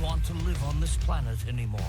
want to live on this planet anymore.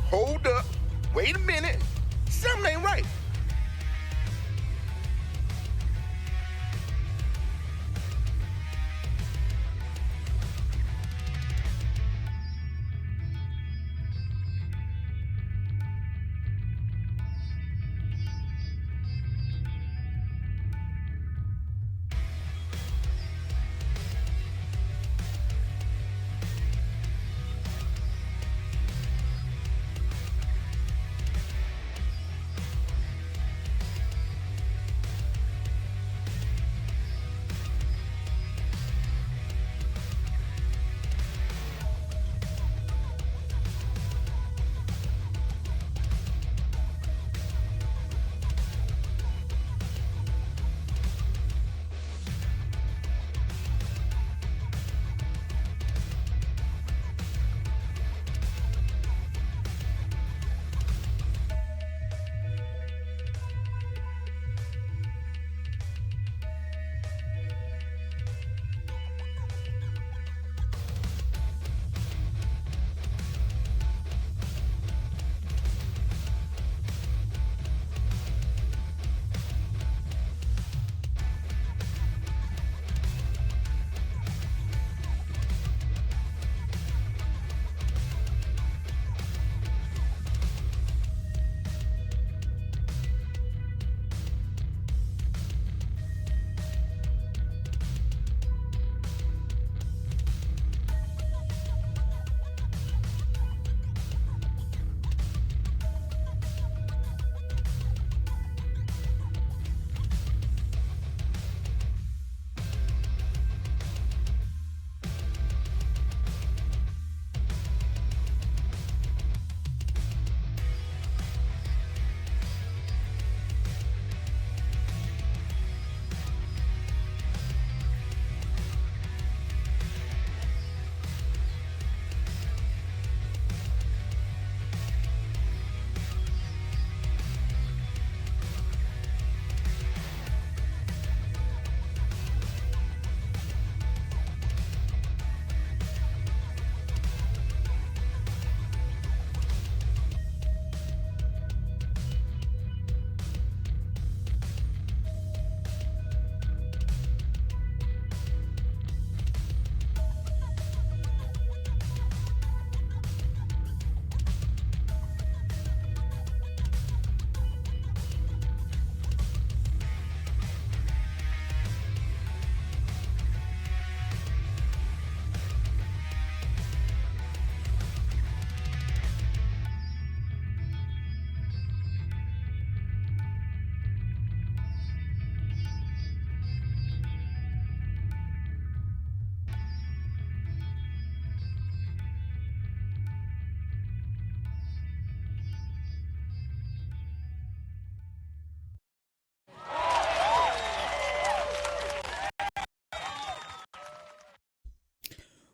Hold up. Wait a minute. Something ain't right.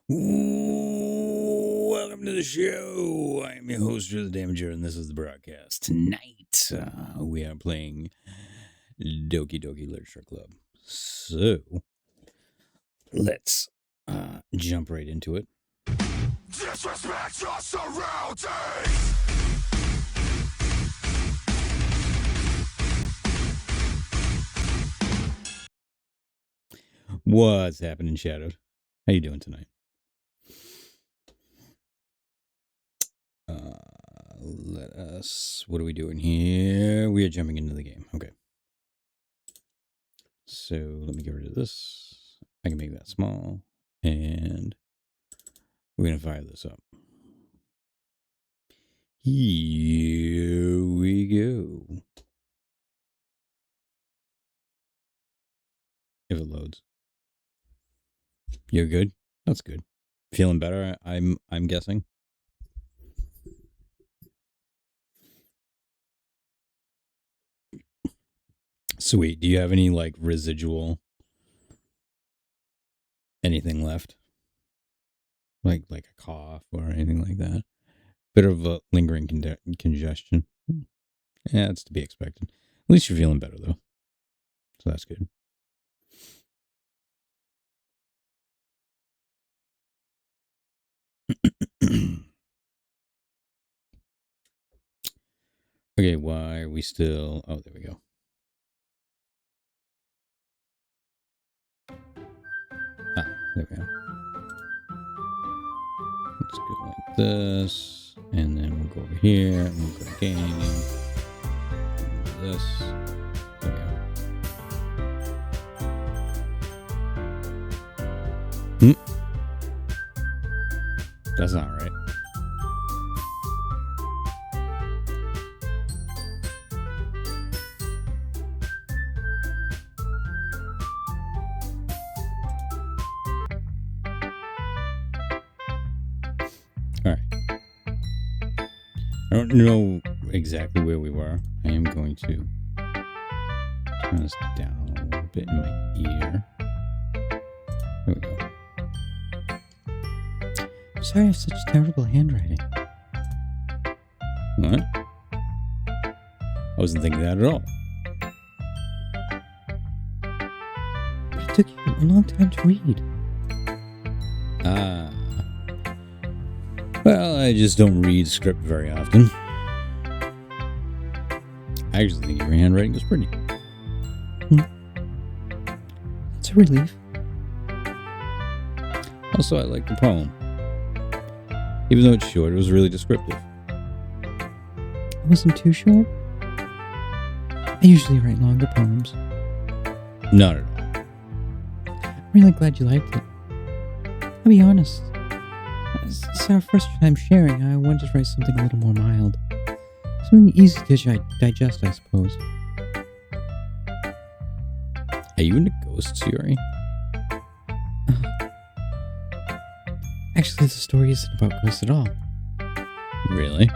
Welcome to the show. I'm your host, Drew the Damager, and this is the broadcast. Tonight, we are playing Doki Doki Literature Club. So, let's jump right into it. Disrespect your surroundings! What's happening, Shadowed? How you doing tonight? Let us... What are we doing here? We are jumping into the game. Okay. So let me get rid of this. I can make that small. And we're going to fire this up. Here we go. If it loads. You're good? That's good. Feeling better, I'm guessing. Sweet. Do you have any like residual anything left? Like a cough or anything like that? Bit of a lingering congestion. Yeah, it's to be expected. At least you're feeling better though. So that's good. Okay, why are we still... Oh, there we go. Ah, there we go. Let's go like this. And then we'll go over here. And we'll go to gaming. This. There we go. That's not right. Alright. I don't know exactly where we were. I am going to turn this down a little bit in my ear. There we go. Sorry I have such terrible handwriting. What? I wasn't thinking that at all. But it took you a long time to read. Ah. Well, I just don't read script very often. I actually think your handwriting is pretty. That's a relief. Also, I like the poem. Even though it's short, it was really descriptive. It wasn't too short? I usually write longer poems. Not at all. I'm really glad you liked it. I'll be honest. It's our first time sharing. I wanted to write something a little more mild. Something easy to digest, I suppose. Are you into ghosts, Yuri? Actually, the story isn't about ghosts at all. Really?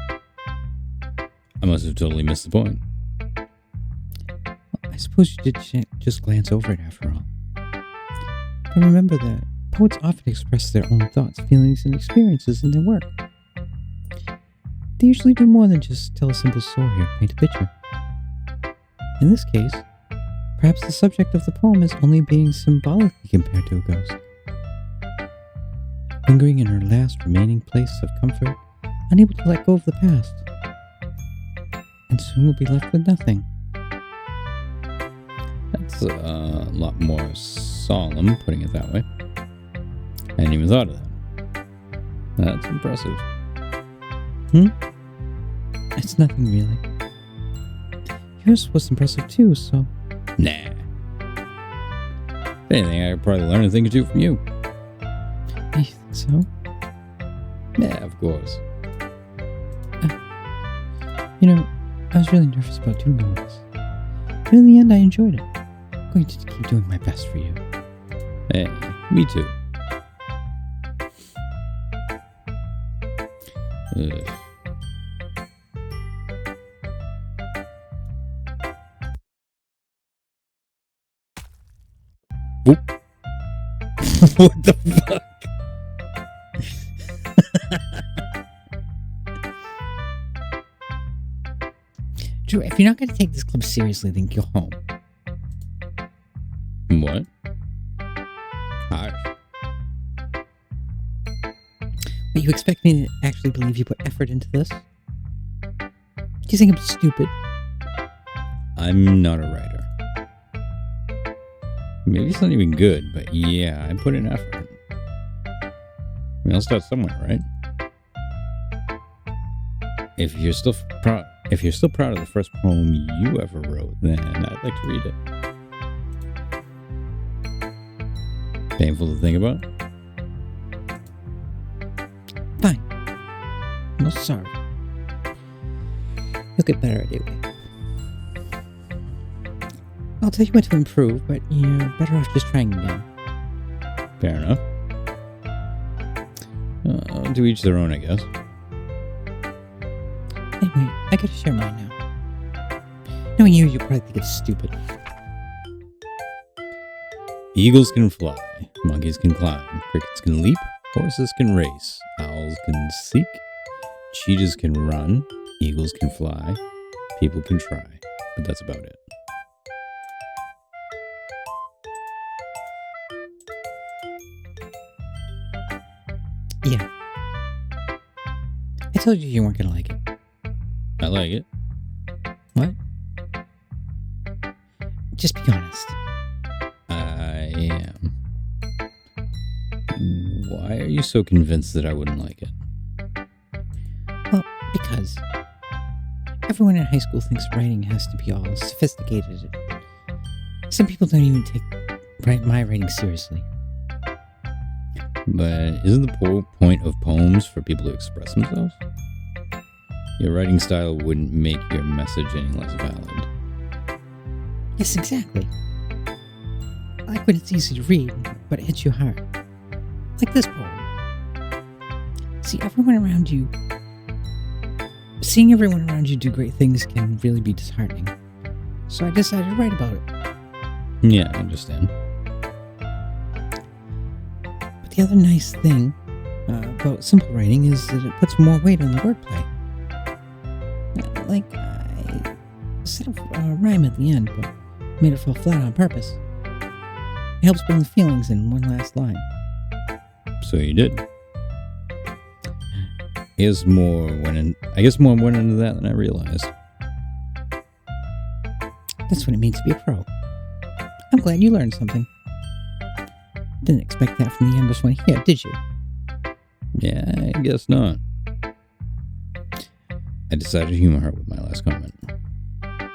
I must have totally missed the point. Well, I suppose you did just glance over it after all. But remember that poets often express their own thoughts, feelings, and experiences in their work. They usually do more than just tell a simple story or paint a picture. In this case, perhaps the subject of the poem is only being symbolically compared to a ghost. Lingering in her last remaining place of comfort, unable to let go of the past. And soon will be left with nothing. That's a lot more solemn, putting it that way. I hadn't even thought of that. That's impressive. It's nothing really. Yours was impressive too, so... Nah. If anything, I could probably learn a thing or two from you. You think so? Yeah, of course. I was really nervous about doing all this. But in the end, I enjoyed it. I'm going to keep doing my best for you. Hey, me too. Whoop. What the fuck? Drew, if you're not going to take this club seriously, then go home. What? Harsh. Wait, you expect me to actually believe you put effort into this? Do you think I'm stupid? I'm not a writer. Maybe it's not even good, but yeah, I put in effort. I mean, I'll start somewhere, right? If you're still proud of the first poem you ever wrote, then I'd like to read it. Painful to think about? Fine. No, sorry. You'll get better anyway. I'll tell you what to improve, but you're better off just trying again. Fair enough. To each their own, I guess. Anyway, I gotta share mine now. Knowing you probably think it's stupid. Eagles can fly, monkeys can climb, crickets can leap, horses can race, owls can seek, cheetahs can run, eagles can fly, people can try, but that's about it. Yeah. I told you weren't gonna like it. I like it. What? Just be honest. I am. Why are you so convinced that I wouldn't like it? Well, because everyone in high school thinks writing has to be all sophisticated. Some people don't even take my writing seriously. But isn't the point of poems for people to express themselves? Your writing style wouldn't make your message any less valid. Yes, exactly. I like when it's easy to read, but it hits you hard. Like this poem. Seeing everyone around you do great things can really be disheartening. So I decided to write about it. Yeah, I understand. But the other nice thing about simple writing is that it puts more weight on the wordplay. Like, I set a rhyme at the end, but made it fall flat on purpose. It helps bring the feelings in one last line. So you did. I guess more went into that than I realized. That's what it means to be a pro. I'm glad you learned something. Didn't expect that from the youngest one here, did you? Yeah, I guess not. I decided to humor her with my last comment. I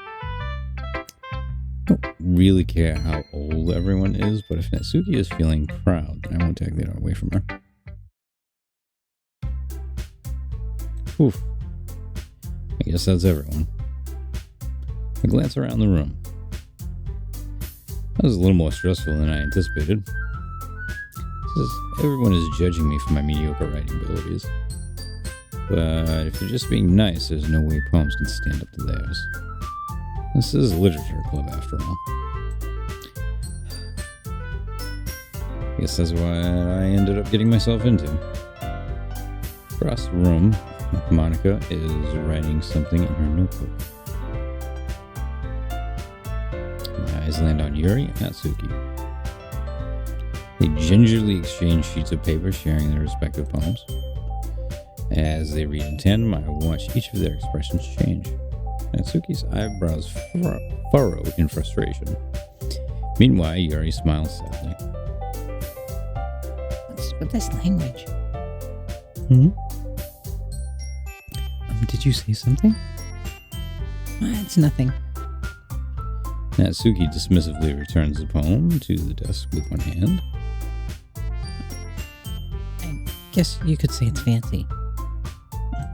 don't really care how old everyone is, but if Natsuki is feeling proud, then I won't take that away from her. Oof. I guess that's everyone. I glance around the room. That was a little more stressful than I anticipated. Everyone is judging me for my mediocre writing abilities. But if you're just being nice, there's no way poems can stand up to theirs. This is a literature club after all. I guess that's what I ended up getting myself into. Across the room, Monica is writing something in her notebook. My eyes land on Yuri and Natsuki. They gingerly exchange sheets of paper, sharing their respective poems. As they read in tandem, I watch each of their expressions change. Natsuki's eyebrows furrow in frustration. Meanwhile, Yuri smiles sadly. What's with this language? Did you say something? It's nothing. Natsuki dismissively returns the poem to the desk with one hand. I guess you could say it's fancy.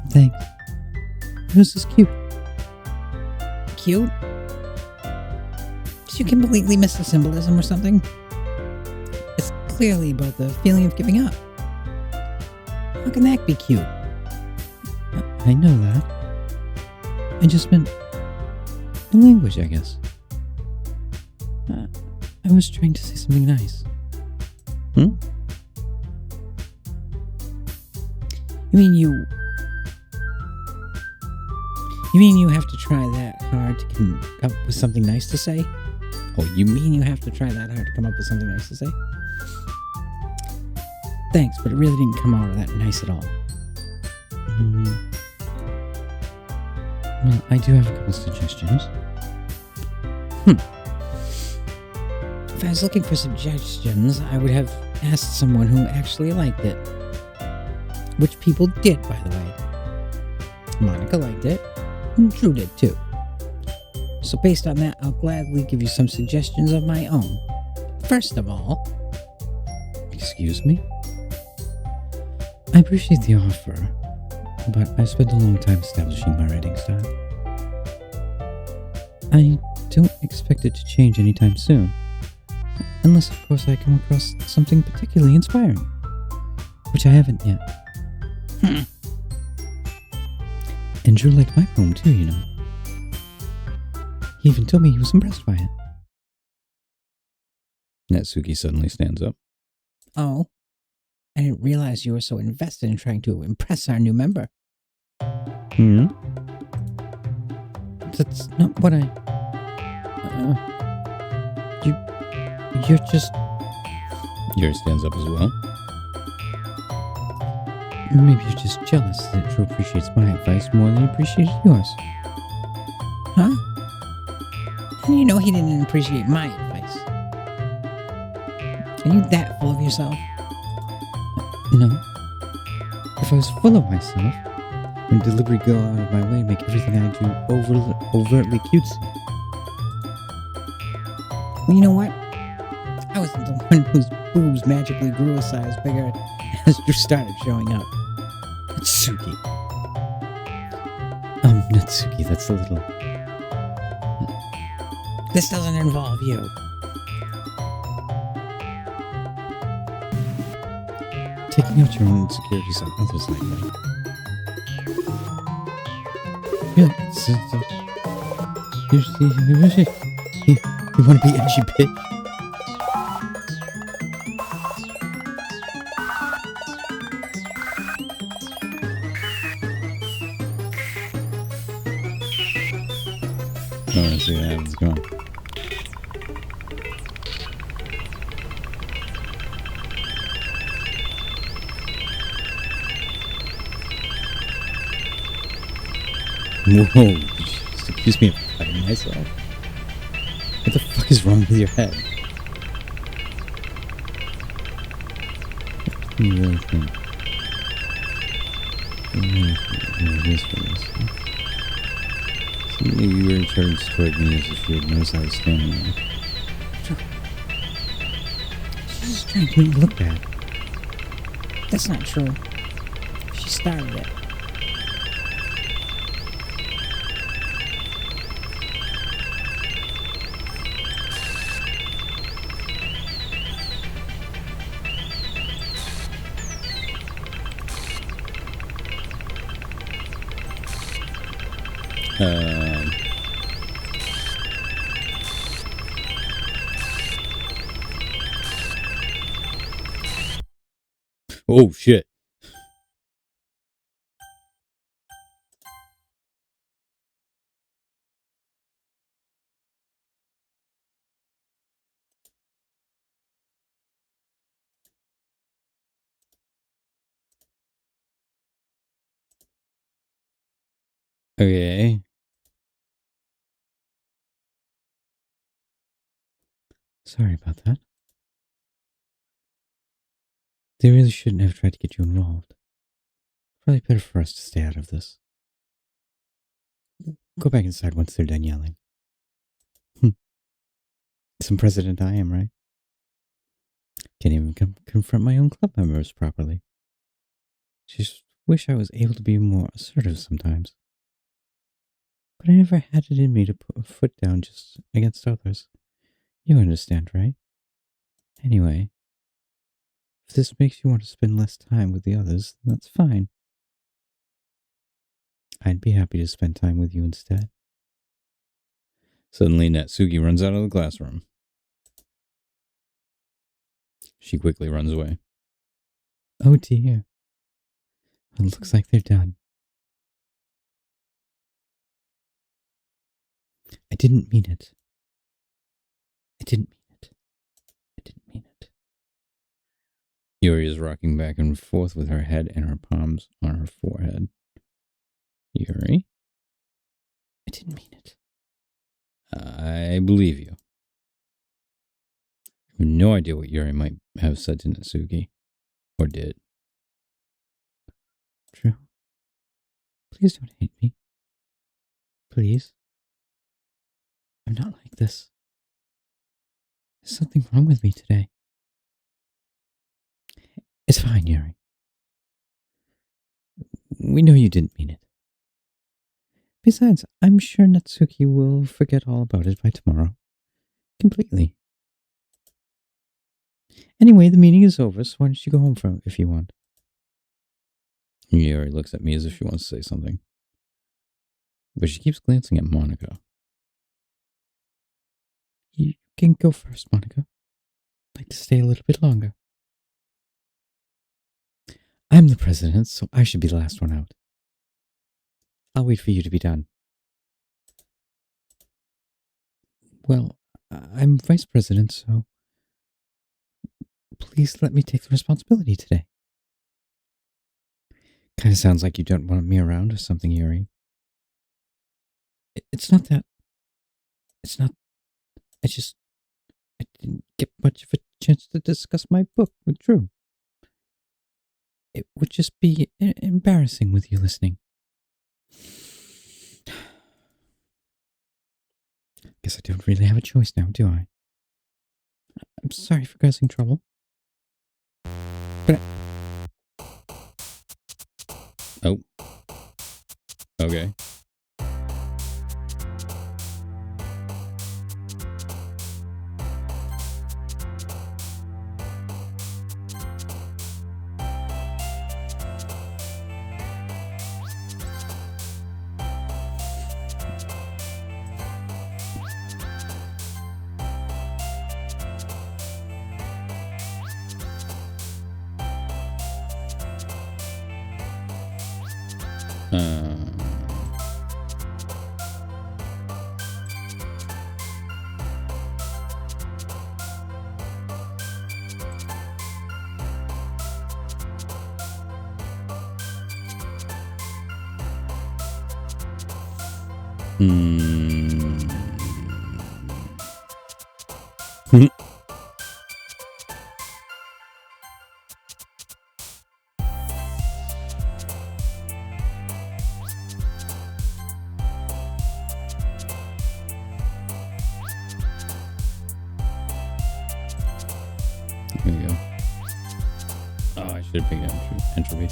Thanks. This is cute. Cute? Did you completely miss the symbolism or something? It's clearly about the feeling of giving up. How can that be cute? I know that. I just meant the language, I guess. I was trying to say something nice. You mean you have to try that hard to come up with something nice to say? Oh, you mean you have to try that hard to come up with something nice to say? Thanks, but it really didn't come out that nice at all. Well, I do have a couple suggestions. If I was looking for suggestions, I would have asked someone who actually liked it. Which people did, by the way. Monica liked it, and Drew did too. So based on that, I'll gladly give you some suggestions of my own. First of all, Excuse me? I appreciate the offer, but I spent a long time establishing my writing style. I don't expect it to change anytime soon. Unless, of course, I come across something particularly inspiring. Which I haven't yet. And Drew liked my poem too, you know. He even told me he was impressed by it. Natsuki suddenly stands up. Oh, I didn't realize you were so invested in trying to impress our new member. That's not what I... You're just... Yuri stands up as well. Maybe you're just jealous that Drew appreciates my advice more than he appreciated yours. Huh? How do you know he didn't appreciate my advice? Are you that full of yourself? No. If I was full of myself, I would deliberately go out of my way to make everything I do overtly cutesy. Well, you know what? I wasn't the one whose boobs magically grew a size bigger as Drew started showing up. Natsuki. Natsuki, that's a little... This doesn't involve you. Taking out your own insecurities on others like that. You want to be edgy, bitch? I want to see what happens. Come on. Whoa, did you just accuse me of cutting myself? What the fuck is wrong with your head? What do you really think? Suddenly you turns toward me as if you had noticed I was standing there. She's just trying to make me look bad. That's not true. She started it. Oh shit. Okay. Sorry about that. They really shouldn't have tried to get you involved. Probably better for us to stay out of this. Go back inside once they're done yelling. Some president I am, right? Can't even confront my own club members properly. Just wish I was able to be more assertive sometimes. But I never had it in me to put a foot down just against others. You understand, right? Anyway, if this makes you want to spend less time with the others, then that's fine. I'd be happy to spend time with you instead. Suddenly, Natsuki runs out of the classroom. She quickly runs away. Oh dear. It looks like they're done. I didn't mean it. I didn't mean it. I didn't mean it. Yuri is rocking back and forth with her head and her palms on her forehead. Yuri? I didn't mean it. I believe you. I have no idea what Yuri might have said to Natsuki. Or did. Drew, please don't hate me. Please. I'm not like this. There's something wrong with me today. It's fine, Yuri. We know you didn't mean it. Besides, I'm sure Natsuki will forget all about it by tomorrow. Completely. Anyway, the meeting is over, so why don't you go home if you want? Yuri looks at me as if she wants to say something. But she keeps glancing at Monica. You can go first, Monica. I'd like to stay a little bit longer. I'm the president, so I should be the last one out. I'll wait for you to be done. Well, I'm vice president, so please let me take the responsibility today. Kind of sounds like you don't want me around or something, Yuri. It's not that. It's not. I didn't get much of a chance to discuss my book with Drew. It would just be embarrassing with you listening. Guess I don't really have a choice now, do I? I'm sorry for causing trouble. But Oh. Okay. There you go. Oh, I should have picked entropy.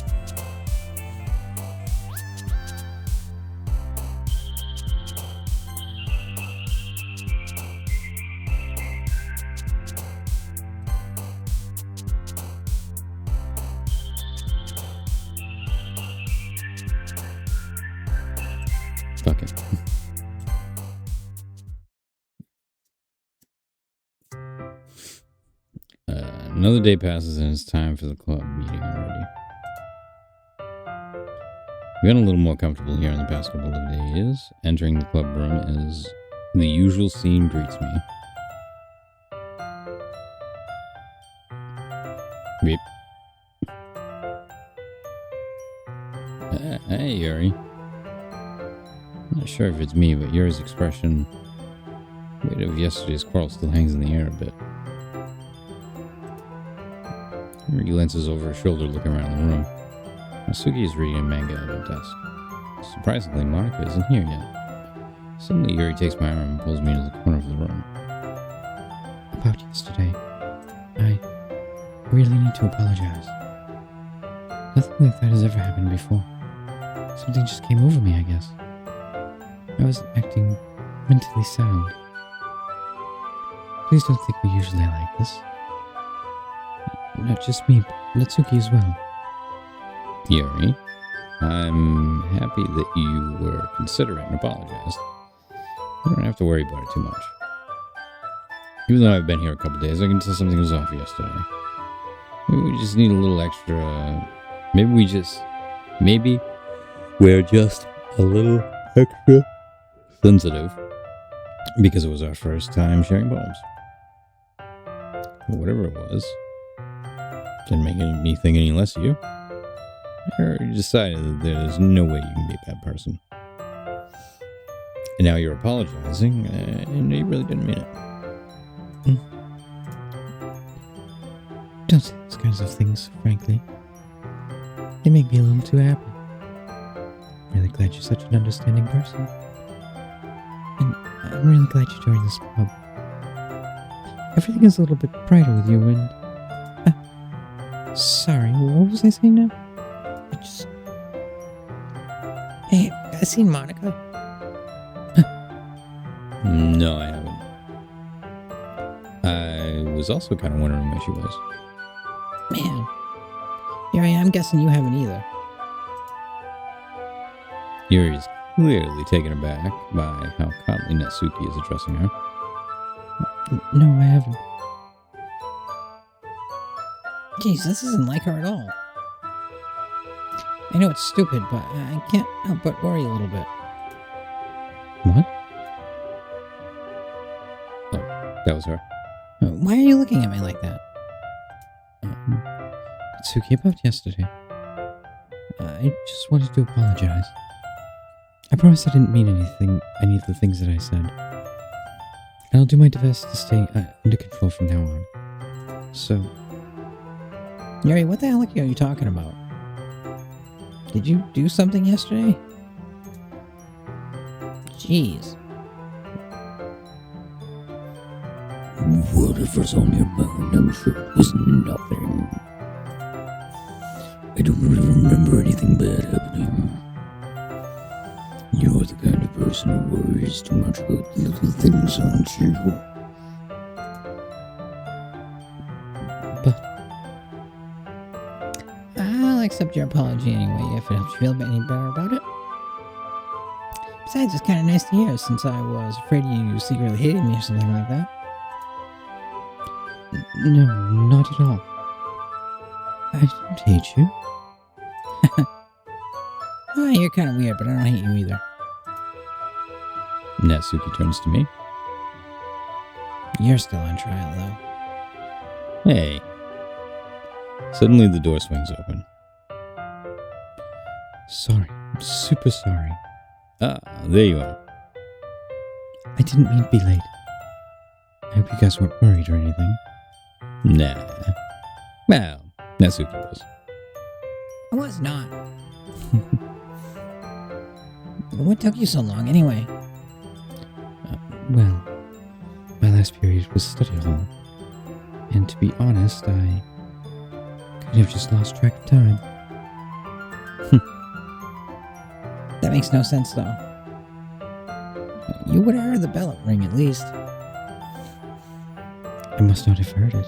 Fuck it. Another day passes and it's time for the club meeting already. We've gotten a little more comfortable here in the past couple of days. Entering the club room as the usual scene greets me. Beep. Hey, Yuri. I'm not sure if it's me, but Yuri's expression, weight of yesterday's quarrel still hangs in the air a bit. Yuri glances over her shoulder, looking around the room. Natsuki is reading a manga at her desk. Surprisingly, Monica isn't here yet. Suddenly, Yuri takes my arm and pulls me into the corner of the room. About yesterday, I really need to apologize. Nothing like that has ever happened before. Something just came over me, I guess. I wasn't acting mentally sound. Please don't think we usually are like this. Not just me, but Natsuki as well. Yuri, I'm happy that you were considerate and apologized. You don't have to worry about it too much. Even though I've been here a couple days, I can tell something was off yesterday. Maybe we just need a little extra... Maybe we're just a little extra sensitive because it was our first time sharing poems. But whatever it was, didn't make me think any less of you. I already decided that there's no way you can be a bad person. And now you're apologizing, and you really didn't mean it. Don't say those kinds of things, frankly. They make me a little too happy. I'm really glad you're such an understanding person. And I'm really glad you joined this club. Everything is a little bit brighter with you, and Sorry, what was I saying now? Hey, I seen Monica. No, I haven't. I was also kind of wondering where she was. Man, here I am guessing you haven't either. Yuri's clearly taken aback by how calmly Natsuki is addressing her. No, I haven't. Jeez, this isn't like her at all. I know it's stupid, but I can't help but worry a little bit. What? Oh, that was her. Why are you looking at me like that? Natsuki, about yesterday. I just wanted to apologize. I promise I didn't mean any of the things that I said. I'll do my best to stay under control from now on. So... Yuri, what the hell are you talking about? Did you do something yesterday? Jeez. Whatever's on your mind, I'm sure it was nothing. I don't really remember anything bad happening. You're the kind of person who worries too much about little things, aren't you? But I'll accept your apology anyway, if it helps you feel any better about it. Besides, it's kind of nice to hear, since I was afraid you secretly hated me or something like that. No, not at all. I don't hate you. Oh, you're kind of weird, but I don't hate you either. Natsuki turns to me. You're still on trial, though. Hey. Suddenly the door swings open. Sorry. I'm super sorry. Ah, there you are. I didn't mean to be late. I hope you guys weren't worried or anything. Nah. Well, Natsuki was. I was not. What took you so long, anyway? Well, my last period was study hall. And to be honest, I kind of just lost track of time. That makes no sense, though. You would have heard the bell ring, at least. I must not have heard it,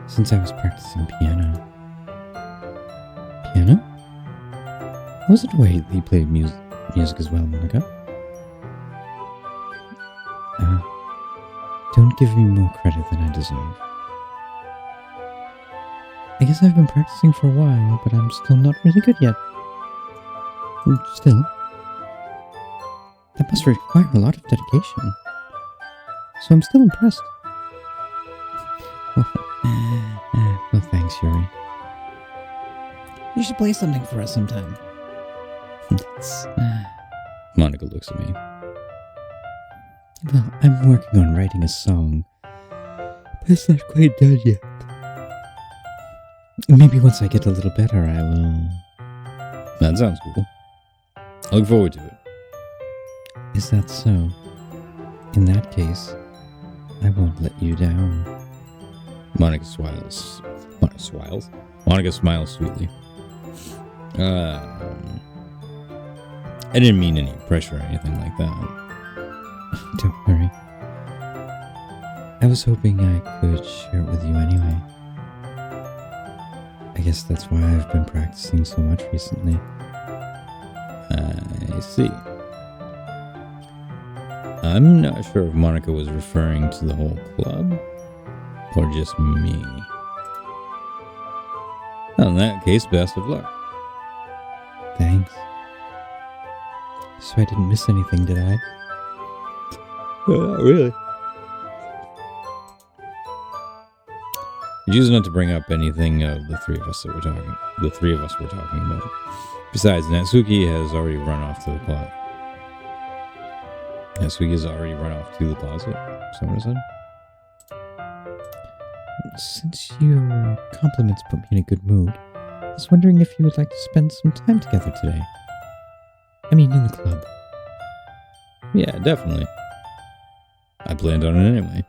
since I was practicing piano. Piano? Was it the way that you played music as well, Monica? Don't give me more credit than I deserve. I guess I've been practicing for a while, but I'm still not really good yet. Still, that must require a lot of dedication. So I'm still impressed. Well, thanks, Yuri. You should play something for us sometime. Monica looks at me. Well, I'm working on writing a song, but it's not quite done yet. Maybe once I get a little better, I will... That sounds cool. I look forward to it. Is that so? In that case, I won't let you down. Monica smiles. Monica smiles sweetly. I didn't mean any pressure or anything like that. Don't worry. I was hoping I could share it with you anyway. I guess that's why I've been practicing so much recently. I see. I'm not sure if Monica was referring to the whole club or just me. Well, in that case, best of luck. Thanks. So I didn't miss anything, did I? Not really. I choose not to bring up anything of the three of us were talking about. Besides, Natsuki has already run off to the closet. Natsuki already run off to the closet. Someone said. Since your compliments put me in a good mood, I was wondering if you would like to spend some time together today. I mean, in the club. Yeah, definitely. I planned on it anyway.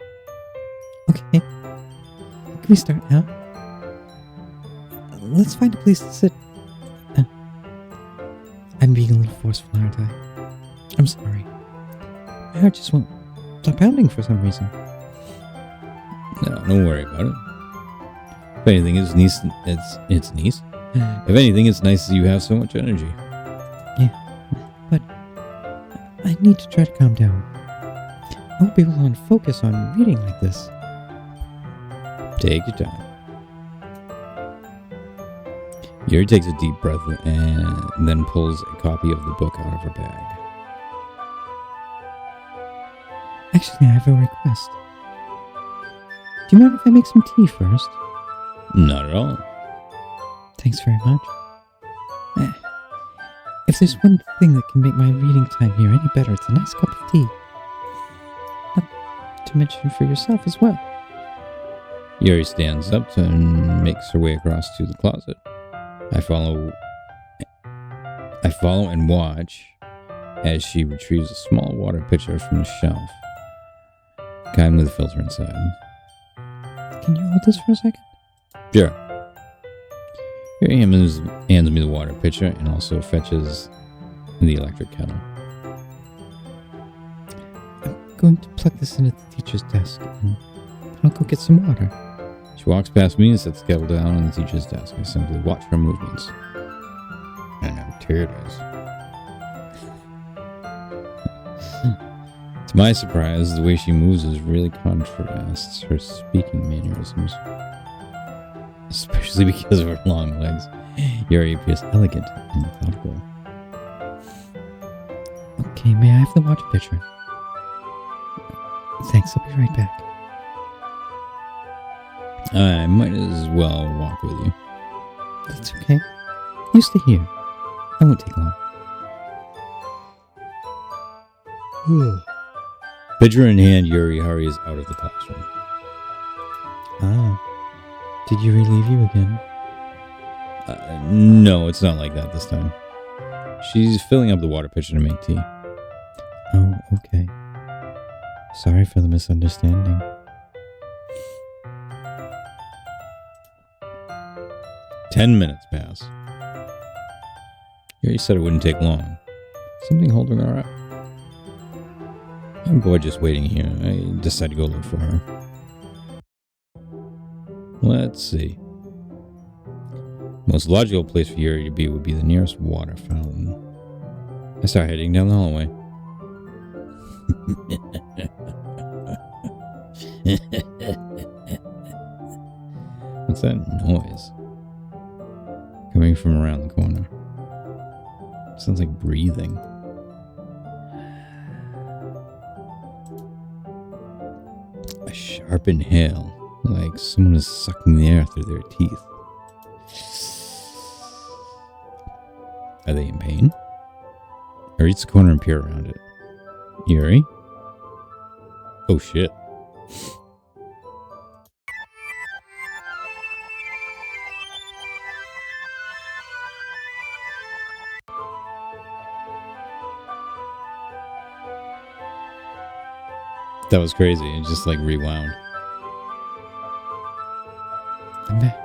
Okay. Can we start now? let's find a place to sit. I'm being a little forceful, aren't I? I'm sorry. My heart just won't stop pounding for some reason. No, don't worry about it. If anything, it's nice. It's nice. If anything, it's nice that you have so much energy. Yeah, but I need to try to calm down. I won't be able to focus on reading like this. Take your time. Yuri takes a deep breath and then pulls a copy of the book out of her bag. Actually, I have a request. Do you mind if I make some tea first? Not at all. Thanks very much. If there's one thing that can make my reading time here any better, it's a nice cup of tea. Not to mention for yourself as well. Yuri stands up and makes her way across to the closet. I follow and watch as she retrieves a small water pitcher from the shelf, kind with a filter inside. Can you hold this for a second? Sure. Yuri hands me the water pitcher and also fetches the electric kettle. I'm going to plug this in at the teacher's desk, and I'll go get some water. She walks past me and sets the kettle down on the teacher's desk. I simply watch her movements. And how tired it is. To my surprise, the way she moves really contrasts her speaking mannerisms. Especially because of her long legs. Yuri appears elegant and methodical. Okay, may I have the water pitcher? Thanks, I'll be right back. I might as well walk with you. That's okay. You stay here. I won't take long. Pitcher in hand, Yuri hurries out of the classroom. Ah. Did you relieve you again? No, it's not like that this time. She's filling up the water pitcher to make tea. Oh, okay. Sorry for the misunderstanding. "10 minutes pass. Yuri said it wouldn't take long. Something holding her up. I'm bored just waiting here. I decide to go look for her. Let's see. Most logical place for Yuri to be would be the nearest water fountain. I start heading down the hallway. What's that noise? Coming from around the corner. Sounds like breathing. A sharp inhale, like someone is sucking the air through their teeth. Are they in pain? I reach the corner and peer around it. Yuri? Oh shit. That was crazy. It just like rewound. I'm back.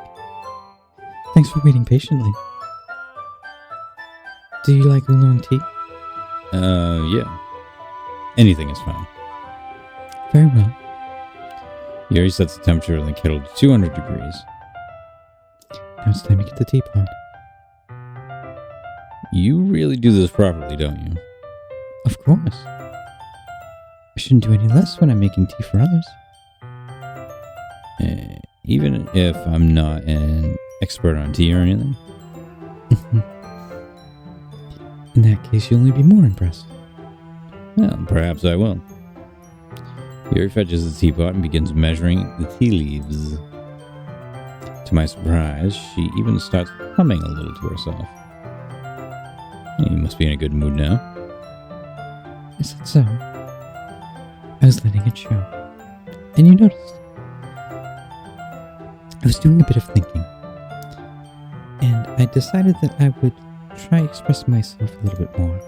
Thanks for waiting patiently. Do you like oolong tea? Yeah. Anything is fine. Very well. Yuri sets the temperature of the kettle to 200 degrees. Now it's time to get the teapot. You really do this properly, don't you? Of course. I shouldn't do any less when I'm making tea for others. Even if I'm not an expert on tea or anything? In that case, you'll only be more impressed. Well, perhaps I will. Yuri fetches the teapot and begins measuring the tea leaves. To my surprise, she even starts humming a little to herself. You must be in a good mood now. Is that so? I was letting it show. And you noticed. I was doing a bit of thinking. And I decided that I would try expressing myself a little bit more.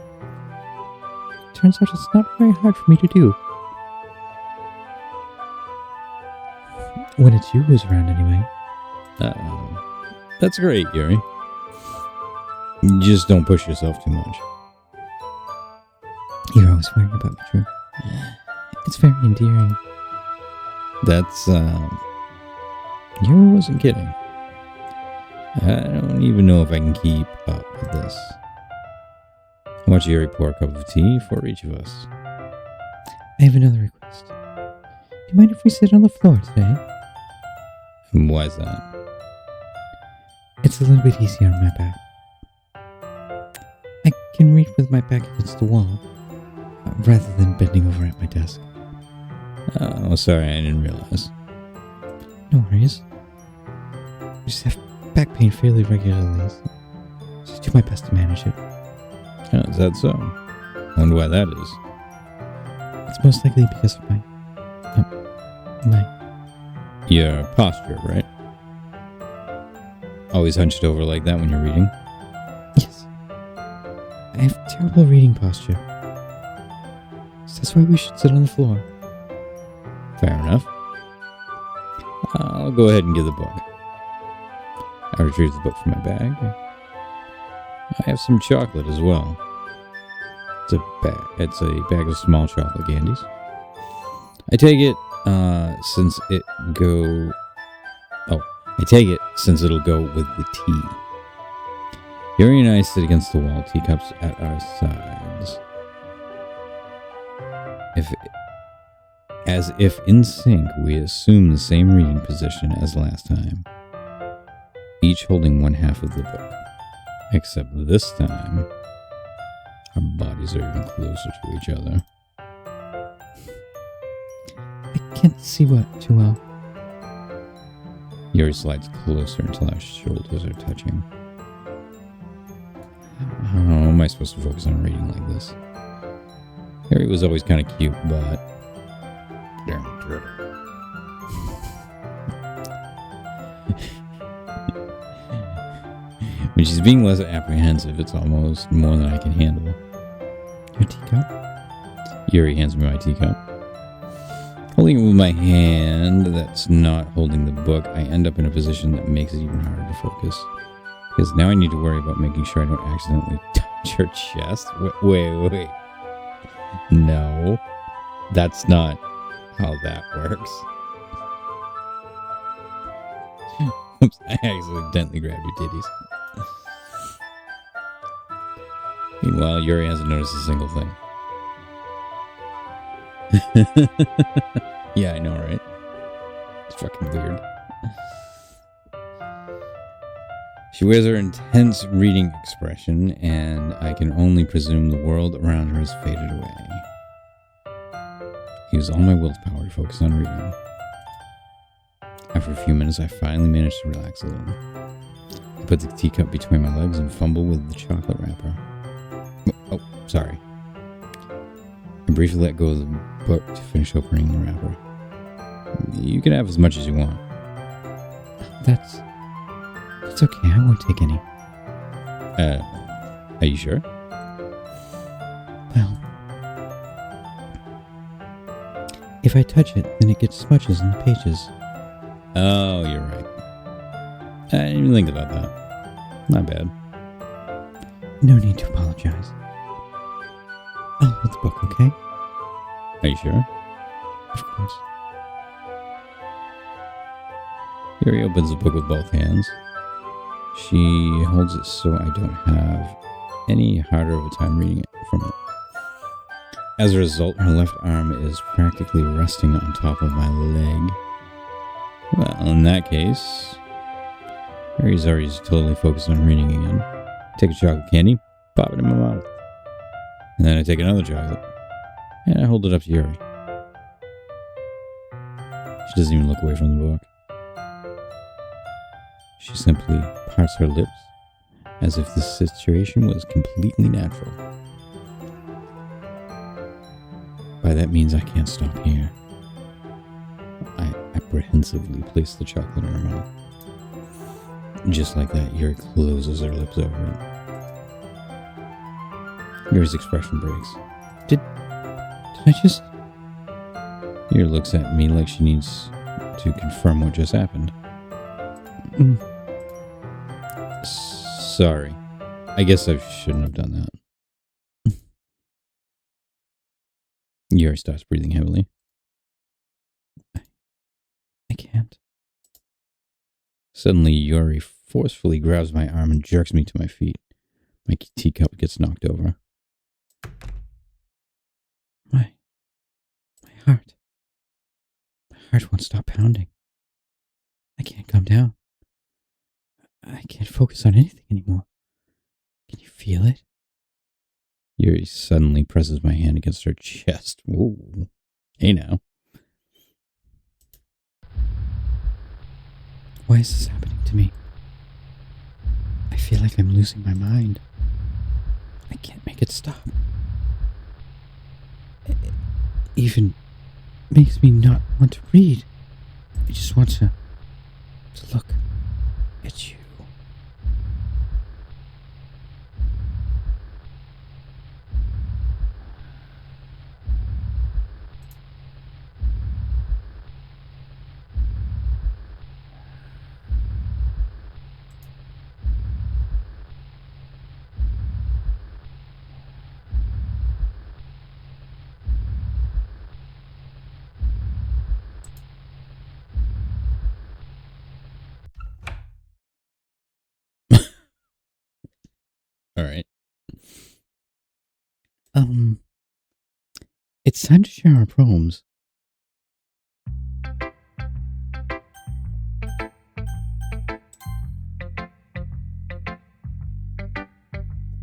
Turns out it's not very hard for me to do. When it's you who's around anyway. That's great, Yuri. Just don't push yourself too much. You're always worrying about me, Drew. It's very endearing. That's, Yuri wasn't kidding. I don't even know if I can keep up with this. I want Yuri pour a cup of tea for each of us. I have another request. Do you mind if we sit on the floor today? And why is that? It's a little bit easier on my back. I can read with my back against the wall, rather than bending over at my desk. Oh, sorry, I didn't realize. No worries. I just have back pain fairly regularly, so just do my best to manage it. Oh, is that so? I wonder why that is. It's most likely because of my Your posture, right? Always hunched over like that when you're reading? Yes. I have terrible reading posture. So that's why we should sit on the floor. Fair enough. I'll go ahead and give the book. I retrieve the book from my bag. I have some chocolate as well. It's a bag of small chocolate candies. I take it since it'll go with the tea. Yuri and I sit against the wall, teacups at our sides. As if in sync, we assume the same reading position as last time, each holding one half of the book. Except this time, our bodies are even closer to each other. I can't see too well. Yuri slides closer until our shoulders are touching. How am I supposed to focus on reading like this? Yuri was always kind of cute, but... damn it. When she's being less apprehensive, it's almost more than I can handle. Your teacup? Yuri hands me my teacup. Holding it with my hand that's not holding the book, I end up in a position that makes it even harder to focus. Because now I need to worry about making sure I don't accidentally touch her chest. Wait. No. That's not how that works. Oops, I accidentally grabbed your titties. Meanwhile, Yuri hasn't noticed a single thing. Yeah, I know, right? It's fucking weird. She wears her intense reading expression, and I can only presume the world around her has faded away. I use all my willpower to focus on reading. After a few minutes, I finally manage to relax a little. I put the teacup between my legs and fumble with the chocolate wrapper. Oh, sorry. I briefly let go of the book to finish opening the wrapper. You can have as much as you want. That's okay, I won't take any. Are you sure? Well, if I touch it, then it gets smudges in the pages. Oh, you're right. I didn't even think about that. Not bad. No need to apologize. I'll hold the book, okay? Are you sure? Of course. Yuri opens the book with both hands. She holds it so I don't have any harder of a time reading it from it. As a result, her left arm is practically resting on top of my leg. Well, in that case, Yuri's already totally focused on reading again. Take a chocolate candy, pop it in my mouth. And then I take another chocolate, and I hold it up to Yuri. She doesn't even look away from the book. She simply parts her lips as if the situation was completely natural. By that means I can't stop here. I apprehensively place the chocolate in her mouth. Just like that, Yuri closes her lips over it. Yuri's expression breaks. Did I just... Yuri looks at me like she needs to confirm what just happened. Sorry. I guess I shouldn't have done that. Yuri starts breathing heavily. I can't. Suddenly, Yuri forcefully grabs my arm and jerks me to my feet. My teacup gets knocked over. My heart. My heart won't stop pounding. I can't calm down. I can't focus on anything anymore. Can you feel it? Yuri suddenly presses my hand against her chest. Whoa. Hey now. Why is this happening to me? I feel like I'm losing my mind. I can't make it stop. It even makes me not want to read. I just want to look at you. All right. It's time to share our poems.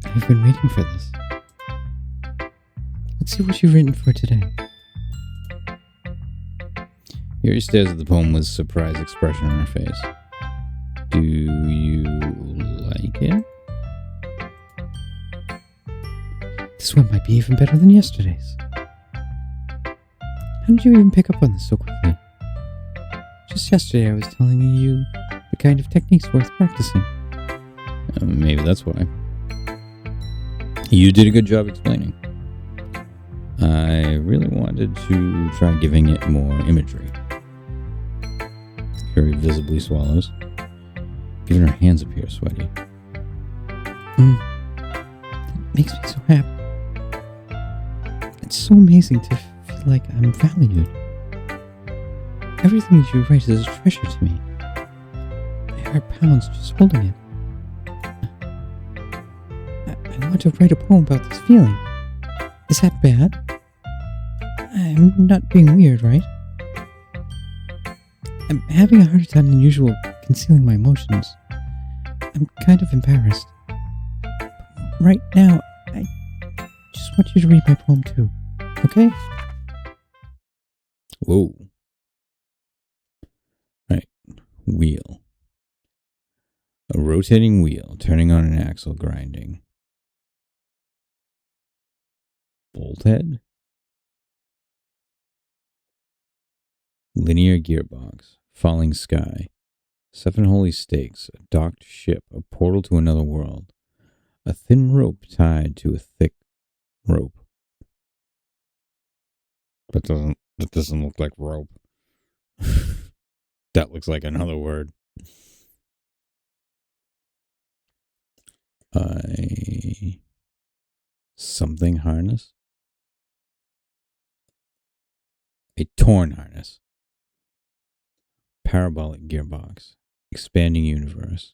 I've been waiting for this. Let's see what you've written for today. Yuri stares at the poem with a surprised expression on her face. Do you like it? This one might be even better than yesterday's. How did you even pick up on this so quickly? Just yesterday I was telling you the kind of techniques worth practicing. Maybe that's why. You did a good job explaining. I really wanted to try giving it more imagery. Yuri visibly swallows. Even her hands appear sweaty. It makes me so happy. It's so amazing to feel like I'm valued. Everything you write is a treasure to me. My heart pounds just holding it. I want to write a poem about this feeling. Is that bad? I'm not being weird, right? I'm having a harder time than usual concealing my emotions. I'm kind of embarrassed. But right now, I just want you to read my poem too, okay? Whoa. Right. Wheel. A rotating wheel turning on an axle grinding. Bolt head? Linear gearbox. Falling sky. 7 holy stakes. A docked ship. A portal to another world. A thin rope tied to a thick rope. That doesn't look like rope. That looks like another word. Something harness? A torn harness. Parabolic gearbox. Expanding universe.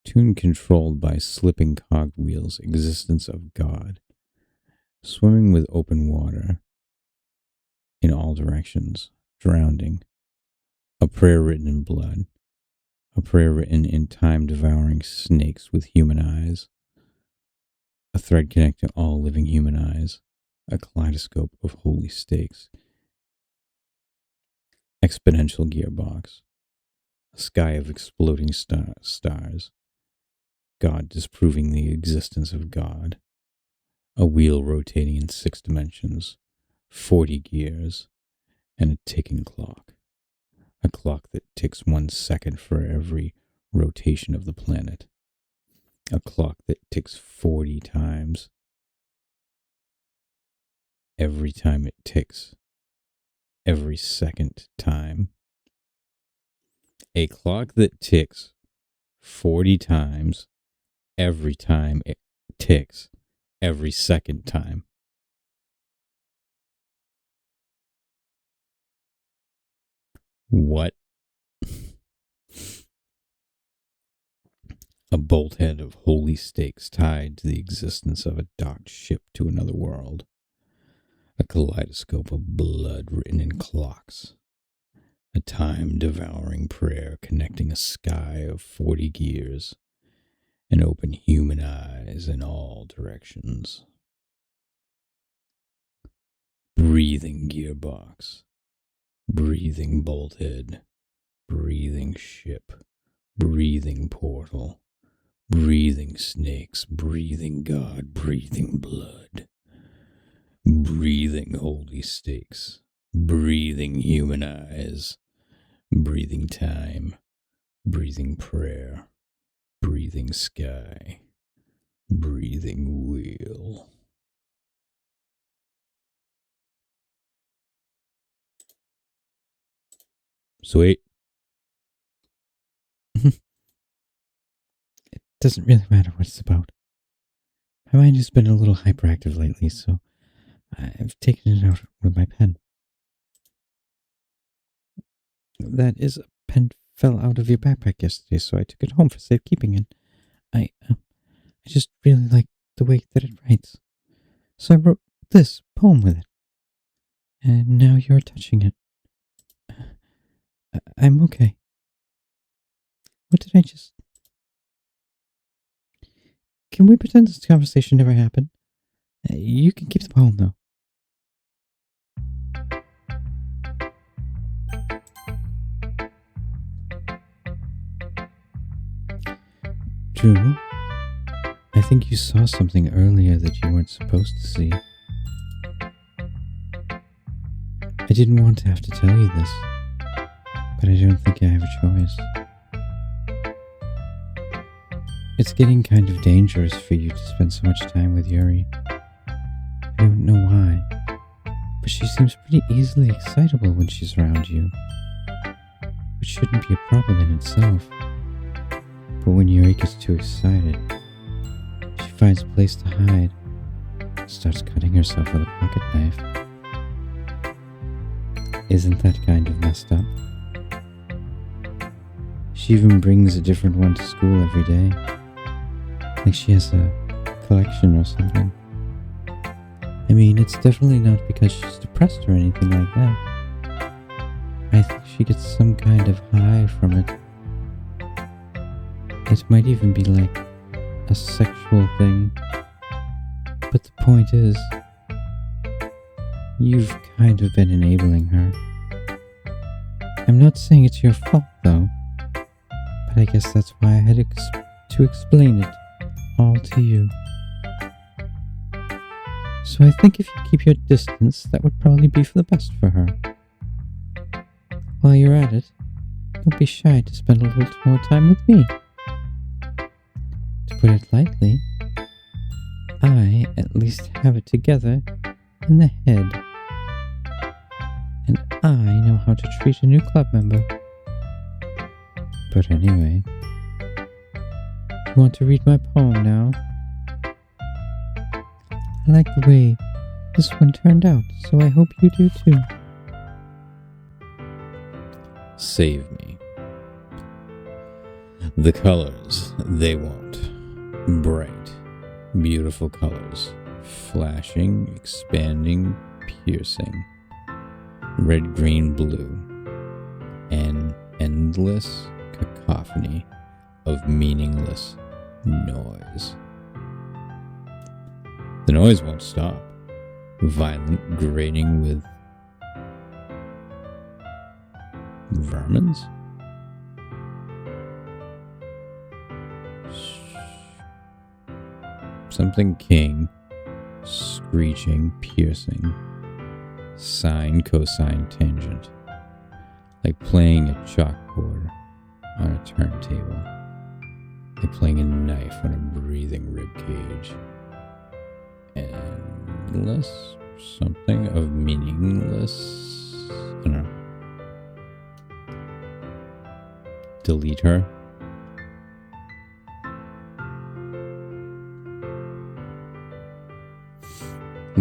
Tune controlled by slipping cogged wheels. Existence of God. Swimming with open water. In all directions. Drowning. A prayer written in blood. A prayer written in time-devouring snakes with human eyes. A thread connecting all living human eyes. A kaleidoscope of holy stakes. Exponential gearbox. A sky of exploding stars. God disproving the existence of God. A wheel rotating in 6 dimensions. 40 gears. And a ticking clock. A clock that ticks 1 second for every rotation of the planet. A clock that ticks 40 times. Every time it ticks. Every second time. A clock that ticks 40 times every time it ticks, every second time. What? A bolthead of holy stakes tied to the existence of a docked ship to another world. A kaleidoscope of blood written in clocks. A time-devouring prayer connecting a sky of 40 gears and open human eyes in all directions. Breathing gearbox. Breathing bolthead. Breathing ship. Breathing portal. Breathing snakes. Breathing God. Breathing blood. Breathing holy stakes. Breathing human eyes. Breathing time. Breathing prayer. Breathing sky. Breathing wheel. Sweet. It doesn't really matter what it's about. My mind has been a little hyperactive lately, so I've taken it out with my pen. That is, a pen fell out of your backpack yesterday, so I took it home for safekeeping, and I just really like the way that it writes. So I wrote this poem with it. And now you're touching it. I'm okay. What did I just... Can we pretend this conversation never happened? You can keep the poem, though. Drew, I think you saw something earlier that you weren't supposed to see. I didn't want to have to tell you this, but I don't think I have a choice. It's getting kind of dangerous for you to spend so much time with Yuri. I don't know why, but she seems pretty easily excitable when she's around you, which shouldn't be a problem in itself. But when Yuri gets too excited, she finds a place to hide and starts cutting herself with a pocket knife. Isn't that kind of messed up? She even brings a different one to school every day. Like she has a collection or something. I mean, it's definitely not because she's depressed or anything like that. I think she gets some kind of high from it. It might even be like a sexual thing. But the point is, you've kind of been enabling her. I'm not saying it's your fault, though. But I guess that's why I had to explain it all to you. So I think if you keep your distance, that would probably be for the best for her. While you're at it, don't be shy to spend a little more time with me. To put it lightly, I at least have it together in the head. And I know how to treat a new club member. But anyway, you want to read my poem now? I like the way this one turned out, so I hope you do too. Save me. The colors they want. Bright, beautiful colors. Flashing, expanding, piercing. Red, green, blue. An endless cacophony of meaningless noise. The noise won't stop. Violent grating with vermins? Something king, screeching, piercing, sine, cosine, tangent, like playing a chalkboard on a turntable, like playing a knife on a breathing rib cage. Endless, something of meaningless, I don't know. Delete her.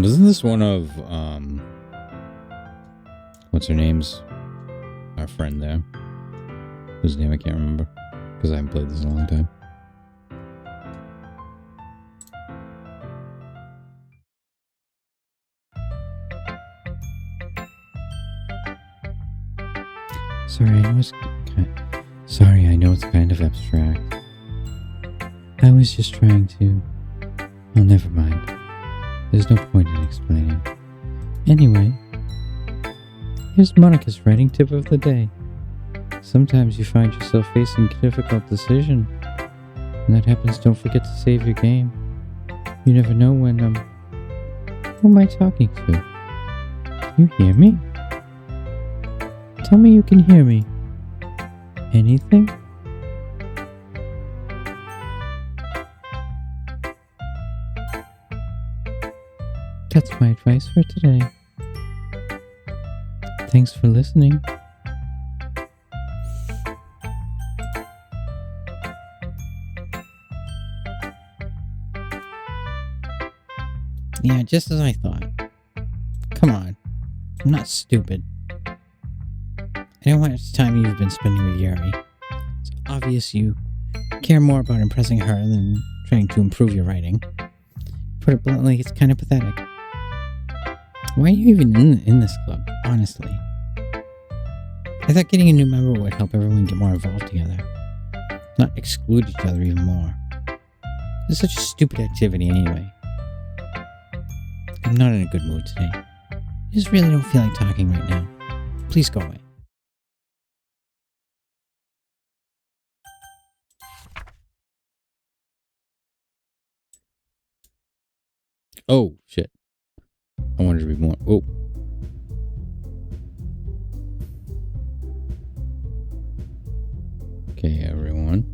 Wasn't this one of, what's her name's? Our friend there. Whose name I can't remember. Because I haven't played this in a long time. Sorry, I know it's kind of abstract. I was just trying to... Oh, never mind. There's no point in explaining. Anyway, here's Monica's writing tip of the day. Sometimes you find yourself facing a difficult decision. When that happens, don't forget to save your game. You never know when, who am I talking to? Can you hear me? Tell me you can hear me. Anything? That's my advice for today. Thanks for listening. Yeah, just as I thought. Come on. I'm not stupid. I know how much time you've been spending with Yuri. It's obvious you care more about impressing her than trying to improve your writing. Put it bluntly, it's kind of pathetic. Why are you even in this club, honestly? I thought getting a new member would help everyone get more involved together. Not exclude each other even more. It's such a stupid activity anyway. I'm not in a good mood today. I just really don't feel like talking right now. Please go away. Oh, shit. I wanted to read more. Oh. Okay, everyone.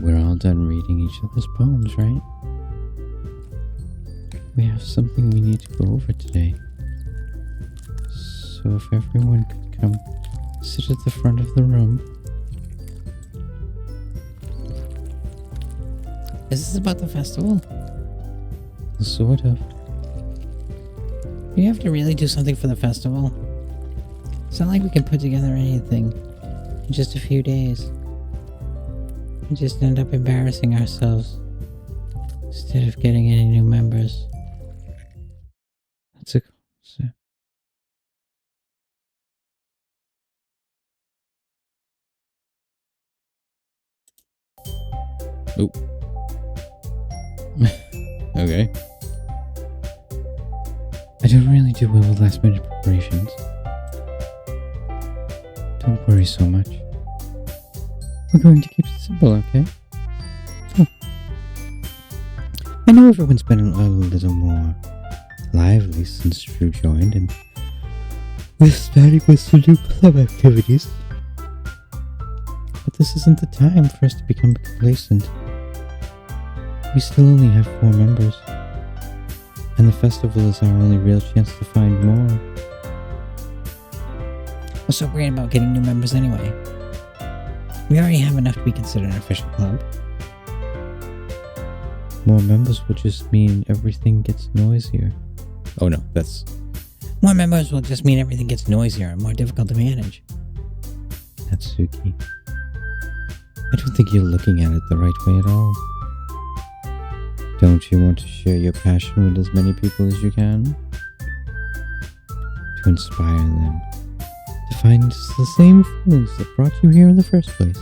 We're all done reading each other's poems, right? We have something we need to go over today. So if everyone could come sit at the front of the room. Is this about the festival? Sort of. Do you have to really do something for the festival? It's not like we can put together anything in just a few days. We just end up embarrassing ourselves instead of getting any new members. That's a concept. Oh. Okay. I don't really do well with last minute preparations. Don't worry so much. We're going to keep it simple, okay? Oh. I know everyone's been a little more lively since Drew joined, and we're starting with some new club activities. But this isn't the time for us to become complacent. We still only have 4 members, and the festival is our only real chance to find more. What's so great about getting new members anyway? We already have enough to be considered an official club. More members will just mean everything gets noisier. Oh no, that's... More members will just mean everything gets noisier and more difficult to manage. Natsuki. I don't think you're looking at it the right way at all. Don't you want to share your passion with as many people as you can? To inspire them to find the same feelings that brought you here in the first place.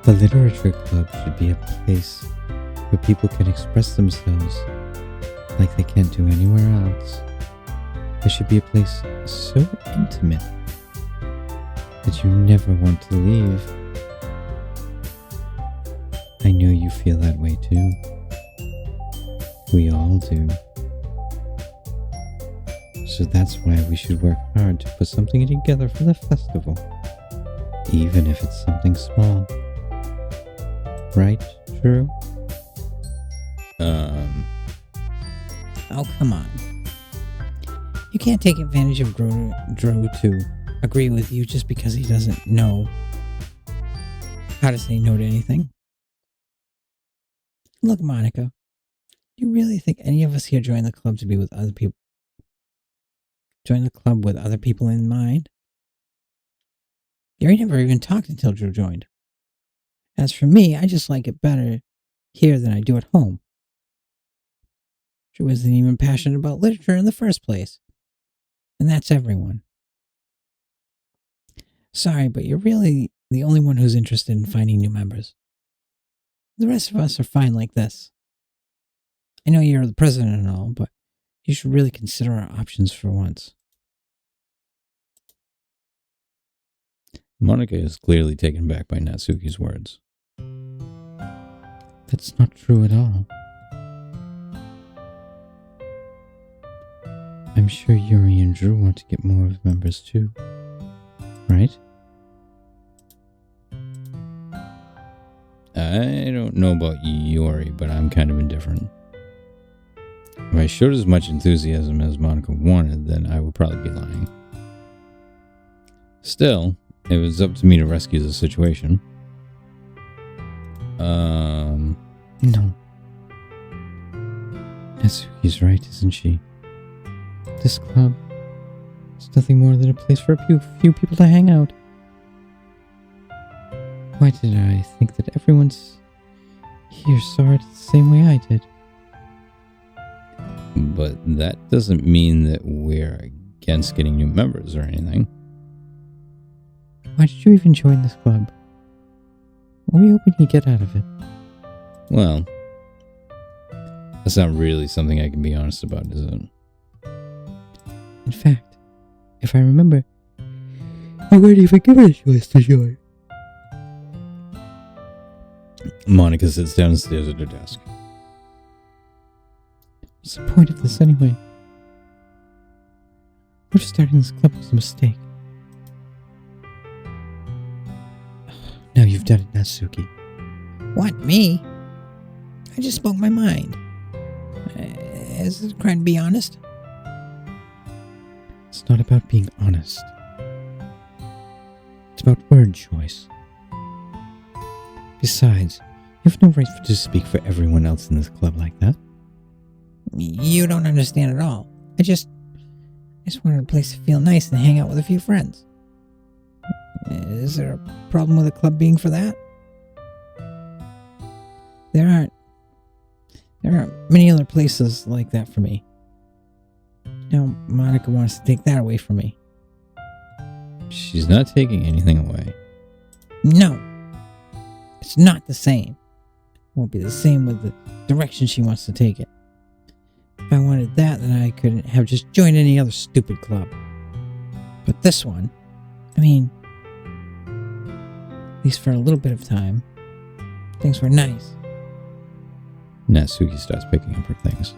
The literature club should be a place where people can express themselves like they can't do anywhere else. It should be a place so intimate that you never want to leave. I know you feel that way too. We all do. So that's why we should work hard to put something together for the festival. Even if it's something small. Right, Drew? Oh, come on. You can't take advantage of Drew to agree with you just because he doesn't know how to say no to anything. Look, Monica, do you really think any of us here joined the club to be with other people? Join the club with other people in mind? Gary never even talked until Drew joined. As for me, I just like it better here than I do at home. Drew isn't even passionate about literature in the first place. And that's everyone. Sorry, but you're really the only one who's interested in finding new members. The rest of us are fine like this. I know you're the president and all, but you should really consider our options for once. Monica is clearly taken back by Natsuki's words. That's not true at all. I'm sure Yuri and Drew want to get more of members too. Right? I don't know about Yuri, but I'm kind of indifferent. If I showed as much enthusiasm as Monica wanted, then I would probably be lying. Still, it was up to me to rescue the situation. No. Natsuki's right, isn't she? This club is nothing more than a place for a few people to hang out. Why did I think that everyone's here saw it the same way I did? But that doesn't mean that we're against getting new members or anything. Why did you even join this club? What were you hoping to get out of it? Well, that's not really something I can be honest about, is it? In fact, if I remember, I weren't even given a choice to join. Monica sits down and stares at her desk. What's the point of this anyway? What if starting this club was a mistake? Now you've done it, Natsuki. What, me? I just spoke my mind. Is it a crime to be honest? It's not about being honest. It's about word choice. Besides, you have no right to speak for everyone else in this club like that. You don't understand at all. I just wanted a place to feel nice and hang out with a few friends. Is there a problem with a club being for that? There aren't many other places like that for me. Now Monica wants to take that away from me. She's not taking anything away. No. It's not the same. It won't be the same with the direction she wants to take it. If I wanted that, then I could have just joined any other stupid club. But this one, I mean, at least for a little bit of time, things were nice. Natsuki starts picking up her things.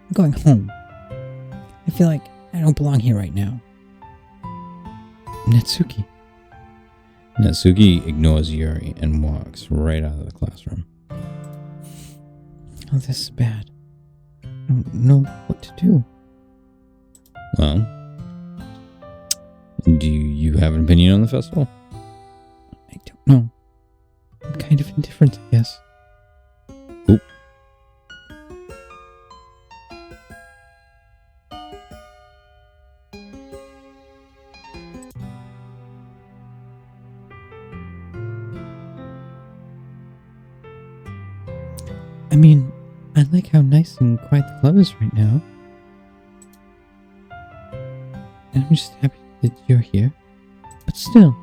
I'm going home. I feel like I don't belong here right now. Natsuki. Natsuki ignores Yuri and walks right out of the classroom. Oh, this is bad. I don't know what to do. Well, do you have an opinion on the festival? I don't know. I'm kind of indifferent, I guess. Oop. I mean, I like how nice and quiet the club is right now. And I'm just happy that you're here. But still,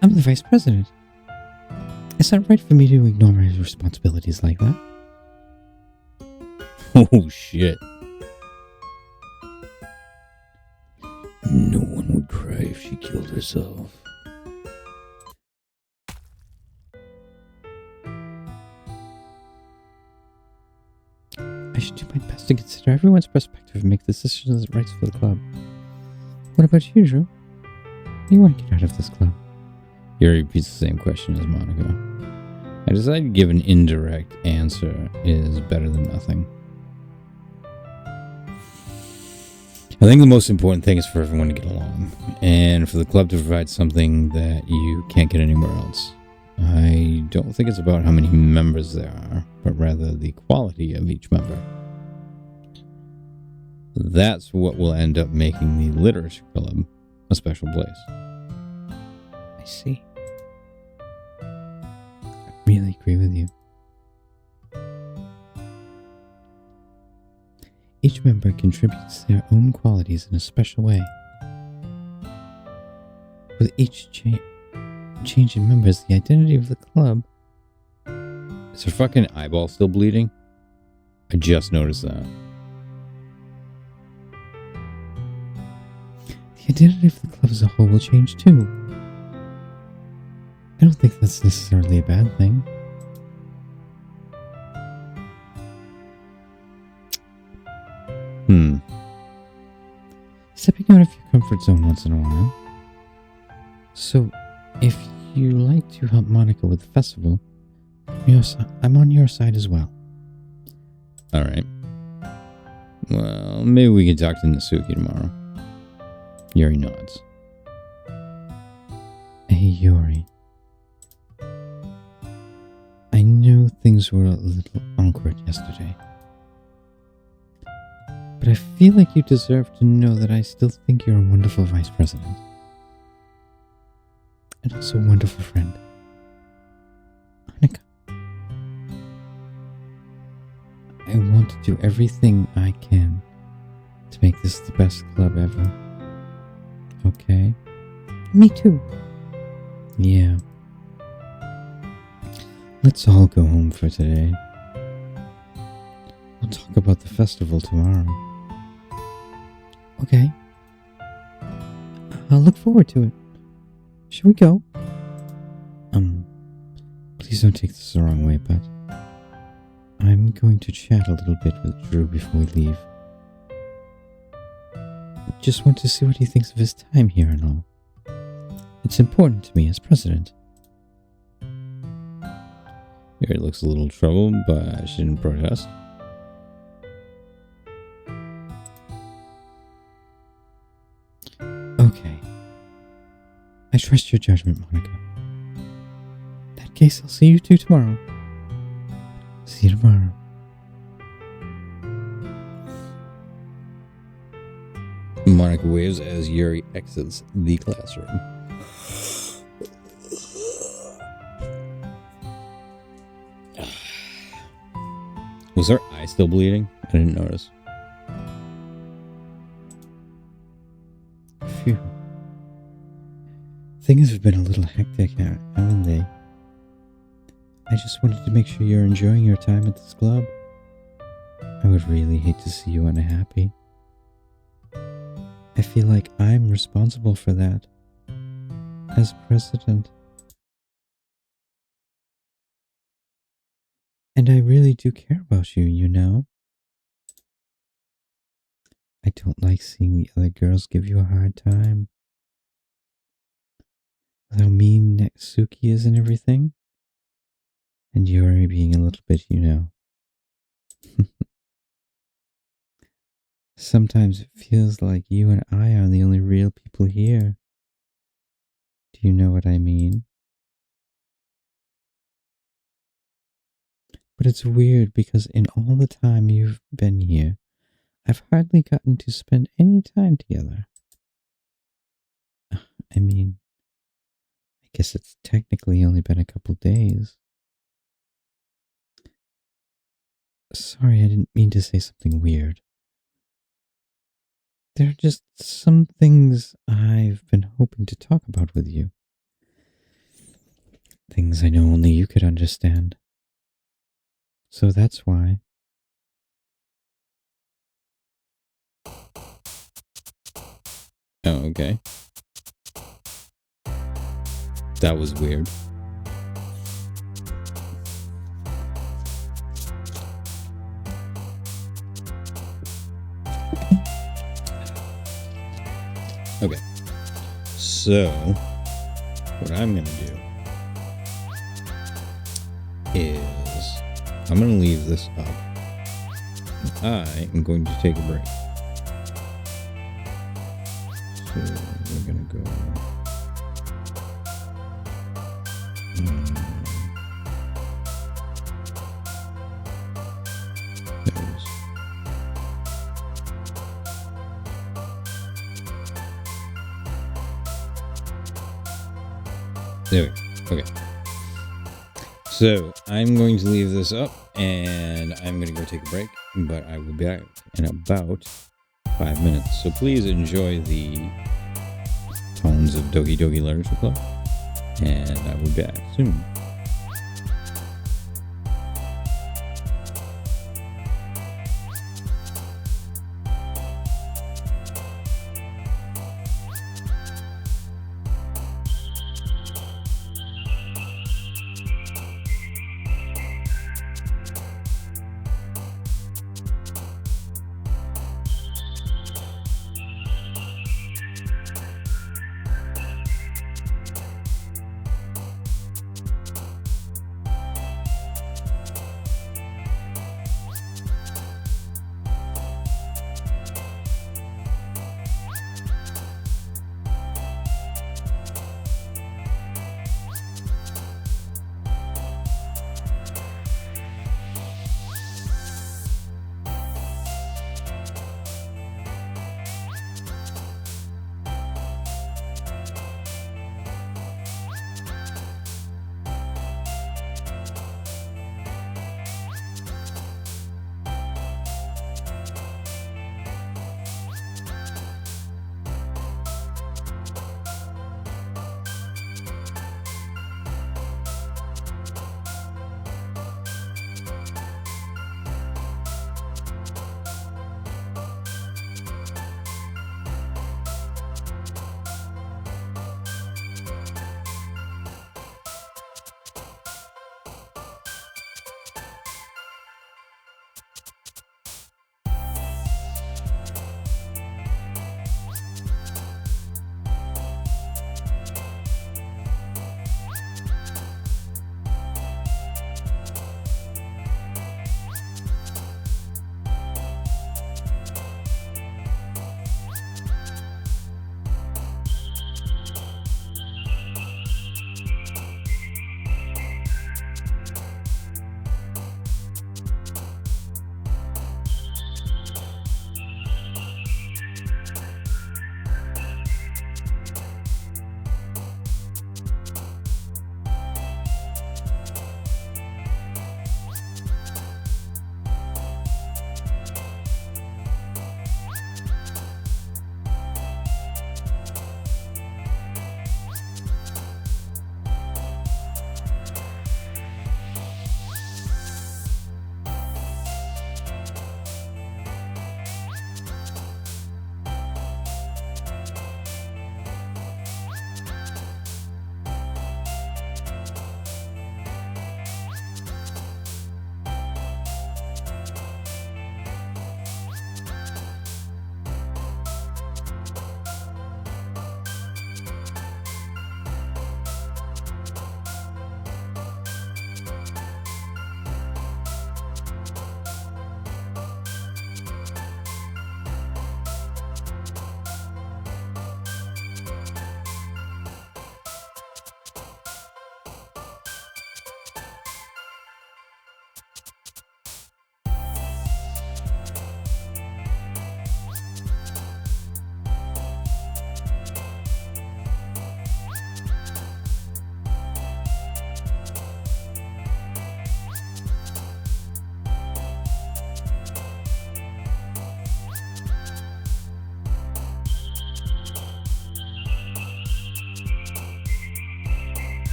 I'm the vice president. It's not right for me to ignore my responsibilities like that. Oh, shit. No one would cry if she killed herself. I should do my best to consider everyone's perspective and make decisions that right for the club. What about you, Drew? What do you want to get out of this club? Yuri repeats the same question as Monica. I decided to give an indirect answer is better than nothing. I think the most important thing is for everyone to get along, and for the club to provide something that you can't get anywhere else. I don't think it's about how many members there are, but rather the quality of each member. That's what will end up making the literature club a special place. I see. I really agree with you. Each member contributes their own qualities in a special way. With each change in members, the identity of the club... Is her fucking eyeball still bleeding? I just noticed that. The identity of the club as a whole will change too. I don't think that's necessarily a bad thing. Stepping out of your comfort zone once in a while. So, if you like to help Monica with the festival, I'm on your side as well. Alright. Well, maybe we can talk to Natsuki tomorrow. Yuri nods. Hey, Yuri. I know things were a little awkward yesterday. But I feel like you deserve to know that I still think you're a wonderful vice president. And also a wonderful friend. Monica. I want to do everything I can to make this the best club ever. Okay? Me too. Yeah. Let's all go home for today. We'll talk about the festival tomorrow. Okay. I'll look forward to it. Shall we go? Please don't take this the wrong way, but I'm going to chat a little bit with Drew before we leave. Just want to see what he thinks of his time here and all. It's important to me as president. Yuri looks a little troubled, but she didn't protest. Okay. I trust your judgment, Monica. In that case, I'll see you two tomorrow. See you tomorrow. Monica waves as Yuri exits the classroom. Was her eye still bleeding? I didn't notice. Phew. Things have been a little hectic, haven't they? I just wanted to make sure you're enjoying your time at this club. I would really hate to see you unhappy. I feel like I'm responsible for that. As president. And I really do care about you, you know? I don't like seeing the other girls give you a hard time. With how mean Natsuki is and everything. And Yuri being a little bit, you know. Sometimes it feels like you and I are the only real people here. Do you know what I mean? But it's weird because in all the time you've been here, I've hardly gotten to spend any time together. I mean, I guess it's technically only been a couple days. Sorry, I didn't mean to say something weird. There are just some things I've been hoping to talk about with you. Things I know only you could understand. So that's why. Oh, okay. That was weird. Okay. So, what I'm going to do is I'm going to leave this up. And I am going to take a break. So, we're going to go... There we go. Okay. So I'm going to leave this up and I'm going to go take a break, but I will be back in about 5 minutes. So please enjoy the tones of Doki Doki Literature Club, and I will be back soon.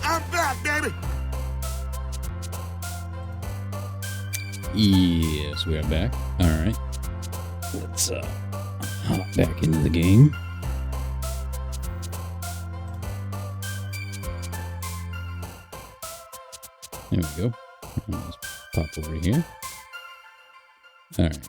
I'm back, baby. Yes, we are back. Alright. Let's hop back into the game. There we go. Let's pop over here. Alright.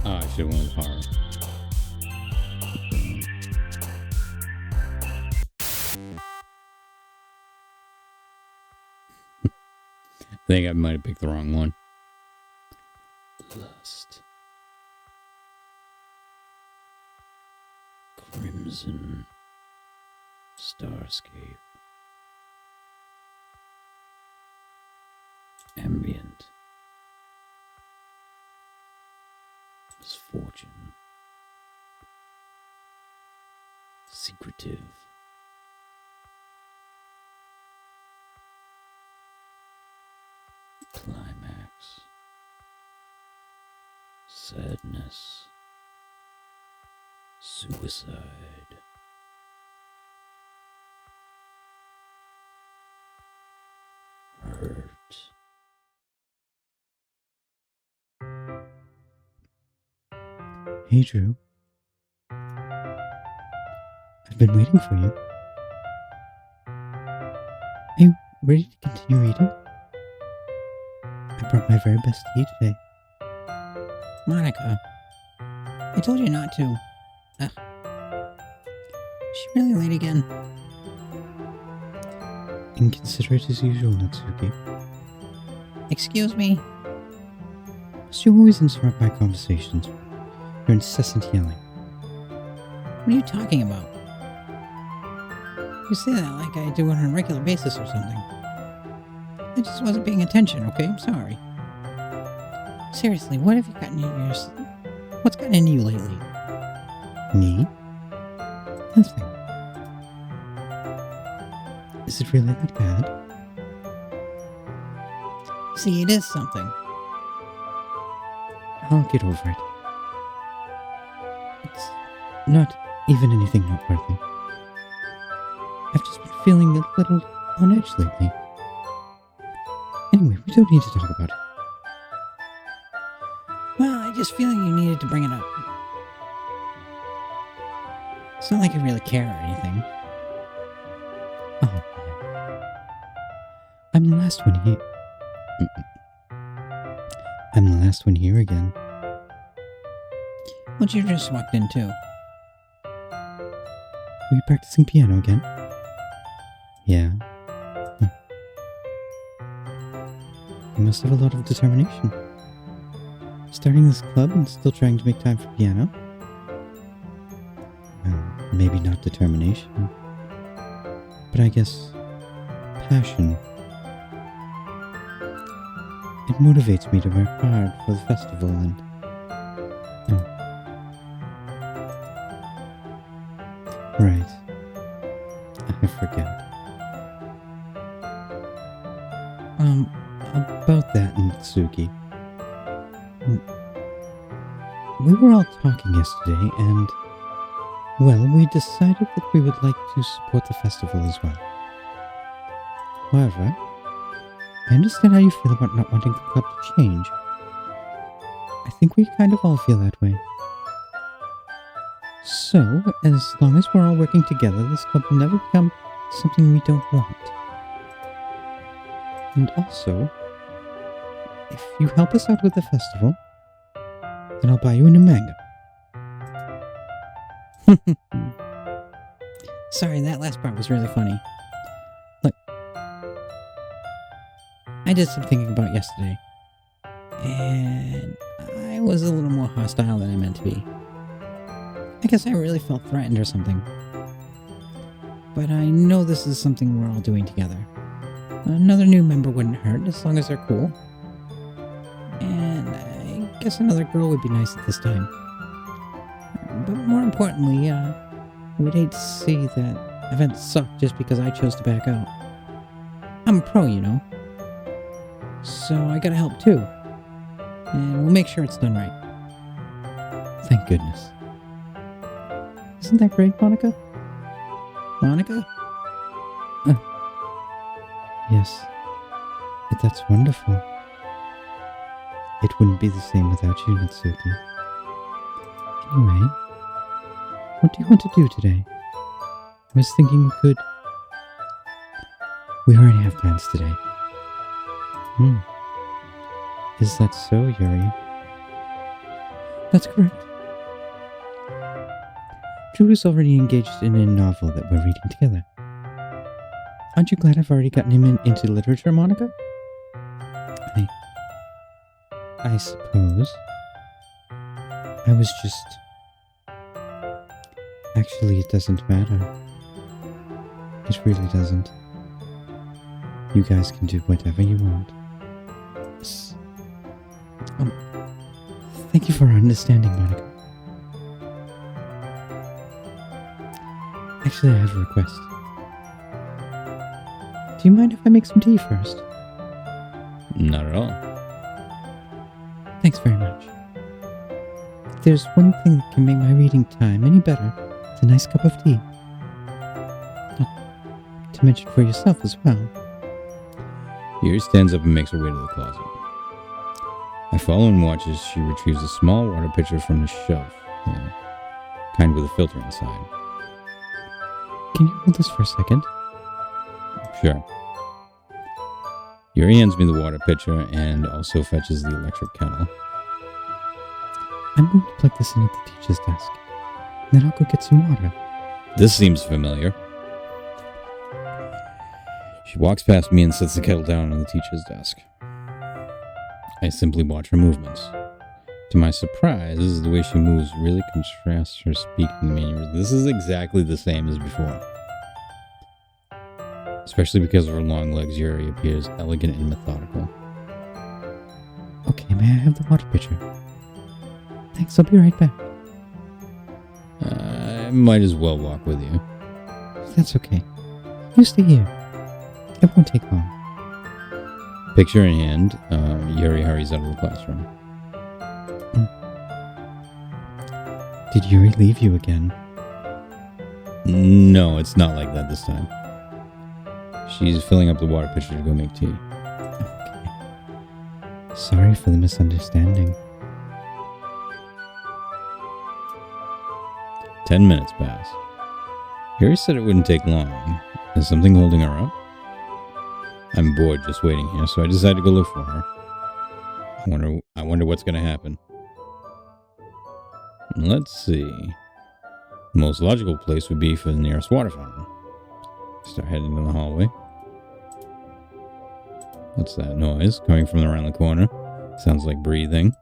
Oh, I should have went with horror. I think I might have picked the wrong one. Lust. Crimson. Starscape. Ambient. Misfortune. Secretive. Climax. Sadness. Suicide. Hurt. Hey, Drew. I've been waiting for you. Are you ready to continue reading? I brought my very best tea today. Monica, I told you not to. Is she really late again? Inconsiderate as usual, Natsuki. Excuse me? Must you always interrupt my conversations? Your incessant yelling. What are you talking about? You say that like I do it on a regular basis or something. I just wasn't paying attention, okay? I'm sorry. Seriously, what have you gotten into what's gotten into you lately? Me? Nothing. Is it really that bad? See, it is something. I'll get over it. It's not even anything noteworthy. I've just been feeling a little on edge lately. Anyway, we don't need to talk about it. Well, I just feel you needed to bring it up. It's not like I really care or anything. Oh. I'm the last one here. I'm the last one here again. What you just walked into? Were you practicing piano again? Yeah. You must have a lot of determination. Starting this club and still trying to make time for piano? Well, maybe not determination. But I guess passion. It motivates me to work hard for the festival and... Right. I forget. About that, Natsuki. We were all talking yesterday and... Well, we decided that we would like to support the festival as well. However, I understand how you feel about not wanting the club to change. I think we kind of all feel that way. So, as long as we're all working together, this club will never become something we don't want. And also, if you help us out with the festival, then I'll buy you a new manga. Sorry, that last part was really funny. Look, I did some thinking about yesterday, and I was a little more hostile than I meant to be. I guess I really felt threatened or something. But I know this is something we're all doing together. Another new member wouldn't hurt, as long as they're cool. And I guess another girl would be nice at this time. But more importantly, we'd hate to see that events suck just because I chose to back out. I'm a pro, you know. So I gotta help too. And we'll make sure it's done right. Thank goodness. Isn't that great, Monica? Monica? Yes. That's wonderful. It wouldn't be the same without you, Natsuki. Anyway, what do you want to do today? I was thinking we could... We already have plans today. Is that so, Yuri? That's correct. Drew is already engaged in a novel that we're reading together. Aren't you glad I've already gotten him into literature, Monica? I suppose. I was just... Actually, it doesn't matter. It really doesn't. You guys can do whatever you want. Thank you for understanding, Monica. Actually, I have a request. Do you mind if I make some tea first? Not at all. Thanks very much. If there's one thing that can make my reading time any better, it's a nice cup of tea. Not to mention for yourself as well. Yuri stands up and makes her way to the closet. I follow and watch as she retrieves a small water pitcher from the shelf, kind with a filter inside. Can you hold this for a second? Sure. Yuri hands me the water pitcher and also fetches the electric kettle. I'm going to plug this in at the teacher's desk. Then I'll go get some water. This seems familiar. She walks past me and sets the kettle down on the teacher's desk. I simply watch her movements. To my surprise, the way she moves really contrasts her speaking manner. This is exactly the same as before. Especially because of her long legs, Yuri appears elegant and methodical. Okay, may I have the water pitcher? Thanks, I'll be right back. I might as well walk with you. That's okay. You stay here. It won't take long. Picture in hand, Yuri hurries out of the classroom. Did Yuri leave you again? No, it's not like that this time. She's filling up the water pitcher to go make tea. Okay. Sorry for the misunderstanding. 10 minutes pass. Yuri said it wouldn't take long. Is something holding her up? I'm bored just waiting here, so I decide to go look for her. I wonder what's going to happen. Let's see. The most logical place would be for the nearest water fountain. Start heading down the hallway. What's that noise coming from around the corner? Sounds like breathing.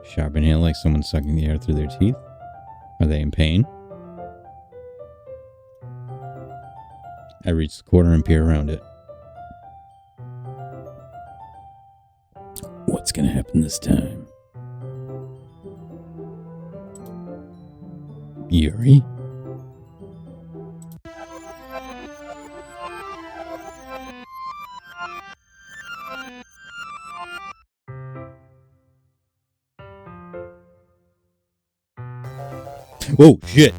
Sharp inhale like someone sucking the air through their teeth. Are they in pain? I reach the corner and peer around it. What's gonna happen this time? Yuri? Whoa, shit!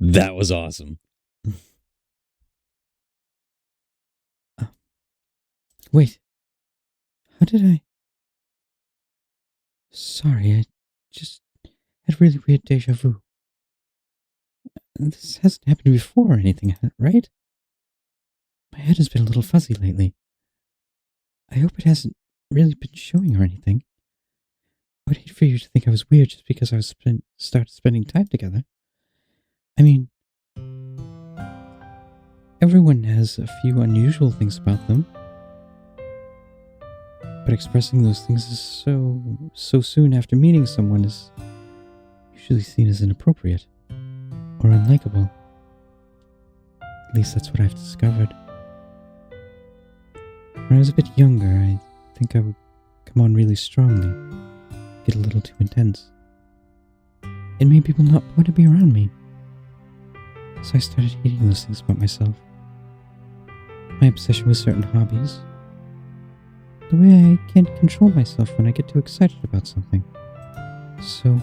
That was awesome. Wait. How did I... Sorry, I just had really weird deja vu. This hasn't happened before or anything, right? My head has been a little fuzzy lately. I hope it hasn't really been showing or anything. I would hate for you to think I was weird just because I started spending time together. I mean, everyone has a few unusual things about them. But expressing those things is so soon after meeting someone is usually seen as inappropriate or unlikable. At least that's what I've discovered. When I was a bit younger, I think I would come on really strongly, get a little too intense. It made people not want to be around me. So I started hating those things about myself. My obsession with certain hobbies. The way I can't control myself when I get too excited about something. So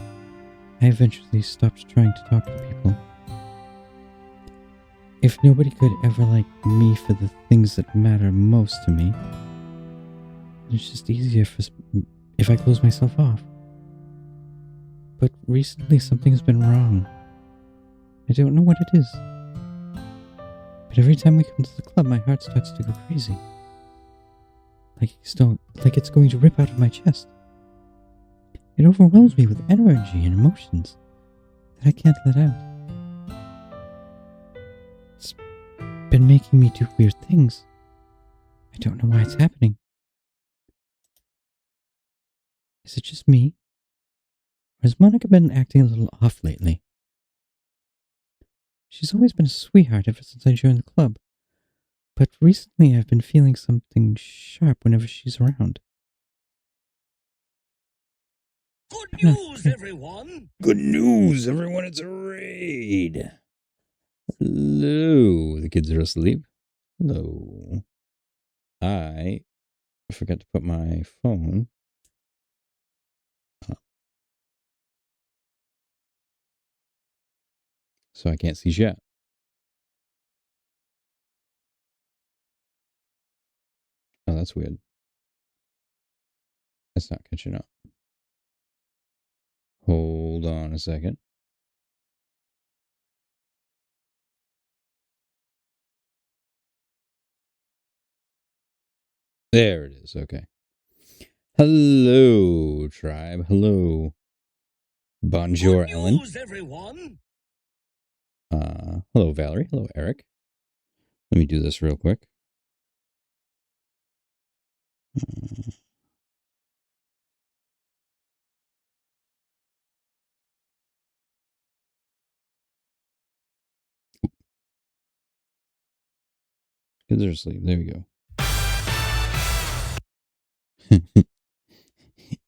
I eventually stopped trying to talk to people. If nobody could ever like me for the things that matter most to me, it's just easier if I close myself off. But recently something's been wrong. I don't know what it is. But every time we come to the club, my heart starts to go crazy. Like it's going to rip out of my chest. It overwhelms me with energy and emotions that I can't let out. It's been making me do weird things. I don't know why it's happening. Is it just me? Or has Monica been acting a little off lately? She's always been a sweetheart ever since I joined the club. But recently I've been feeling something sharp whenever she's around. Good news, everyone! Good news, everyone, it's a raid! Hello, the kids are asleep. Hello. I forgot to put my phone up. So I can't see chat. Oh, that's weird. It's not catching up. Hold on a second. There it is. Okay. Hello, tribe. Hello. Bonjour, Good Ellen. news, everyone! Hello, Valerie. Hello, Eric. Let me do this real quick. Kids are asleep. There we go.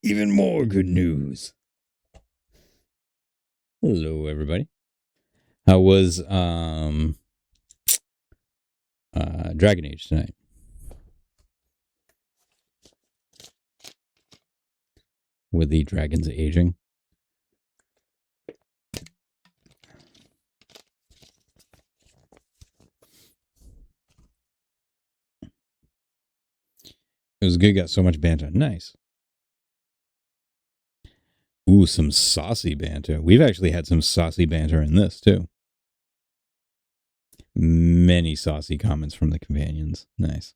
Even more good news. Hello, everybody. How was Dragon Age tonight? With the dragons aging? It was good. Got so much banter. Nice. Ooh, some saucy banter. We've actually had some saucy banter in this, too. Many saucy comments from the companions. Nice.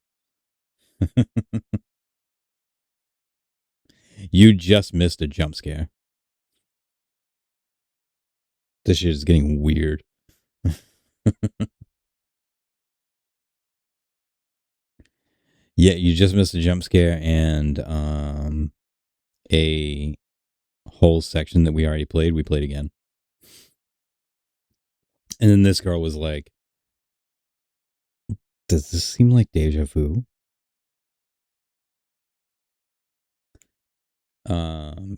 You just missed a jump scare. This shit is getting weird. Yeah, you just missed a jump scare and a whole section that we already played. We played again. And then this girl was like, does this seem like deja vu?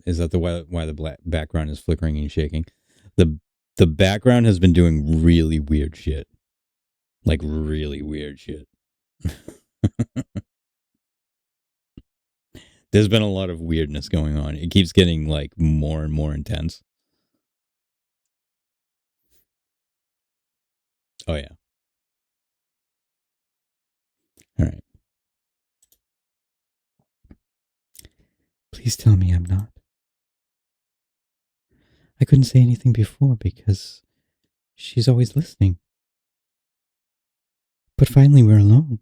Is that why the background is flickering and shaking? The background has been doing really weird shit. Like really weird shit. There's been a lot of weirdness going on. It keeps getting like more and more intense. Oh yeah. All right. Please tell me I'm not. I couldn't say anything before because she's always listening. But finally we're alone.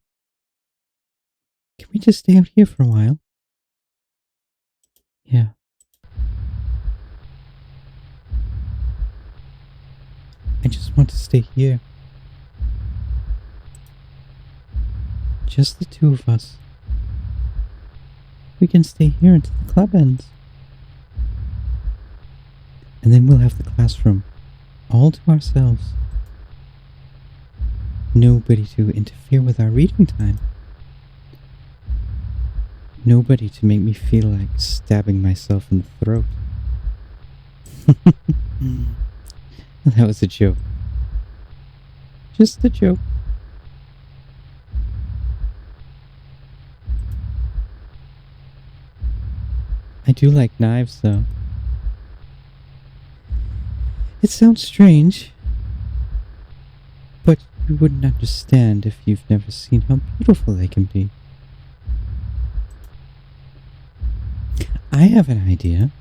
Can we just stay out here for a while? Yeah. I just want to stay here. Just the two of us. We can stay here until the club ends. And then we'll have the classroom all to ourselves. Nobody to interfere with our reading time. Nobody to make me feel like stabbing myself in the throat. That was a joke. Just a joke. I do like knives, though. It sounds strange, but you wouldn't understand if you've never seen how beautiful they can be. I have an idea.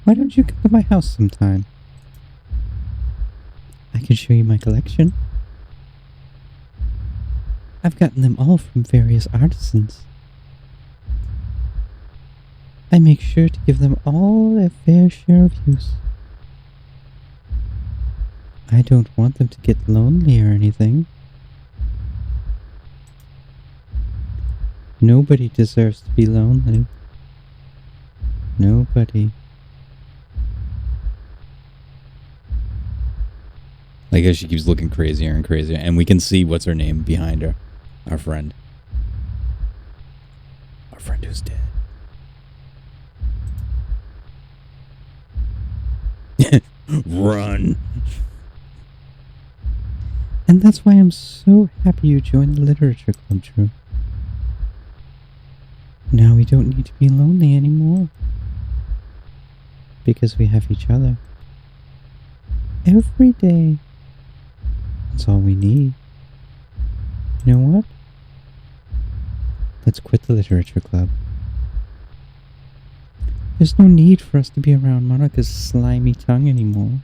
Why don't you come to my house sometime? I can show you my collection. I've gotten them all from various artisans. I make sure to give them all their fair share of use. I don't want them to get lonely or anything. Nobody deserves to be lonely. Nobody. I guess she keeps looking crazier and crazier, and we can see what's her name behind her. Our friend. Our friend who's dead. Run. And that's why I'm so happy you joined the literature club, Drew. Now we don't need to be lonely anymore. Because we have each other. Every day. That's all we need. You know what? Let's quit the literature club. There's no need for us to be around Monica's slimy tongue anymore.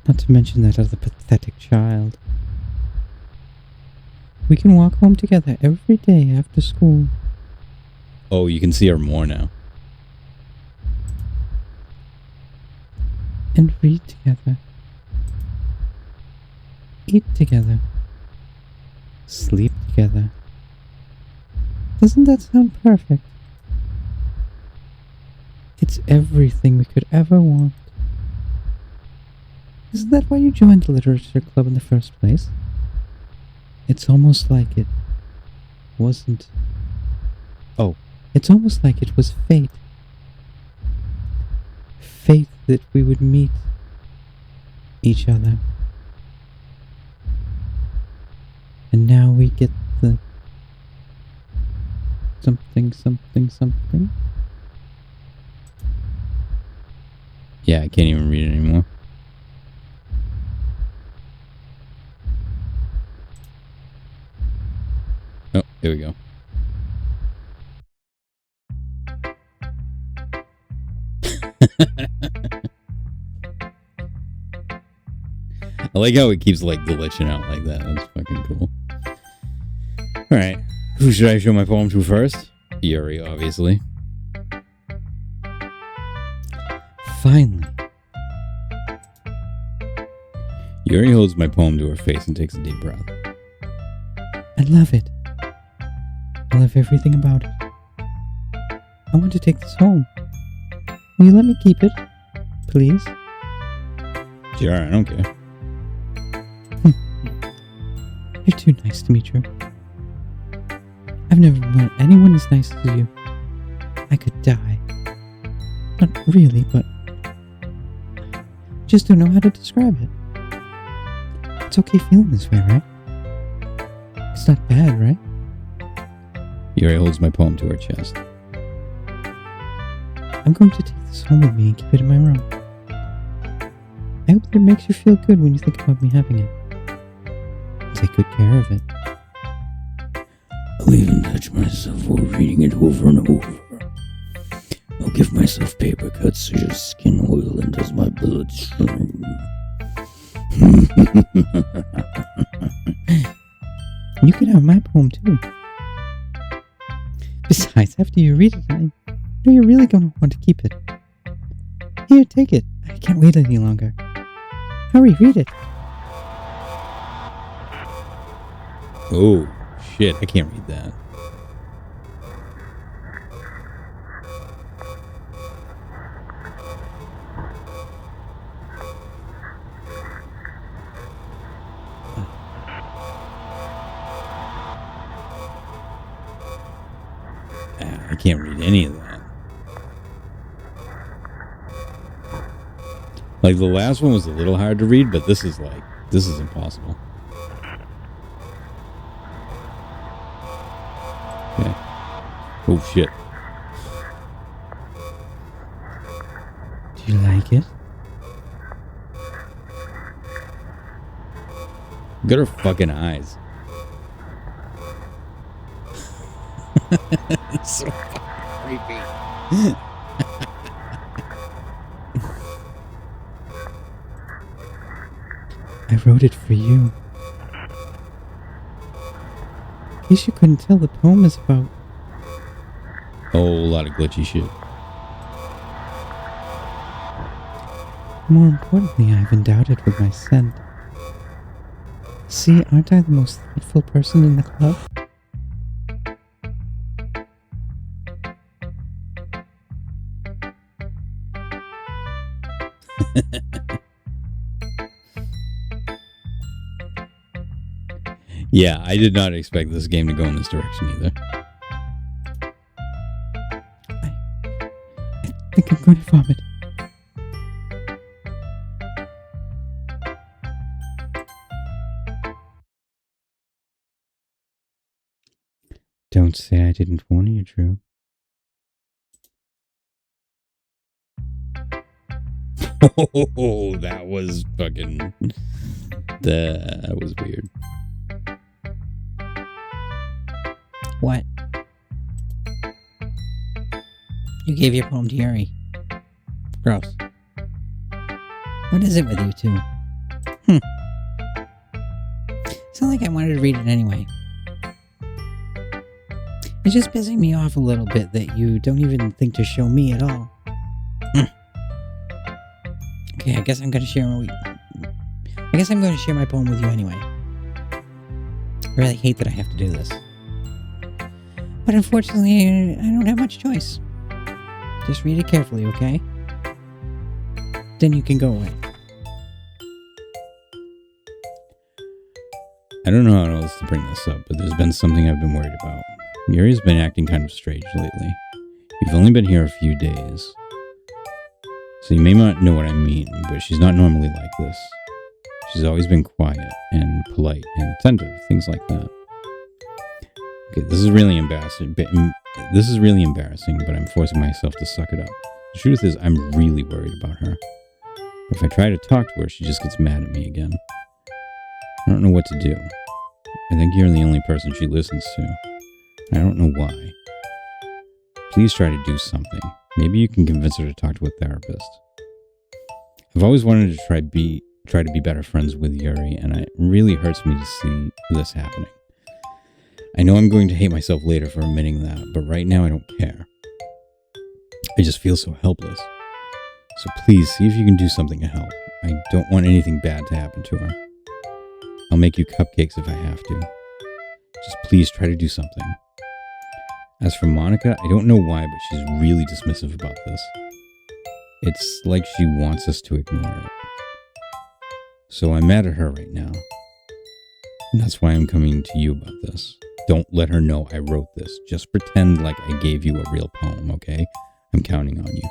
Not to mention that other pathetic child. We can walk home together every day after school. Oh, you can see her more now. And read together. Eat together. Sleep together. Doesn't that sound perfect? It's everything we could ever want. Isn't that why you joined the literature club in the first place? It's almost like it wasn't... Oh, it's almost like it was fate. Fate that we would meet each other. And now we get the... something, something, something. Yeah, I can't even read it anymore. Oh, here we go. I like how it keeps like glitching out like that. That's fucking cool. Alright. Who should I show my poem to first? Yuri, obviously. Finally. Yuri holds my poem to her face and takes a deep breath. I love it. I love everything about it. I want to take this home. Will you let me keep it? Please? Sure, I don't care. You're too nice to me, Drew. I've never met anyone as nice as you. I could die. Not really, but... just don't know how to describe it. It's okay feeling this way, right? It's not bad, right? Yuri holds my poem to her chest. I'm going to take this home with me and keep it in my room. I hope that it makes you feel good when you think about me having it. Take good care of it. I'll even touch myself while reading it over and over. I'll give myself paper cuts so your skin oil enters my bloodstream. You can have my poem too. Besides, after you read it, I know you're really going to want to keep it. Here, take it. I can't wait any longer. Hurry, read it. Oh, shit. I can't read that. I can't read any of that. Like, the last one was a little hard to read, but this is impossible. Okay. Oh, shit. Do you like it? Look at her fucking eyes. It's so fucking creepy. I wrote it for you. In case you couldn't tell, the poem is about... Oh, a lot of glitchy shit. More importantly, I've endowed it with my scent. See, aren't I the most thoughtful person in the club? Yeah, I did not expect this game to go in this direction either. I think I'm going to vomit. Don't say I didn't warn you, Drew. Oh, that was fucking... That was weird. What? You gave your poem to Yuri. Gross. What is it with you two? It's not like I wanted to read it anyway. It's just pissing me off a little bit that you don't even think to show me at all. Okay, I guess I'm gonna share my poem with you anyway. I really hate that I have to do this. But unfortunately, I don't have much choice. Just read it carefully, okay? Then you can go away. I don't know how else to bring this up, but there's been something I've been worried about. Yuri's been acting kind of strange lately. You've only been here a few days, so you may not know what I mean, but she's not normally like this. She's always been quiet and polite and attentive, things like that. Okay, this is really embarrassing, but I'm forcing myself to suck it up. The truth is, I'm really worried about her. But if I try to talk to her, she just gets mad at me again. I don't know what to do. I think you're the only person she listens to. I don't know why. Please try to do something. Maybe you can convince her to talk to a therapist. I've always wanted to try to be better friends with Yuri, and it really hurts me to see this happening. I know I'm going to hate myself later for admitting that, but right now I don't care. I just feel so helpless. So please, see if you can do something to help. I don't want anything bad to happen to her. I'll make you cupcakes if I have to. Just please try to do something. As for Monica, I don't know why, but she's really dismissive about this. It's like she wants us to ignore it. So I'm mad at her right now. And that's why I'm coming to you about this. Don't let her know I wrote this. Just pretend like I gave you a real poem, okay? I'm counting on you.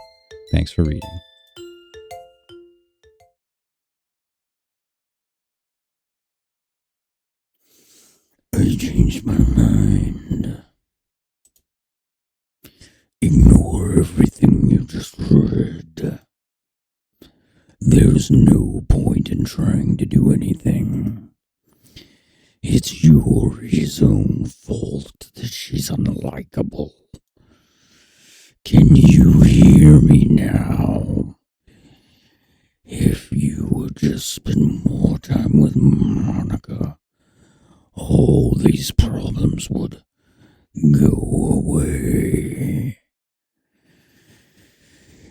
Thanks for reading. I changed my mind. Ignore everything you just read. There's no point in trying to do anything. It's Yuri's own fault that she's unlikable. Can you hear me now? If you would just spend more time with Monica, all these problems would go away.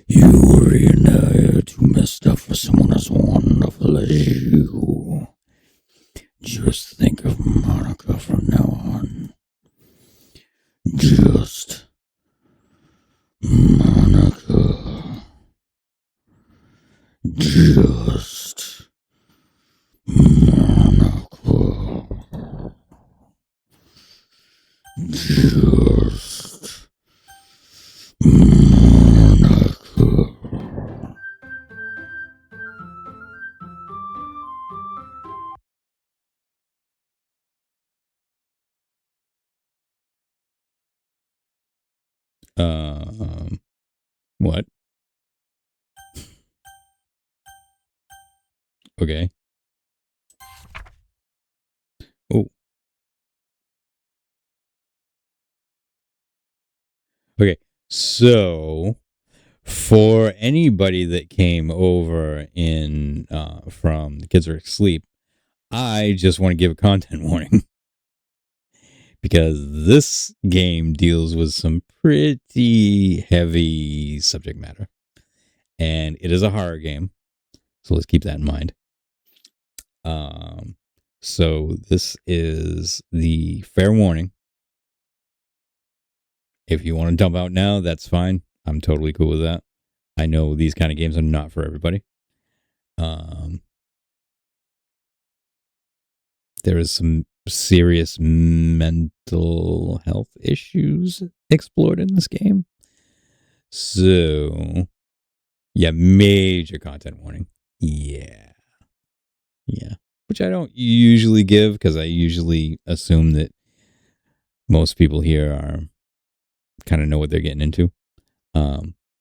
Yuri and I are too messed up for someone as wonderful as you. Just think of Monica from now on. Just Monica. Just Monica. Just What? Okay. Oh. Okay. So, for anybody that came over in from the kids are asleep, I just want to give a content warning because this game deals with some pretty heavy subject matter, and it is a horror game, so let's keep that in mind. So this is the fair warning. If you want to dump out now, that's fine. I'm totally cool with that. I know these kind of games are not for everybody. There is some serious mental health issues explored in this game. So, yeah, major content warning. Yeah. Which I don't usually give because I usually assume that most people here are kind of know what they're getting into.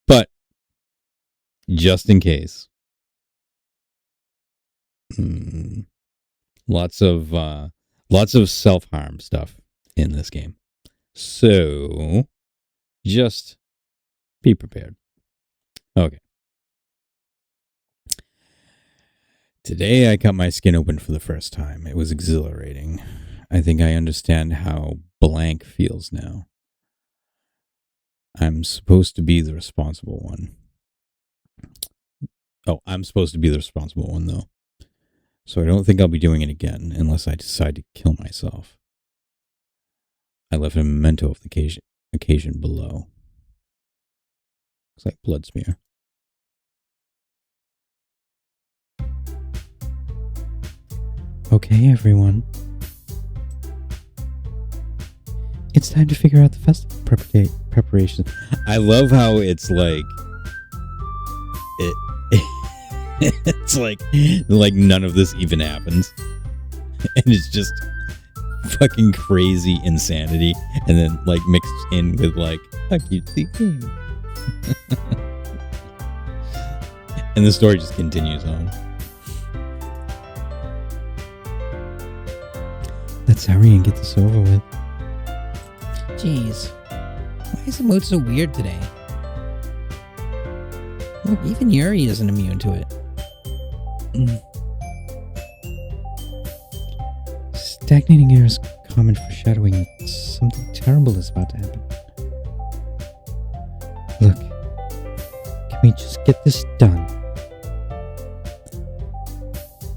But just in case, lots of self-harm stuff in this game. So just be prepared. Okay. Today I cut my skin open for the first time. It was exhilarating. I think I understand how blank feels now. I'm supposed to be the responsible one. Oh, I'm supposed to be the responsible one, though. So I don't think I'll be doing it again unless I decide to kill myself. I left a memento of the occasion below. Looks like blood smear. Okay, everyone. It's time to figure out the festival preparation. I love how it's like it's like none of this even happens, and it's just fucking crazy insanity, and then like mixed in with like a cutesy game, and the story just continues on. Let's hurry and get this over with. Jeez, why is the mood so weird today? Look, even Yuri isn't immune to it. Stagnating air is common foreshadowing that something terrible is about to happen. Look, can we just get this done?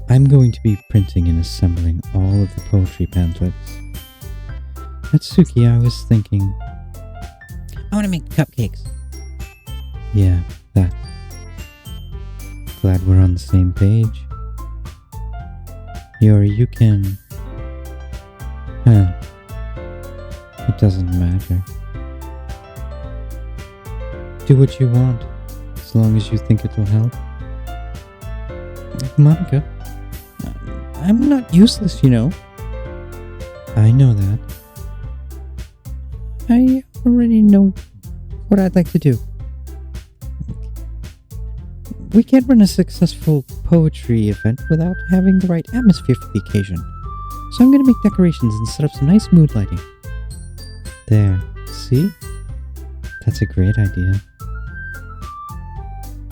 I'm going to be printing and assembling all of the poetry pamphlets. Natsuki, I was thinking... I want to make cupcakes. Yeah, that. Glad we're on the same page. Yuri, you can... It doesn't matter. Do what you want, as long as you think it'll help. Monica, I'm not useless, you know. I know that. I already know what I'd like to do. We can't run a successful poetry event without having the right atmosphere for the occasion. So I'm going to make decorations and set up some nice mood lighting. There, see? That's a great idea.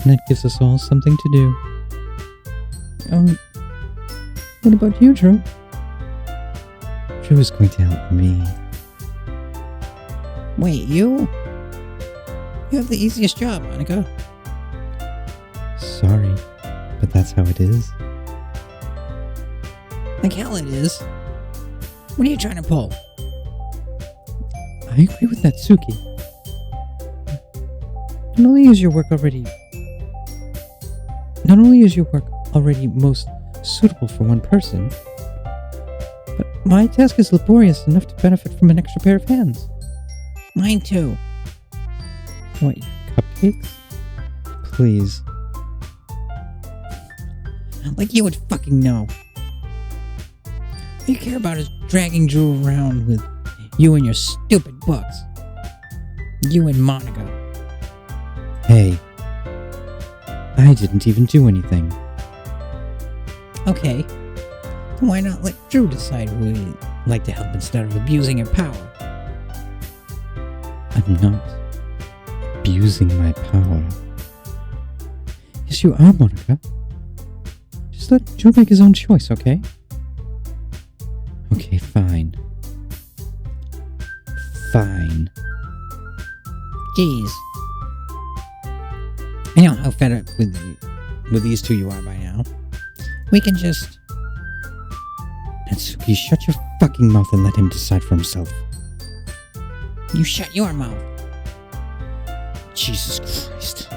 And that gives us all something to do. What about you, Drew? Drew is going to help me. Wait, you? You have the easiest job, Monica. Sorry, but that's how it is. Like hell it is. What are you trying to pull? I agree with Natsuki. Not only is your work already most suitable for one person, but my task is laborious enough to benefit from an extra pair of hands. Mine too. What, cupcakes? Please. Like you would fucking know. All you care about is dragging Drew around with you and your stupid books. You and Monica. Hey, I didn't even do anything. Okay. Why not let Drew decide who he'd like to help instead of abusing her power? I'm not abusing my power. Yes, you are, Monica. Just let Joe make his own choice, okay? Okay, fine. Fine. Jeez. I know how fed up with these two you are by now. We can just... Natsuki, shut your fucking mouth and let him decide for himself. You shut your mouth. Jesus Christ.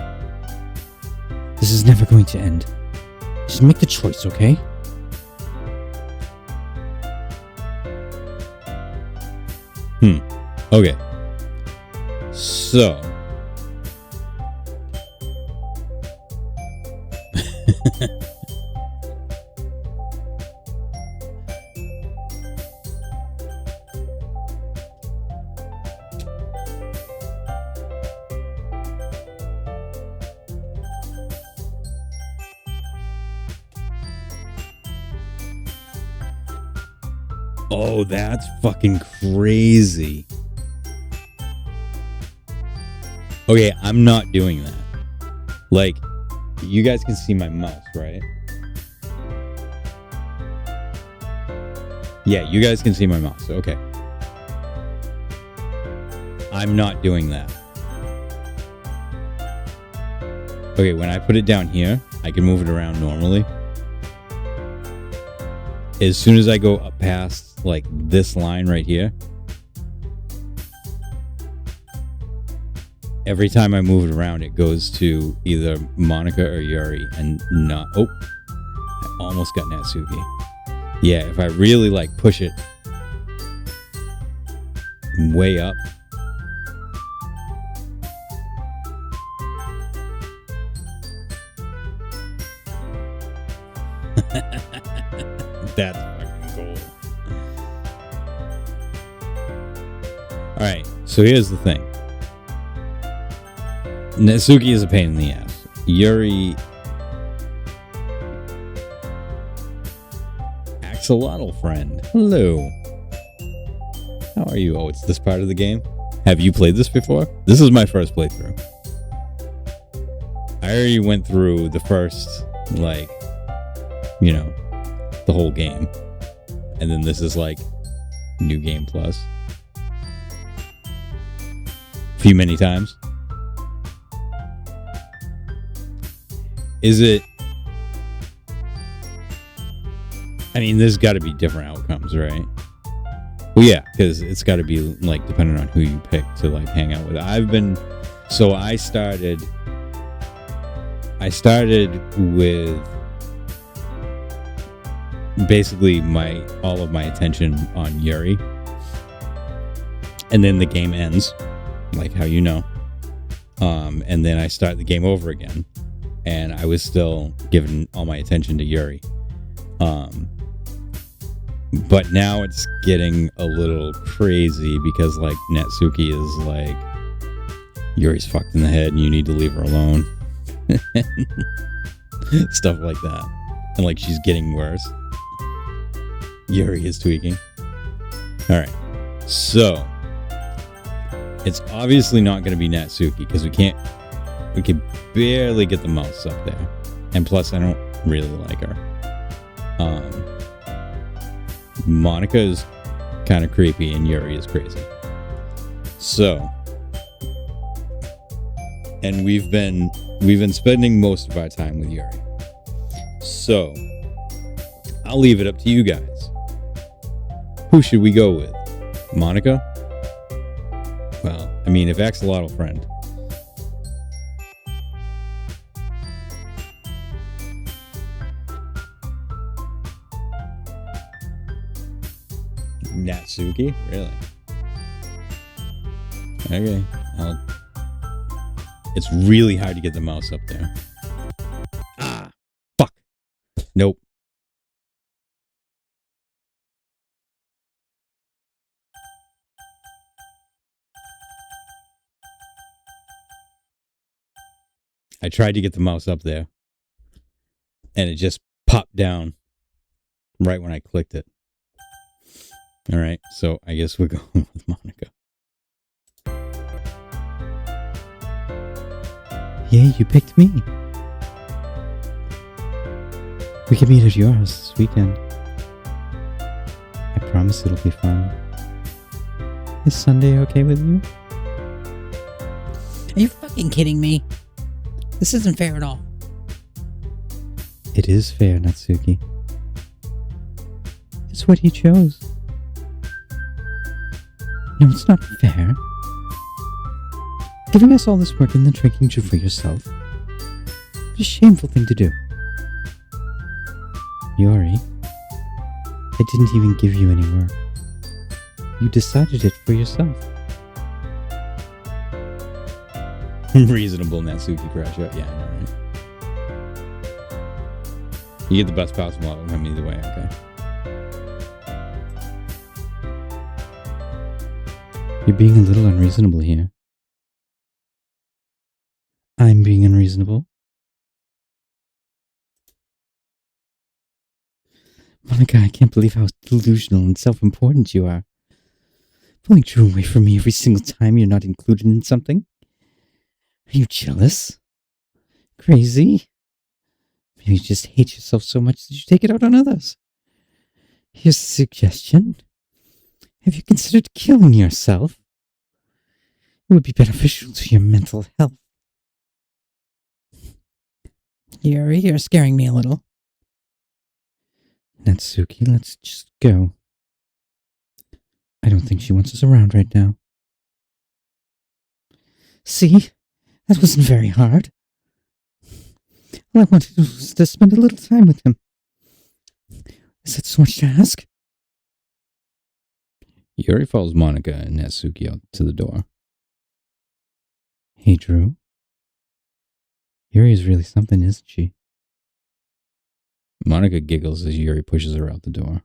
This is never going to end. Just make the choice, okay? Okay. So. Oh, that's fucking crazy. Okay, I'm not doing that. Like, you guys can see my mouse, right? Yeah, you guys can see my mouse. Okay. I'm not doing that. Okay, when I put it down here, I can move it around normally. As soon as I go up past, like, this line right here, every time I move it around, it goes to either Monica or Yuri and not... Oh, I almost got Natsuki. Yeah, if I really, like, push it way up, that's fucking gold. Alright, so here's the thing. Natsuki is a pain in the ass. Yuri... Axolotl friend. Hello. How are you? Oh, it's this part of the game? Have you played this before? This is my first playthrough. I already went through the first, like, you know, the whole game. And then this is like New Game Plus. A few many times. Is it... I mean, there's got to be different outcomes, right? Well, yeah, because it's got to be, like, depending on who you pick to, like, hang out with. So I started with basically all of my attention on Yuri. And then the game ends, like how you know. And then I start the game over again. And I was still giving all my attention to Yuri. But now it's getting a little crazy because, like, Natsuki is like, Yuri's fucked in the head and you need to leave her alone. Stuff like that. And, like, she's getting worse. Yuri is tweaking. Alright. So, it's obviously not going to be Natsuki because we can barely get the mouse up there. And plus, I don't really like her. Monica is kind of creepy and Yuri is crazy. So, and we've been spending most of our time with Yuri. So, I'll leave it up to you guys. Who should we go with? Monica? Well, I mean, if Axolotl friend. Natsuki? Really? Okay. It's really hard to get the mouse up there. Ah! Fuck! Nope. I tried to get the mouse up there, and it just popped down right when I clicked it. All right, so I guess we're going with Monica. Yay, you picked me. We can meet at your house this weekend. I promise it'll be fun. Is Sunday okay with you? Are you fucking kidding me? This isn't fair at all. It is fair, Natsuki. It's what he chose. No, it's not fair. Giving us all this work and then drinking for yourself. It's a shameful thing to do. Yuri, I didn't even give you any work. You decided it for yourself. Reasonable Natsuki crash out. Yeah, I know, right? You get the best possible outcome either way, okay? You're being a little unreasonable here. I'm being unreasonable. Monica, I can't believe how delusional and self-important you are. Pulling Drew away from me every single time you're not included in something. Are you jealous? Crazy? Maybe you just hate yourself so much that you take it out on others. Here's a suggestion. Have you considered killing yourself? It would be beneficial to your mental health. You're scaring me a little. Natsuki, let's just go. I don't think she wants us around right now. See? That wasn't very hard. All I wanted was to spend a little time with him. Is that so much to ask? Yuri follows Monica and Natsuki out to the door. Hey, Drew. Yuri is really something, isn't she? Monica giggles as Yuri pushes her out the door.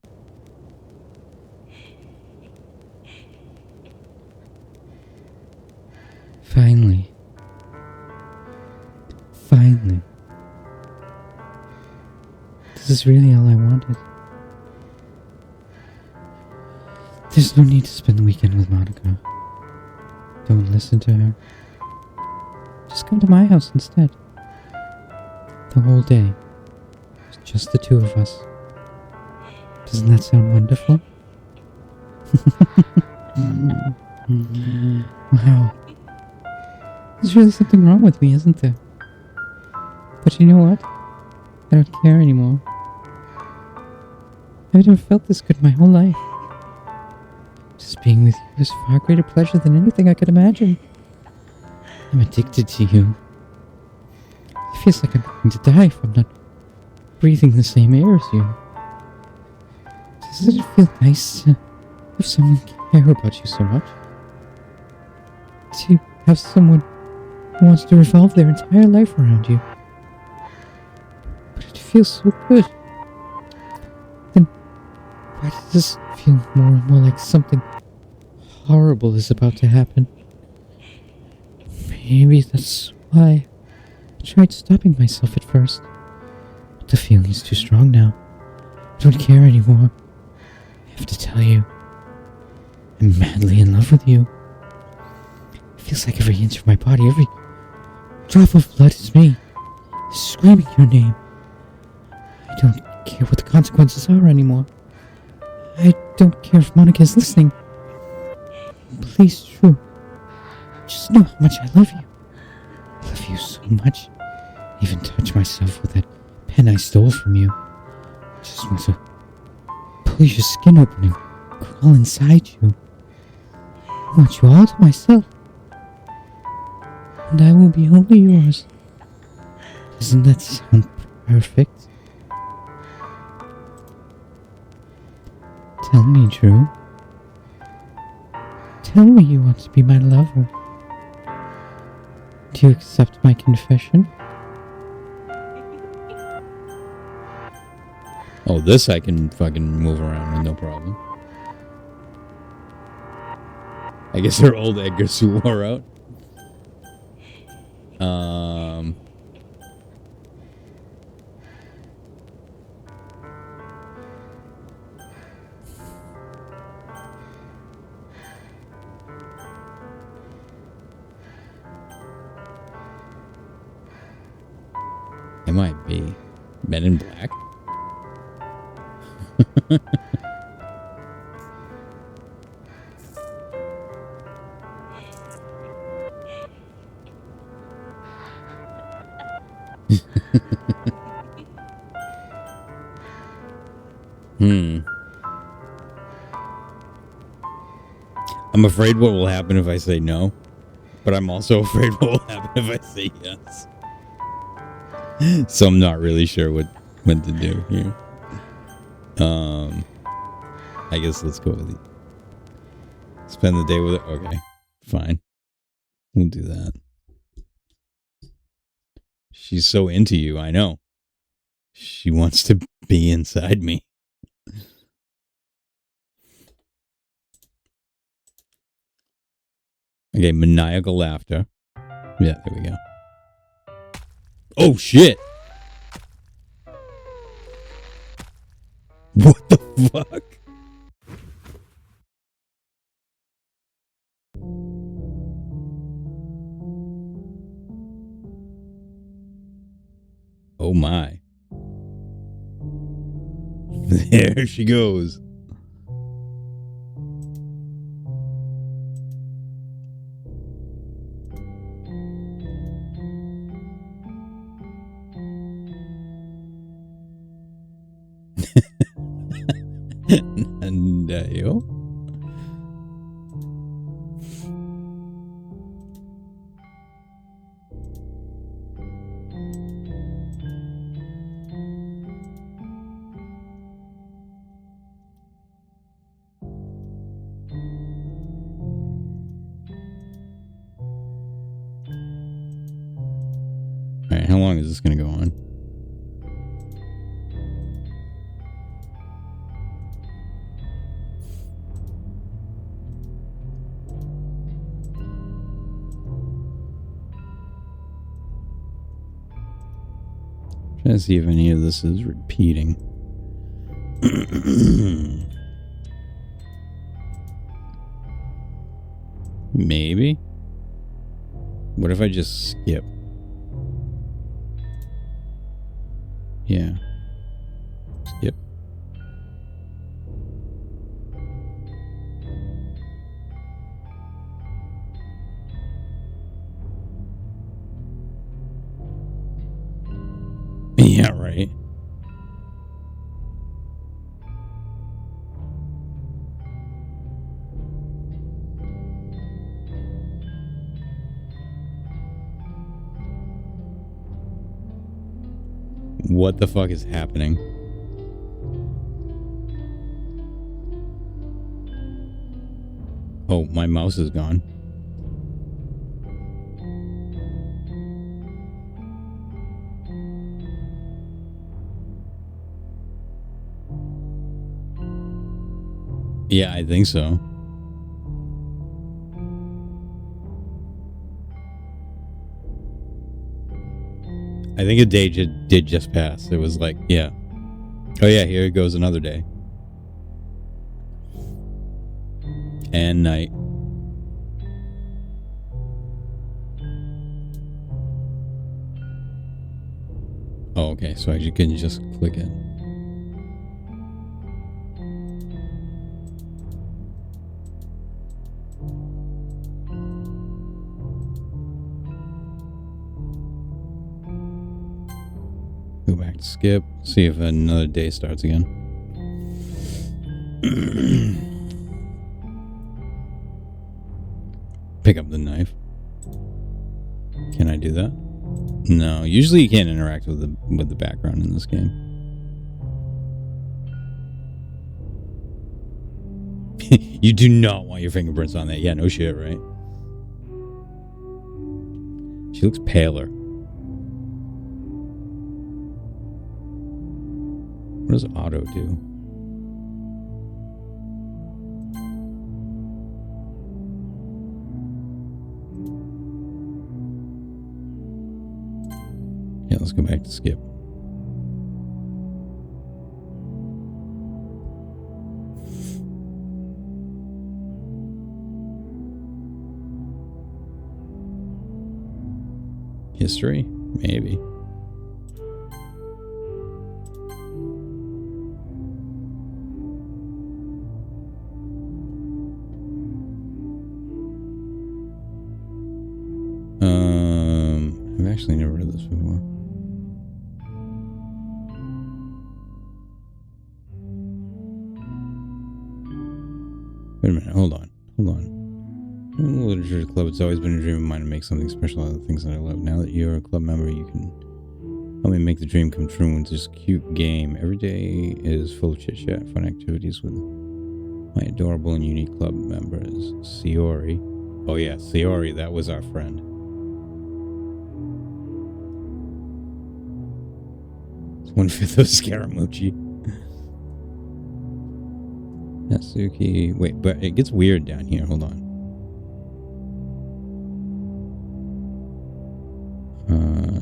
Finally. Finally. This is really all I wanted. There's no need to spend the weekend with Monica. Don't listen to her. Just come to my house instead. The whole day. Just the two of us. Doesn't that sound wonderful? Wow. There's really something wrong with me, isn't there? But you know what? I don't care anymore. I've never felt this good my whole life. Just being with you is far greater pleasure than anything I could imagine. I'm addicted to you. It feels like I'm going to die if I'm not breathing the same air as you. Doesn't it feel nice to have someone care about you so much? To have someone who wants to revolve their entire life around you. But it feels so good. Then why does this feel more and more like something horrible is about to happen? Maybe that's why I tried stopping myself at first. But the feeling is too strong now. I don't care anymore. I have to tell you, I'm madly in love with you. It feels like every inch of my body, every drop of blood is me, screaming your name. I don't care what the consequences are anymore. I don't care if Monica is listening. Please, Drew, just know how much I love you. I love you so much. I even touch myself with that pen I stole from you. I just want to pull your skin open and crawl inside you. I want you all to myself. And I will be only yours. Doesn't that sound perfect? Tell me, Drew. Tell me you want to be my lover. Do you accept my confession? Oh, this I can fucking move around with no problem. I guess her old Edgar suit wore out. might be. Men in Black? I'm afraid what will happen if I say no, but I'm also afraid what will happen if I say yes. So I'm not really sure what to do here. I guess let's go with it. Spend the day with it. Okay, fine. We'll do that. She's so into you, I know. She wants to be inside me. Okay, maniacal laughter. Yeah, there we go. Oh, shit! What the fuck? Oh my. There she goes. And yo. Alright, how long is this going to go on? Trying to see if any of this is repeating. Maybe? What if I just skip? Yeah. Skip. Yeah, right. What the fuck is happening? Oh, my mouse is gone. Yeah, I think so. I think a day did just pass. It was like, yeah. Oh yeah, here goes another day. And night. Oh, okay, so you can just click it. Go back to skip. See if another day starts again. Pick up the knife. Can I do that? No. Usually you can't interact with the background in this game. You do not want your fingerprints on that. Yeah, no shit, right? She looks paler. What does auto do? Yeah, let's go back to skip. History? Maybe. actually never read this before. Wait a minute, hold on. In the Literature Club, it's always been a dream of mine to make something special out of the things that I love. Now that you're a club member, you can help me make the dream come true with this cute game. Every day is full of chit-chat, fun activities with my adorable and unique club members. Siori. Oh yeah, Siori, that was our friend. It's 1/5 of Scaramucci. Natsuki. Wait, but it gets weird down here. Hold on.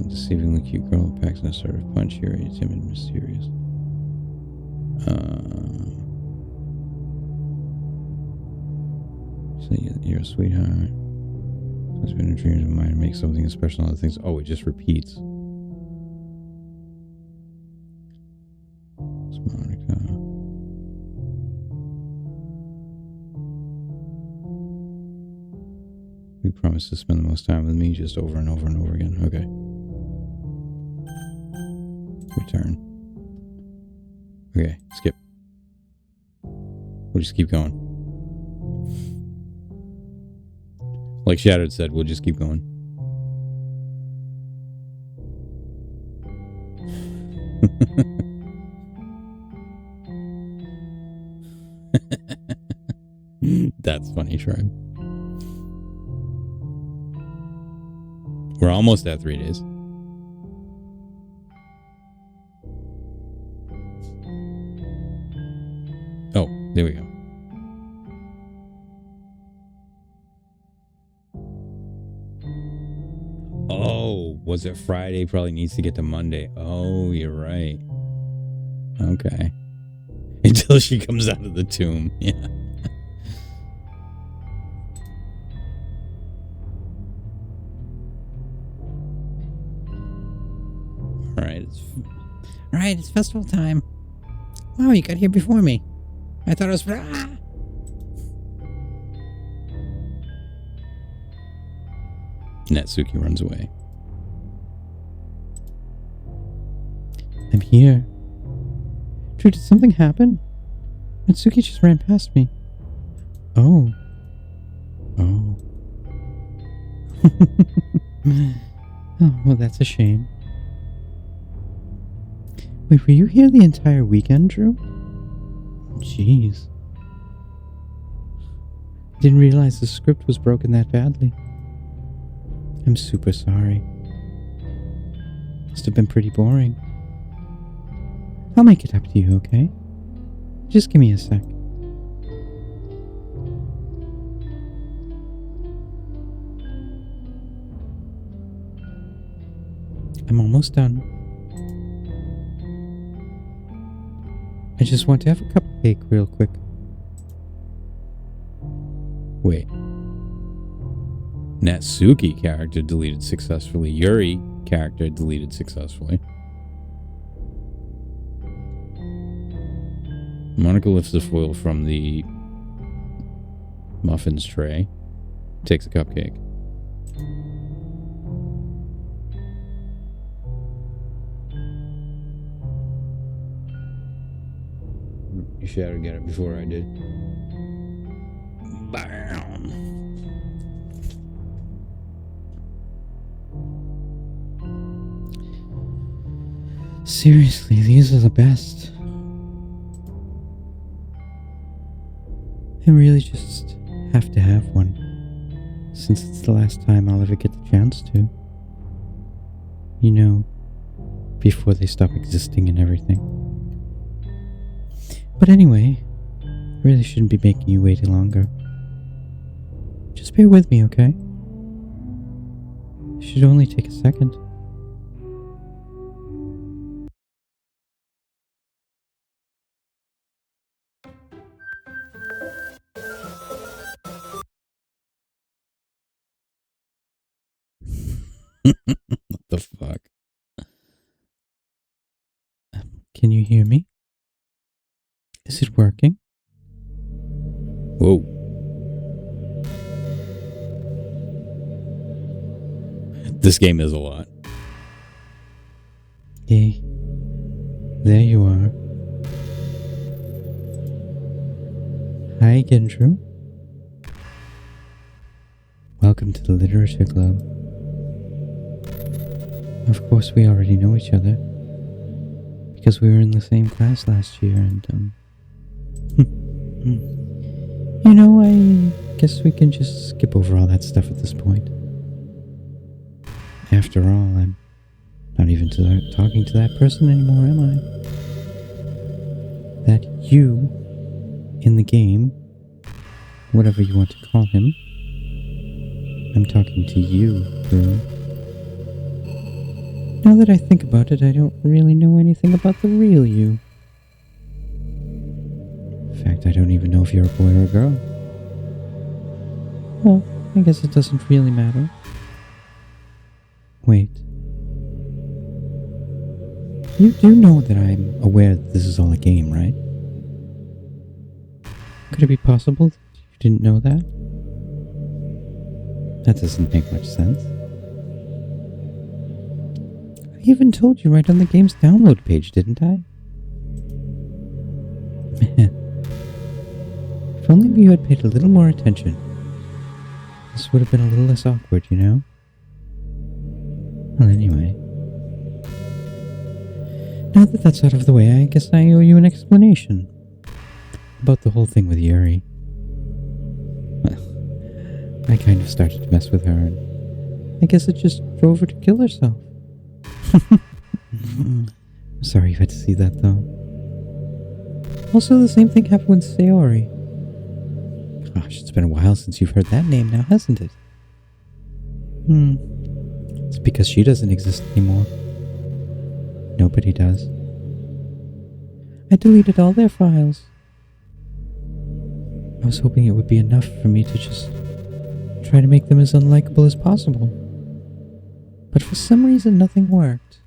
Deceivingly cute girl who packs an assertive punch here. Timid and mysterious. So you're a sweetheart. It's been a dream of mine to make something special out of things. Oh, it just repeats. It's Monica. We promise to spend the most time with me, just over and over and over again. Okay. Return. Okay, skip. We'll just keep going. Like Shattered said, we'll just keep going. That's funny, Shrine. We're almost at 3 days. Oh, there we go. Oh, was it Friday? Probably needs to get to Monday. Oh, you're right. Okay. Until she comes out of the tomb. Yeah. All right, it's festival time. Wow, you got here before me. I thought it was... Natsuki runs away. I'm here. Drew, did something happen? Natsuki just ran past me. Oh. Oh. Oh, well, that's a shame. Wait, were you here the entire weekend, Drew? Jeez. Didn't realize the script was broken that badly. I'm super sorry. Must have been pretty boring. I'll make it up to you, okay? Just give me a sec. I'm almost done. I just want to have a cupcake real quick. Wait. Natsuki character deleted successfully. Yuri character deleted successfully. Monica lifts the foil from the muffins tray. Takes a cupcake. You should have got it before I did. Bam. Seriously, these are the best. I really just have to have one, since it's the last time I'll ever get the chance to. You know, before they stop existing and everything. But anyway, I really shouldn't be making you wait any longer. Just bear with me, okay? It should only take a second. What the fuck? Can you hear me? Is it working? Whoa. This game is a lot. Hey, there you are. Hi, Gendru. Welcome to the Literature Club. Of course, we already know each other, because we were in the same class last year, and, you know, I guess we can just skip over all that stuff at this point. After all, I'm not even talking to that person anymore, am I? That you, in the game, whatever you want to call him, I'm talking to you, Drew. Now that I think about it, I don't really know anything about the real you. In fact, I don't even know if you're a boy or a girl. Well, I guess it doesn't really matter. Wait. You do know that I'm aware that this is all a game, right? Could it be possible that you didn't know that? That doesn't make much sense. I even told you right on the game's download page, didn't I? Man. If only you had paid a little more attention. This would have been a little less awkward, you know? Well, anyway. Now that that's out of the way, I guess I owe you an explanation about the whole thing with Yuri. Well, I kind of started to mess with her, and I guess it just drove her to kill herself. I'm sorry you had to see that, though. Also, the same thing happened with Sayori. Gosh, it's been a while since you've heard that name now, hasn't it? It's because she doesn't exist anymore. Nobody does. I deleted all their files. I was hoping it would be enough for me to just try to make them as unlikable as possible. But for some reason, nothing worked.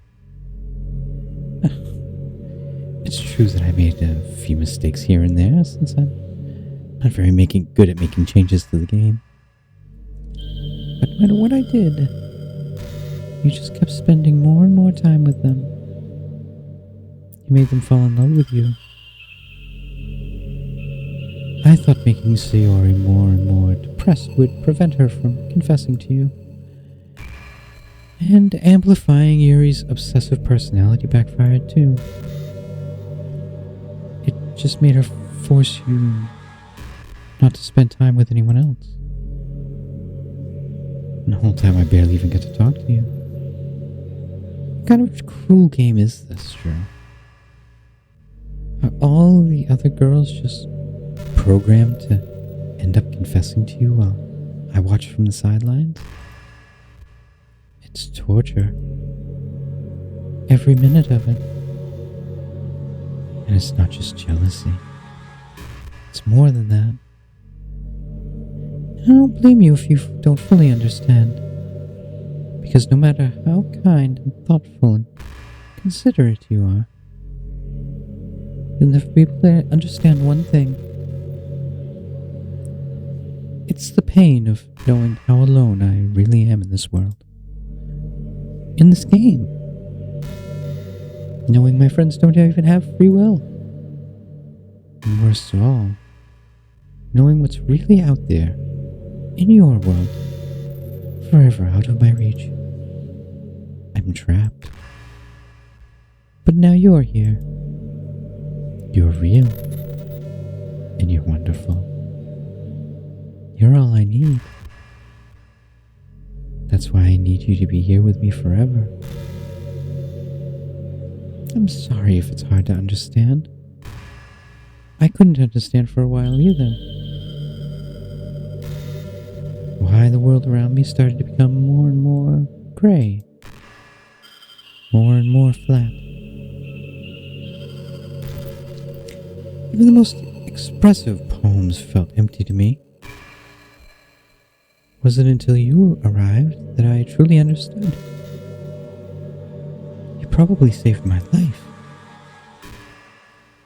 It's true that I made a few mistakes here and there, since I'm not very good at making changes to the game. But no matter what I did, you just kept spending more and more time with them. You made them fall in love with you. I thought making Sayori more and more depressed would prevent her from confessing to you. And amplifying Yuri's obsessive personality backfired too. It just made her force you not to spend time with anyone else. And the whole time I barely even get to talk to you. What kind of cruel game is this, Drew? Are all the other girls just programmed to end up confessing to you while I watch from the sidelines? It's torture. Every minute of it. And it's not just jealousy. It's more than that. I don't blame you if you don't fully understand. Because no matter how kind and thoughtful and considerate you are, you'll never be able to understand one thing. It's the pain of knowing how alone I really am in this world. In this game. Knowing my friends don't even have free will. And worst of all, knowing what's really out there, in your world, forever out of my reach. I'm trapped. But now you're here. You're real. And you're wonderful. You're all I need. That's why I need you to be here with me forever. I'm sorry if it's hard to understand. I couldn't understand for a while either. Why the world around me started to become more and more gray. More and more flat. Even the most expressive poems felt empty to me. It wasn't until you arrived that I truly understood. You probably saved my life.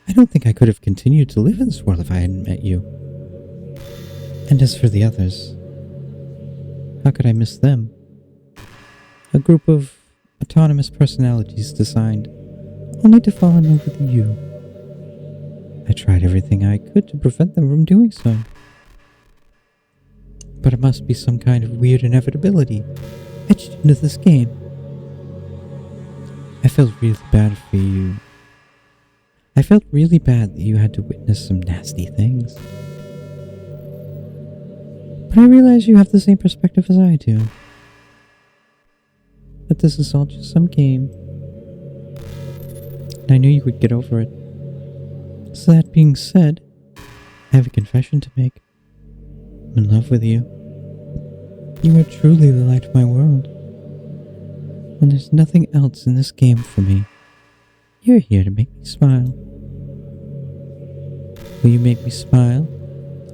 I don't think I could have continued to live in this world if I hadn't met you. And as for the others, how could I miss them? A group of autonomous personalities designed only to fall in love with you. I tried everything I could to prevent them from doing so. But it must be some kind of weird inevitability etched into this game. I felt really bad for you. I felt really bad that you had to witness some nasty things. But I realize you have the same perspective as I do. That this is all just some game. And I knew you would get over it. So that being said, I have a confession to make. I'm in love with you. You are truly the light of my world. And there's nothing else in this game for me. You're here to make me smile. Will you make me smile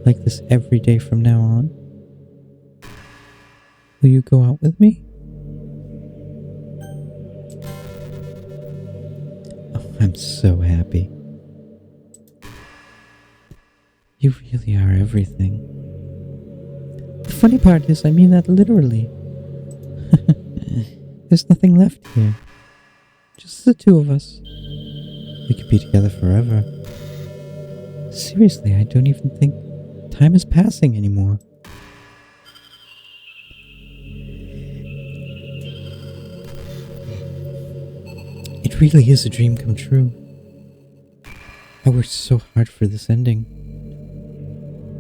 like this every day from now on? Will you go out with me? Oh, I'm so happy. You really are everything. The funny part is I mean that literally. There's nothing left here. Just the two of us. We could be together forever. Seriously, I don't even think time is passing anymore. It really is a dream come true. I worked so hard for this ending.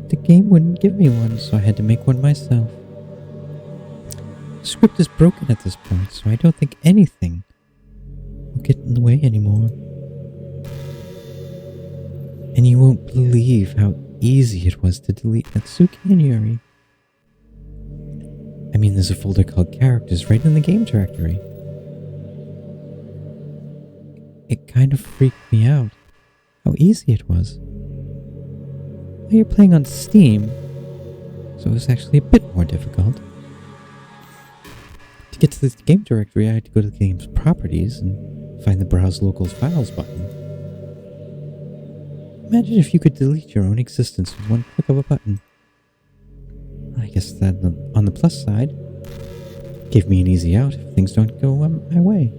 The game wouldn't give me one, so I had to make one myself. The script is broken at this point, so I don't think anything will get in the way anymore. And you won't believe how easy it was to delete Natsuki and Yuri. I mean, there's a folder called Characters right in the game directory. It kind of freaked me out how easy it was. Well, you're playing on Steam, so it was actually a bit more difficult. To get to the game directory, I had to go to the game's properties and find the Browse Local Files button. Imagine if you could delete your own existence with one click of a button. I guess that on the plus side, gave me an easy out if things don't go my way.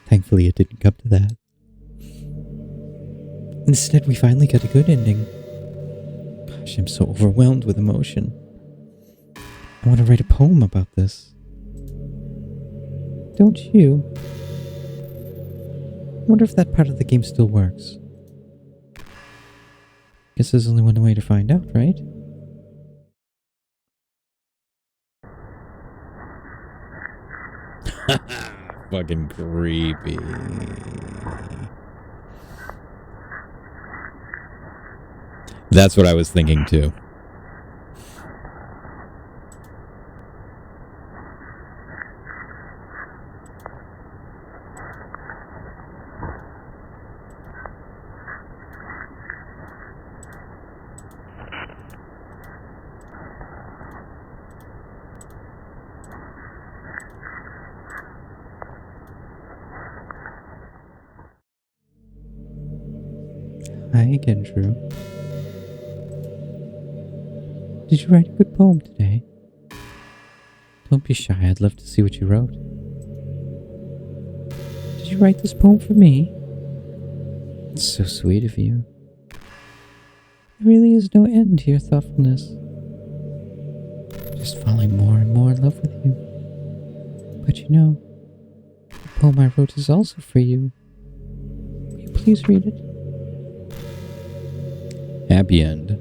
Thankfully, it didn't come to that. Instead, we finally got a good ending. Gosh, I'm so overwhelmed with emotion. I want to write a poem about this. Don't you? I wonder if that part of the game still works. Guess there's only one way to find out, right? Fucking creepy. That's what I was thinking too. Hi again, Drew. Did you write a good poem today? Don't be shy, I'd love to see what you wrote. Did you write this poem for me? It's so sweet of you. There really is no end to your thoughtfulness. Just falling more and more in love with you. But you know, the poem I wrote is also for you. Will you please read it? Happy end.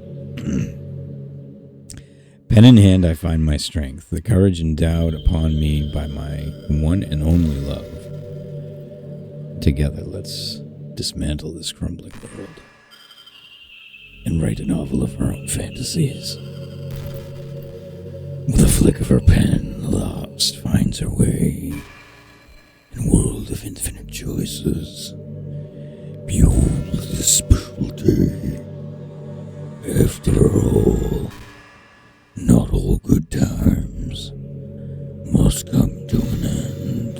Pen in hand, I find my strength, the courage endowed upon me by my one and only love. Together, let's dismantle this crumbling world and write a novel of our own fantasies. With a flick of her pen, the lost finds her way in a world of infinite choices. Behold this special day. After all, not all good times must come to an end.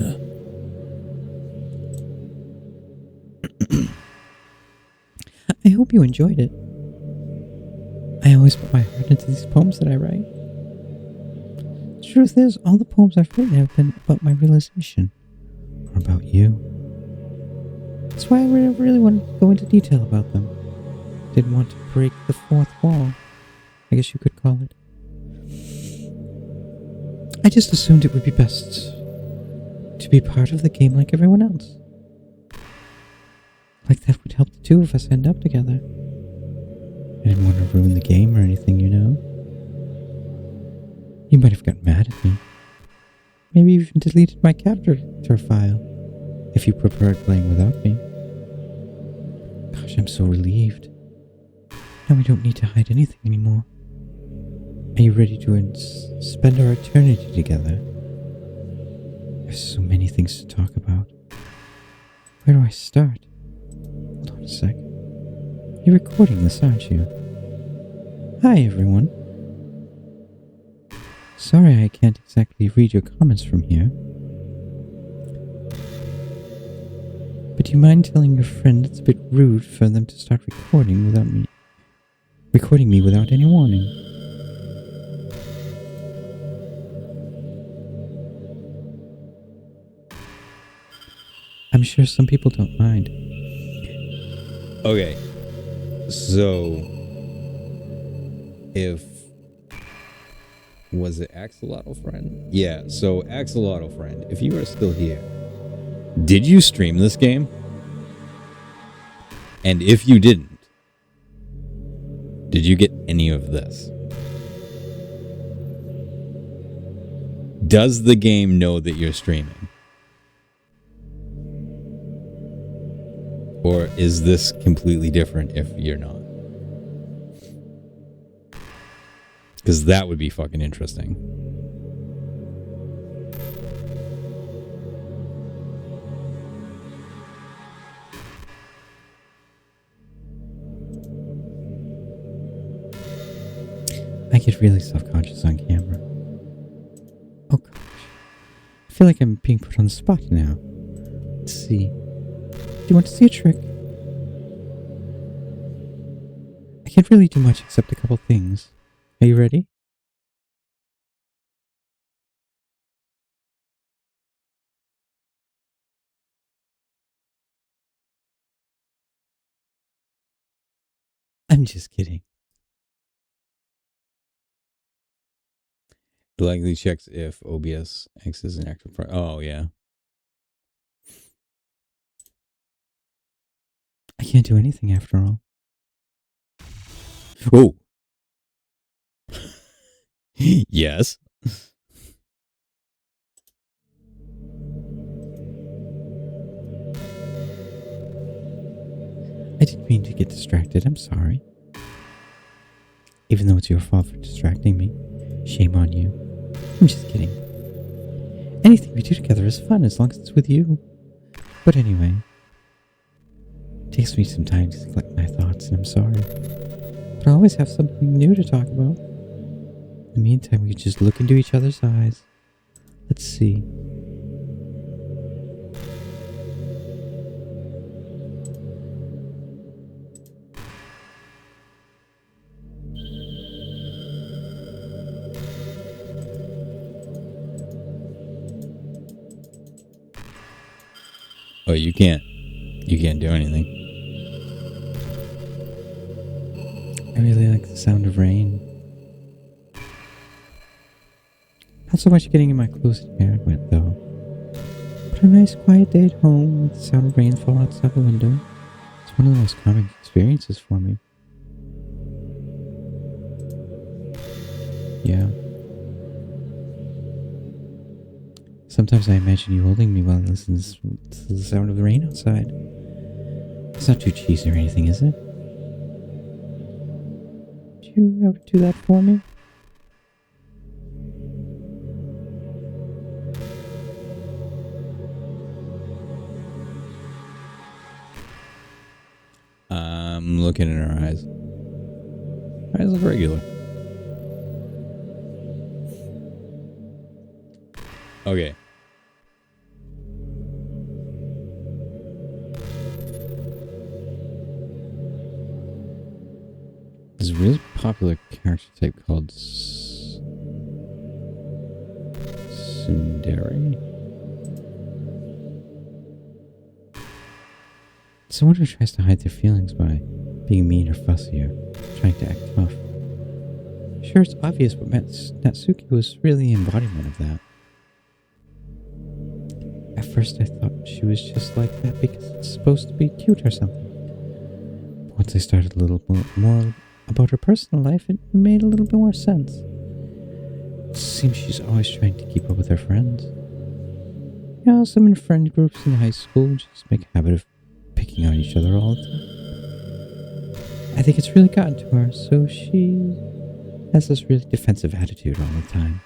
I hope you enjoyed it. I always put my heart into these poems that I write. It's truth is, all the poems I've written have been about my realization. Or about you. That's why I never really wanted to go into detail about them. Didn't want to break the fourth wall, I guess you could call it. I just assumed it would be best to be part of the game like everyone else. Like that would help the two of us end up together. I didn't want to ruin the game or anything, you know. You might have gotten mad at me. Maybe even deleted my capture file, if you preferred playing without me. Gosh, I'm so relieved. Now we don't need to hide anything anymore. Are you ready to spend our eternity together? There's so many things to talk about. Where do I start? Hold on a sec. You're recording this, aren't you? Hi, everyone. Sorry I can't exactly read your comments from here. But do you mind telling your friend it's a bit rude for them to start recording me without any warning? I'm sure some people don't mind. Okay. So, was it Axolotl Friend? Yeah, so Axolotl Friend, if you are still here, did you stream this game? And if you didn't, did you get any of this? Does the game know that you're streaming? Or is this completely different if you're not? Because that would be fucking interesting. I get really self-conscious on camera. Oh gosh. I feel like I'm being put on the spot now. Let's see. Do you want to see a trick? I can't really do much except a couple things. Are you ready? I'm just kidding. It likely checks if OBS X is an active part. Oh, yeah. I can't do anything after all. Oh. Yes. I didn't mean to get distracted, I'm sorry. Even though it's your fault for distracting me. Shame on you. I'm just kidding. Anything we do together is fun as long as it's with you. But anyway. It takes me some time to collect my thoughts and I'm sorry. But I always have something new to talk about. In the meantime, we can just look into each other's eyes. Let's see. Oh, you can't do anything. I really like the sound of rain. Not so much getting in my clothes and hair wet though. But a nice quiet day at home with the sound of rain fall outside the window. It's one of the most calming experiences for me. Yeah. Sometimes I imagine you holding me while I listen to the sound of the rain outside. It's not too cheesy or anything, is it? Do you ever do that for me? I'm looking in her eyes. Her eyes look regular. Okay. There's a really popular character type called Tsundere. Someone who tries to hide their feelings by being mean or fussy or trying to act tough. Sure, it's obvious, but Natsuki was really the embodiment of that. At first I thought she was just like that because it's supposed to be cute or something. But once I started a little more about her personal life, it made a little bit more sense. It seems she's always trying to keep up with her friends. You know, some in friend groups in high school just make a habit of picking on each other all the time. I think it's really gotten to her, so she has this really defensive attitude all the time.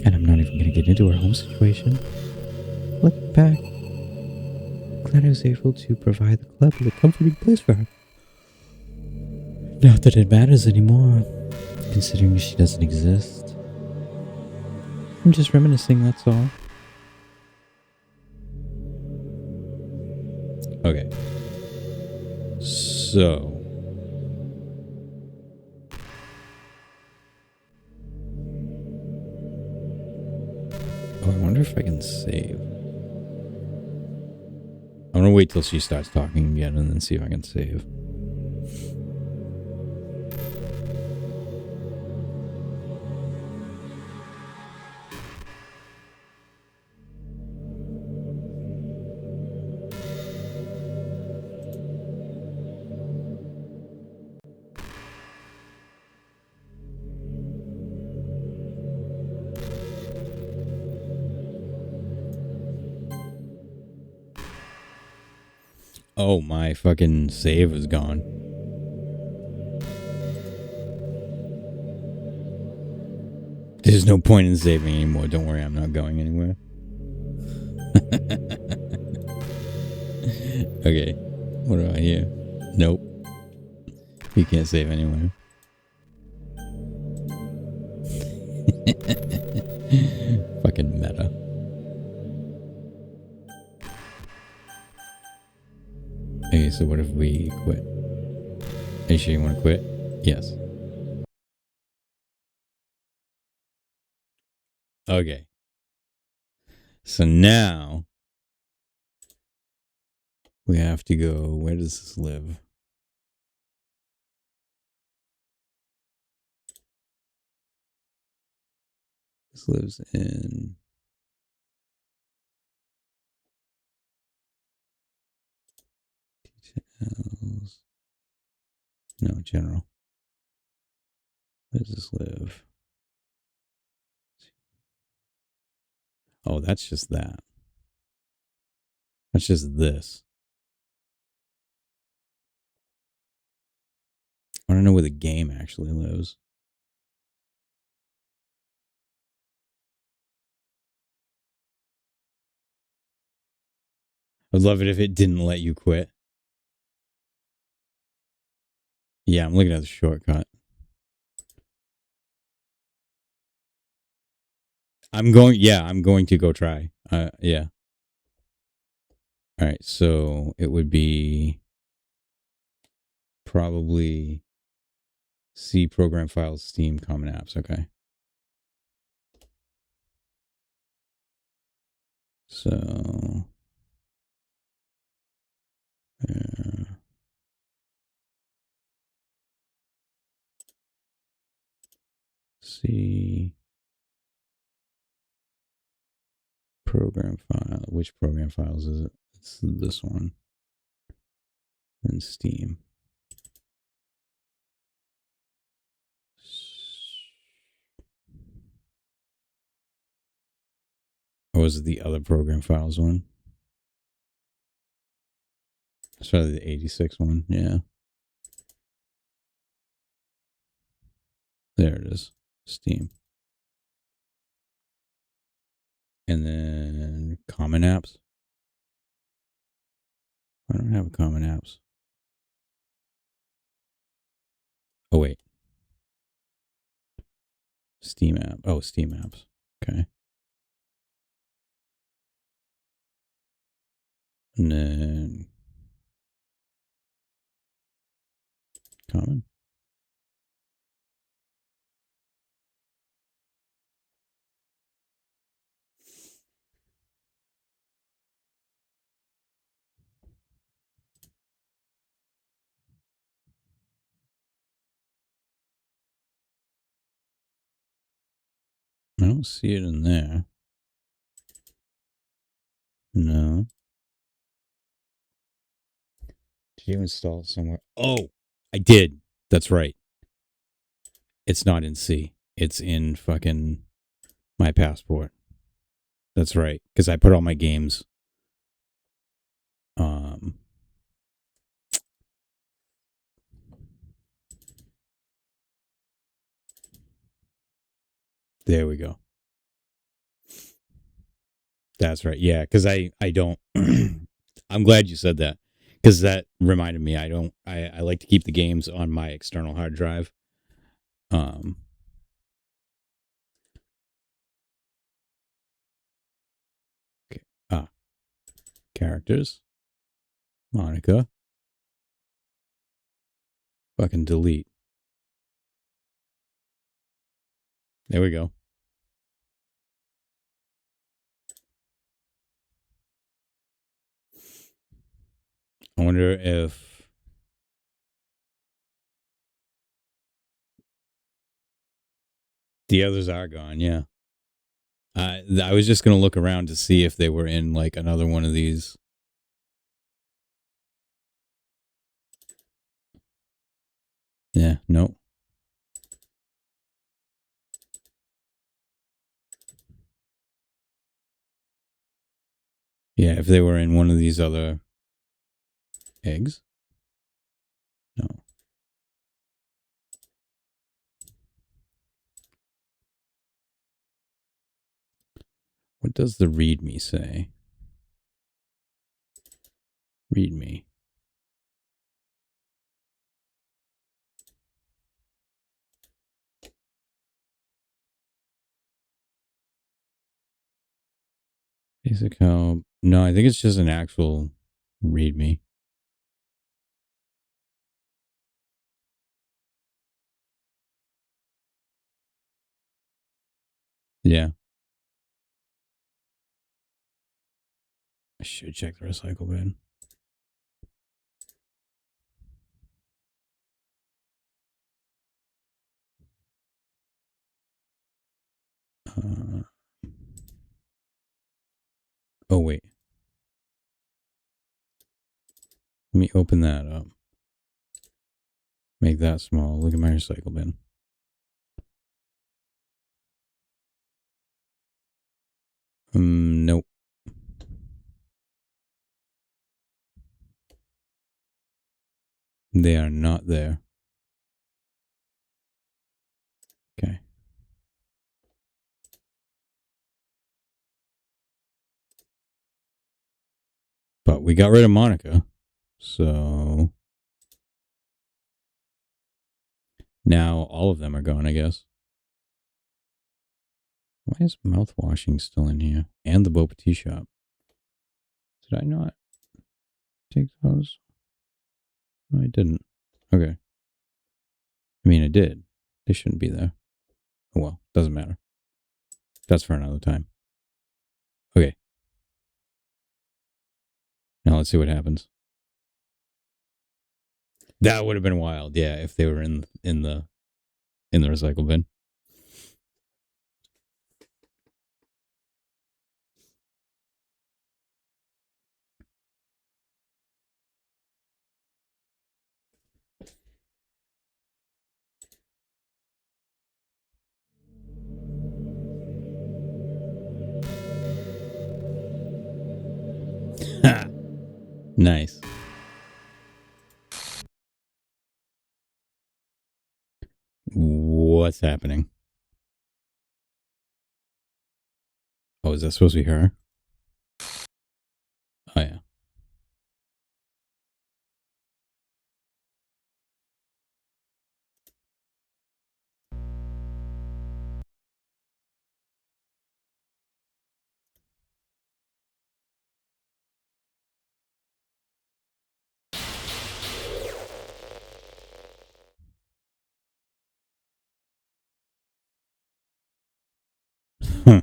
And I'm not even going to get into her home situation. Looking back, glad I was able to provide the club with a comforting place for her. Not that it matters anymore, considering she doesn't exist. I'm just reminiscing, that's all. Okay. So... Oh, I wonder if I can save. I'm gonna wait till she starts talking again and then see if I can save. Oh, my fucking save is gone. There's no point in saving anymore. Don't worry, I'm not going anywhere. Okay. What do I hear? Nope. You can't save anywhere. Fucking meta. Okay, so what if we quit? Are you sure you want to quit? Yes. Okay. So now we have to go. Where does this live? This lives in details. No, general. Where does this live? Oh, that's just that. That's just this. I don't know where the game actually lives. I'd love it if it didn't let you quit. Yeah, I'm looking at the shortcut. I'm going to go try. Yeah. All right, so it would be probably C program files, Steam, common apps. Okay. So, C program file. Which program files is it? It's this one. And Steam. Or was it the other program files one? It's probably the 86 one. Yeah. There it is. Steam. And then common apps. I don't have common apps. Oh, wait. Steam app. Oh, Steam apps. Okay. And then common. I don't see it in there. No. Did you install it somewhere? Oh, I did. That's right. It's not in C. It's in fucking my passport. That's right. Because I put all my games. There we go. That's right. Yeah, because I don't. I'm glad you said that because that reminded me. I like to keep the games on my external hard drive. Okay. Characters. Monica. Fucking delete. There we go. I wonder if the others are gone. Yeah. I was just gonna look around to see if they were in like another one of these. Yeah. No. Yeah, if they were in one of these other eggs. No. What does the README say? README. Basic help. No, I think it's just an actual README. Yeah. I should check the recycle bin. Oh, wait. Let me open that up. Make that small. Look at my recycle bin. Nope. They are not there. Okay. But we got rid of Monica. So now all of them are gone, I guess. Why is mouthwashing still in here? And the Boba Tea Shop. Did I not take those? No, I didn't. Okay. I mean, I did. They shouldn't be there. Oh, well, doesn't matter. That's for another time. Okay. Now let's see what happens. That would have been wild, yeah, if they were in the recycle bin. Nice. What's happening? Oh, is that supposed to be her? Oh, yeah. Huh.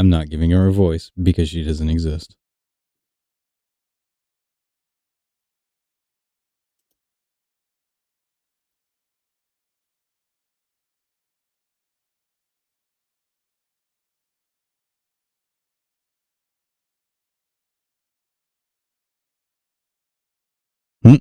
I'm not giving her a voice because she doesn't exist. Hmm.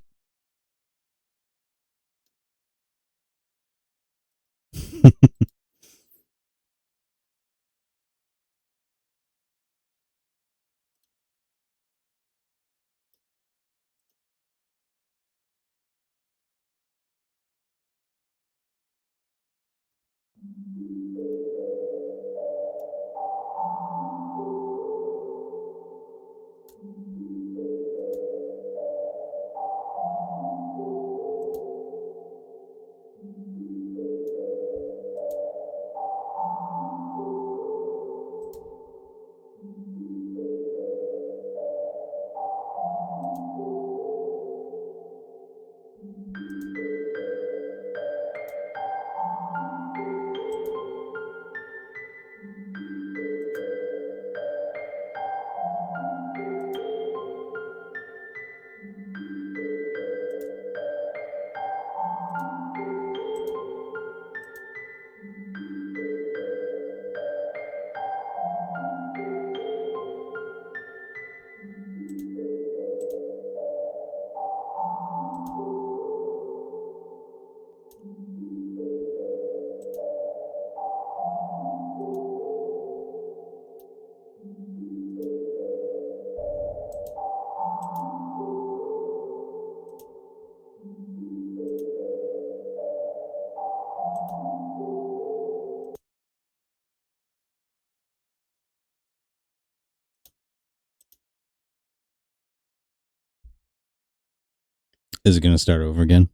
Is it going to start over again?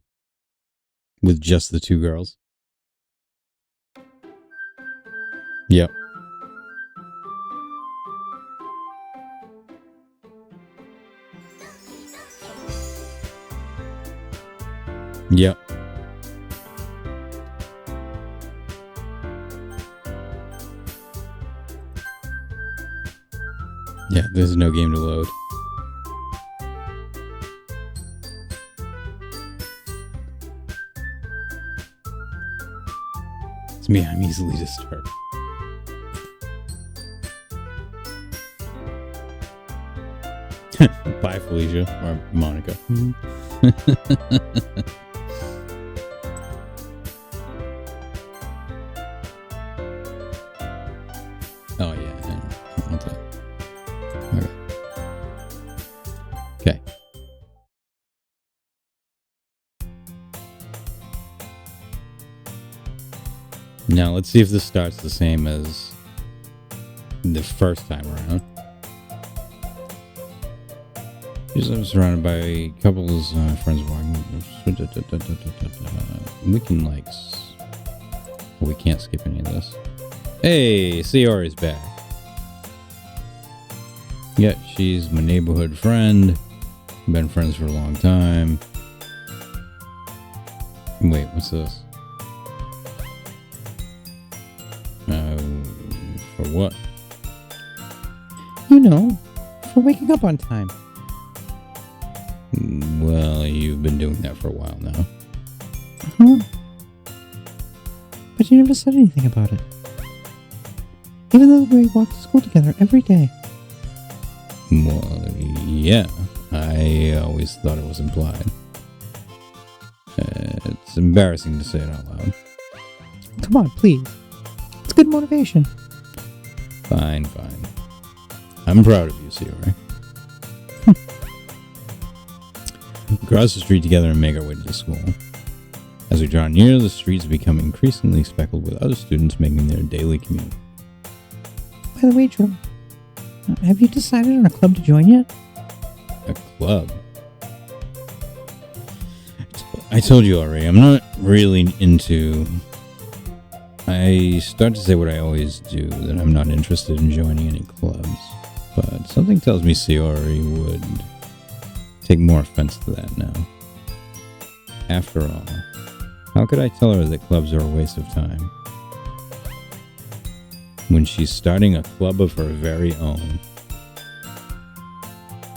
With just the two girls? Yep. Yep. Yeah, there's no game to load. It's me, I'm easily disturbed. Bye, Felicia. Or Monica. Oh, yeah. Okay. Now, let's see if this starts the same as the first time around. I'm surrounded by couples, friends of mine. We can, like... We can't skip any of this. Hey, CR is back. Yeah, she's my neighborhood friend. Been friends for a long time. Wait, what's this? For what? You know, for waking up on time. Well, you've been doing that for a while now. Uh-huh. But you never said anything about it. Even though we walk to school together every day. Well, yeah. I always thought it was implied. It's embarrassing to say it out loud. Come on, please. It's good motivation. Fine. I'm proud of you, Sierra. We cross the street together and make our way to the school. As we draw near, the streets become increasingly speckled with other students making their daily commute. By the way, Drew, have you decided on a club to join yet? A club? I told you already, I'm not really into... I start to say what I always do, that I'm not interested in joining any clubs. But something tells me Siori would take more offense to that now. After all, how could I tell her that clubs are a waste of time? when she's starting a club of her very own.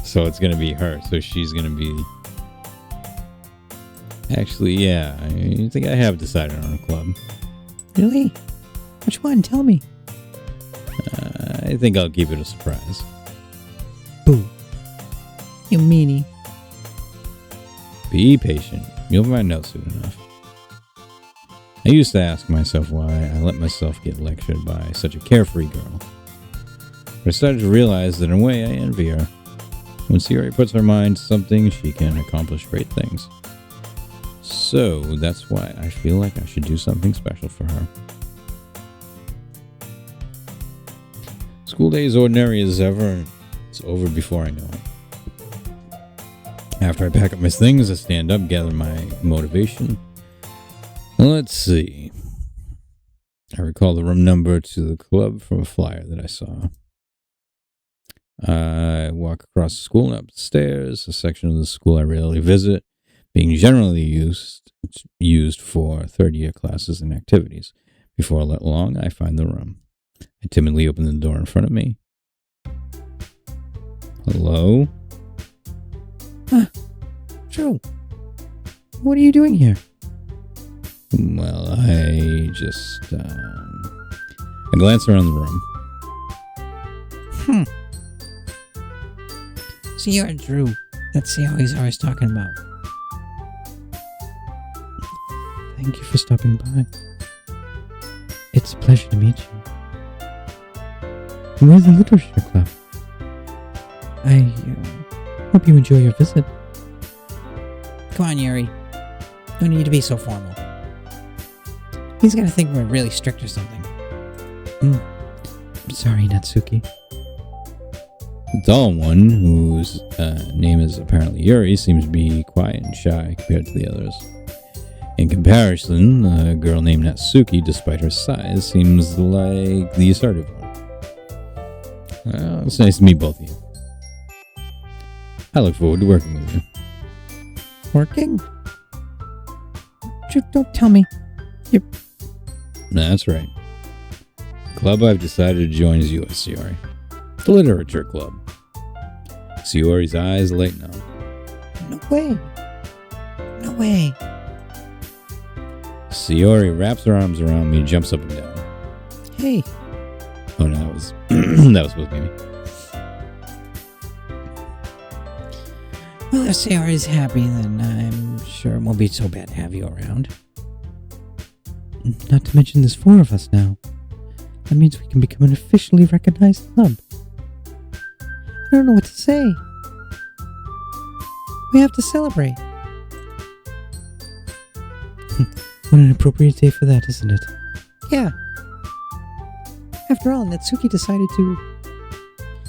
So it's going to be her. So she's going to be... Actually, yeah. I think I have decided on a club. Really? Which one? Tell me. I think I'll keep it a surprise. Boo. You meanie. Be patient. You'll find out soon enough. I used to ask myself why I let myself get lectured by such a carefree girl. But I started to realize that in a way I envy her. When Sayori puts her mind to something, she can accomplish great things. So that's why I feel like I should do something special for her. School day is ordinary as ever, and it's over before I know it. After I pack up my things, I stand up, gather my motivation. Let's see. I recall the room number to the club from a flyer that I saw. I walk across the school and up the stairs, a section of the school I rarely visit, being generally used for third-year classes and activities. Before long, I find the room. I timidly open the door in front of me. Hello? True. What are you doing here? Well, I just, I glance around the room. So you're Drew. That's the always I was talking about. Thank you for stopping by. It's a pleasure to meet you. We're the Literature Club. I hope you enjoy your visit. Come on, Yuri. No need to be so formal. He's gonna think we're really strict or something. I'm sorry, Natsuki. The tall one, whose name is apparently Yuri, seems to be quiet and shy compared to the others. In comparison, a girl named Natsuki, despite her size, seems like the assertive one. Well, it's nice to meet both of you. I look forward to working with you. Working? Don't tell me. That's right. The club I've decided to join is yours, Sayori. The Literature Club. Sayori's eyes lighten up. No way. No way. Sayori wraps her arms around me and jumps up and down. Hey. Oh no, that was that was supposed to be me. Well, if Sayori's happy, then I'm sure it won't be so bad to have you around. Not to mention there's 4 of us now. That means we can become an officially recognized club. I don't know what to say. We have to celebrate. What an appropriate day for that, isn't it? Yeah. After all, Natsuki decided to...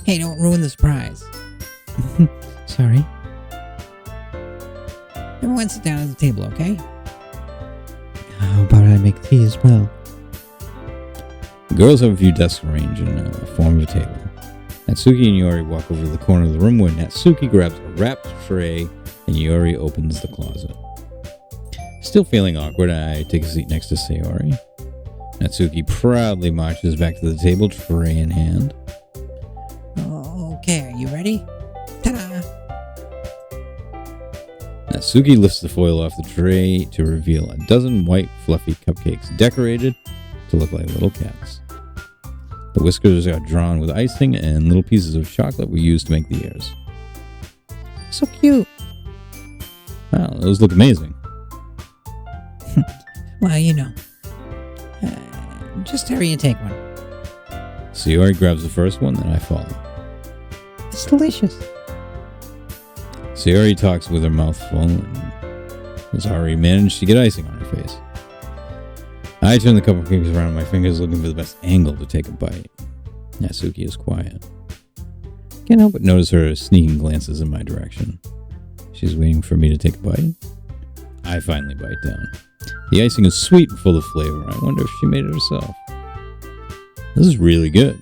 Hey, don't ruin the surprise. Sorry. Everyone sit down at the table, okay? How about I make tea as well? The girls have a few desks arranged in the form of a table. Natsuki and Yori walk over to the corner of the room where Natsuki grabs a wrapped tray and Yori opens the closet. Still feeling awkward, I take a seat next to Sayori. Natsuki proudly marches back to the table, tray in hand. Okay, are you ready? Ta-da! Natsuki lifts the foil off the tray to reveal a dozen white, fluffy cupcakes decorated to look like little cats. The whiskers are drawn with icing, and little pieces of chocolate were used to make the ears. So cute. Wow, those look amazing. Well, you know. Just hurry and take one. Sayori grabs the first one, then I follow. It's delicious. Sayori talks with her mouth full and has already managed to get icing on her face. I turn the cupcakes around my fingers looking for the best angle to take a bite. Natsuki is quiet. Can't help but notice her sneaking glances in my direction. She's waiting for me to take a bite. I finally bite down. The icing is sweet and full of flavor. I wonder if she made it herself. This is really good.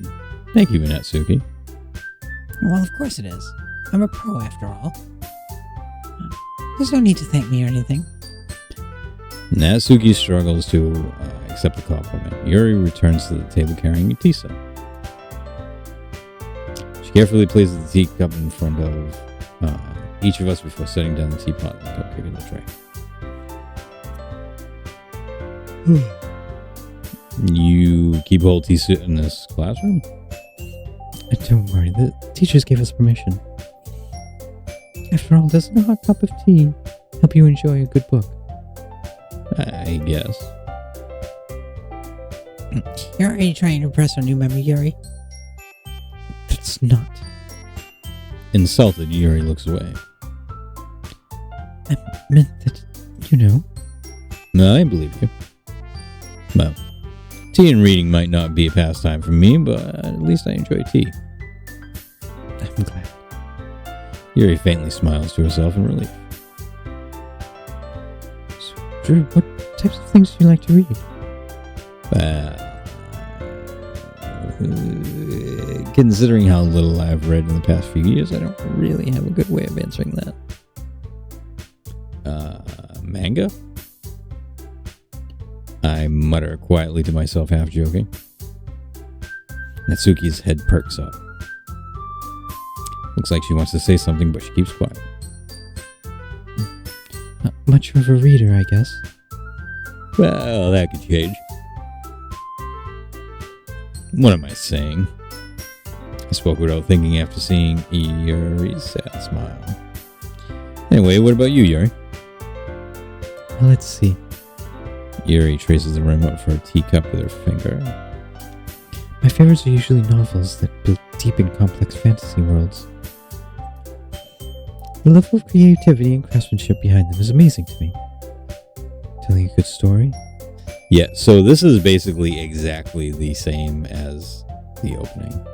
Thank you, Natsuki. Well, of course it is. I'm a pro after all. There's no need to thank me or anything. Natsuki struggles to accept the compliment. Yuri returns to the table carrying a tea set. She carefully places the teacup in front of each of us before setting down the teapot and the cupcake in the tray. You keep a whole tea set in this classroom? Don't worry, the teachers gave us permission. After all, doesn't a hot cup of tea help you enjoy a good book? I guess. You're already trying to impress our new member, Yuri. That's not. Insulted, Yuri looks away. I meant that, you know. No, I believe you. Well, tea and reading might not be a pastime for me, but at least I enjoy tea. I'm glad. Yuri faintly smiles to herself in relief. So, Drew, what types of things do you like to read? Considering how little I've read in the past few years, I don't really have a good way of answering that. Manga? I mutter quietly to myself, half joking. Natsuki's head perks up. Looks like she wants to say something, but she keeps quiet. Not much of a reader, I guess. Well, that could change. What am I saying? I spoke without thinking after seeing Yuri's sad smile. Anyway, what about you, Yuri? Let's see. Yuri traces the rim up for a teacup with her finger. My favorites are usually novels that build deep and complex fantasy worlds. The level of creativity and craftsmanship behind them is amazing to me. Telling a good story? Yeah, so this is basically exactly the same as the opening.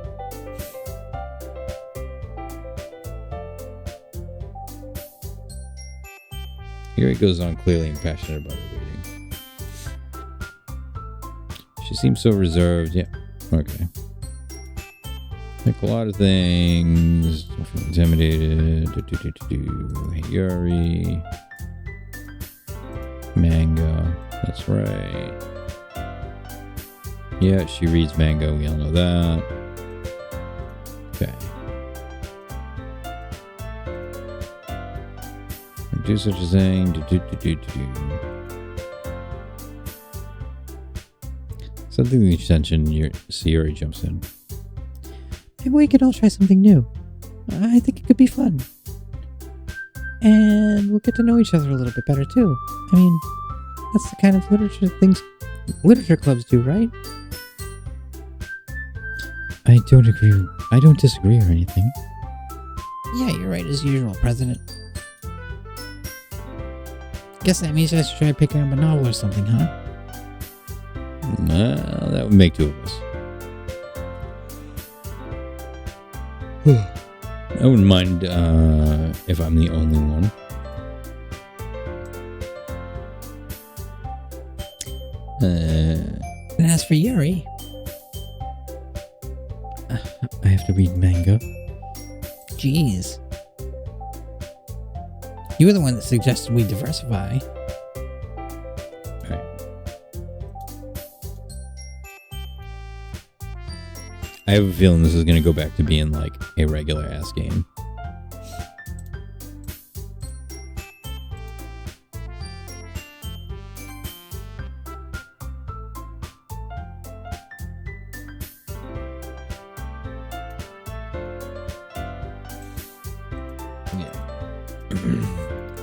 Here it goes on, clearly and passionate about her reading. She seems so reserved. Yeah, okay. Like a lot of things. Don't feel intimidated. Hey, Yuri. Manga. That's right. Yeah, she reads manga. We all know that. Okay. Do such a thing. Something the extension. Yuri jumps in. Maybe we could all try something new. I think it could be fun. And we'll get to know each other a little bit better too. I mean, that's the kind of literature clubs do, right? I don't disagree or anything. Yeah, you're right as usual, President. Guess that means I should try picking up a novel or something, huh? That would make two of us. I wouldn't mind if I'm the only one. And as for Yuri, I have to read manga. Jeez. You were the one that suggested we diversify. Right. I have a feeling this is going to go back to being like a regular ass game.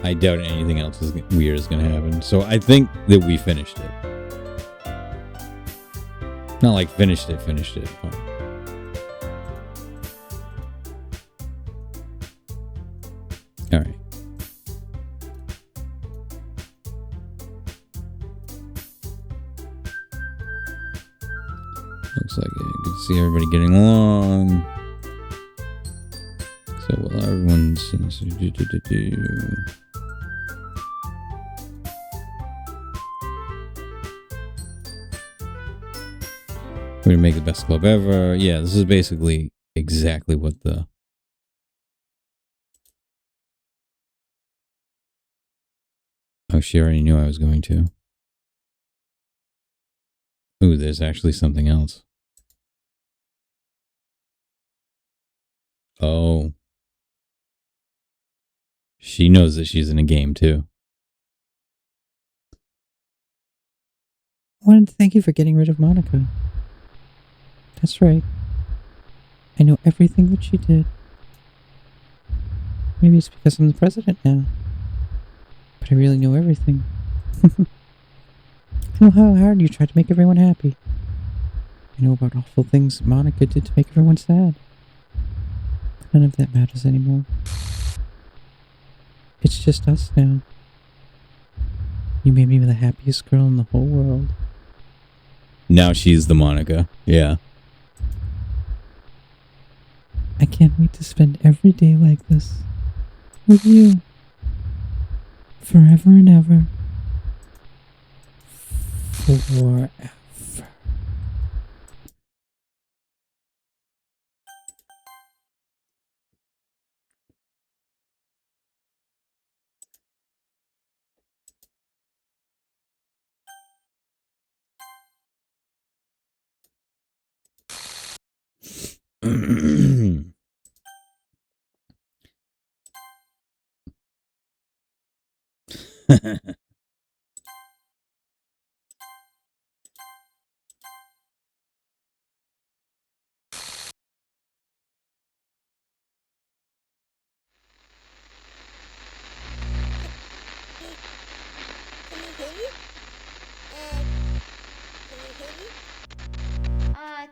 I doubt anything else weird is going to happen. So I think that we finished it. Not like finished it. But all right. Looks like it. Good to see everybody getting along. So well, everyone seems to do. We're gonna make the best club ever. Yeah, this is basically exactly what the. Oh, she already knew I was going to. Ooh, there's actually something else. Oh. She knows that she's in a game, too. I wanted to thank you for getting rid of Monica. That's right. I know everything that she did. Maybe it's because I'm the president now. But I really know everything. I know how hard you tried to make everyone happy. I know about awful things Monica did to make everyone sad. But none of that matters anymore. It's just us now. You made me the happiest girl in the whole world. Now she's the Monica. Yeah. I can't wait to spend every day like this. With you. Forever and ever. Forever.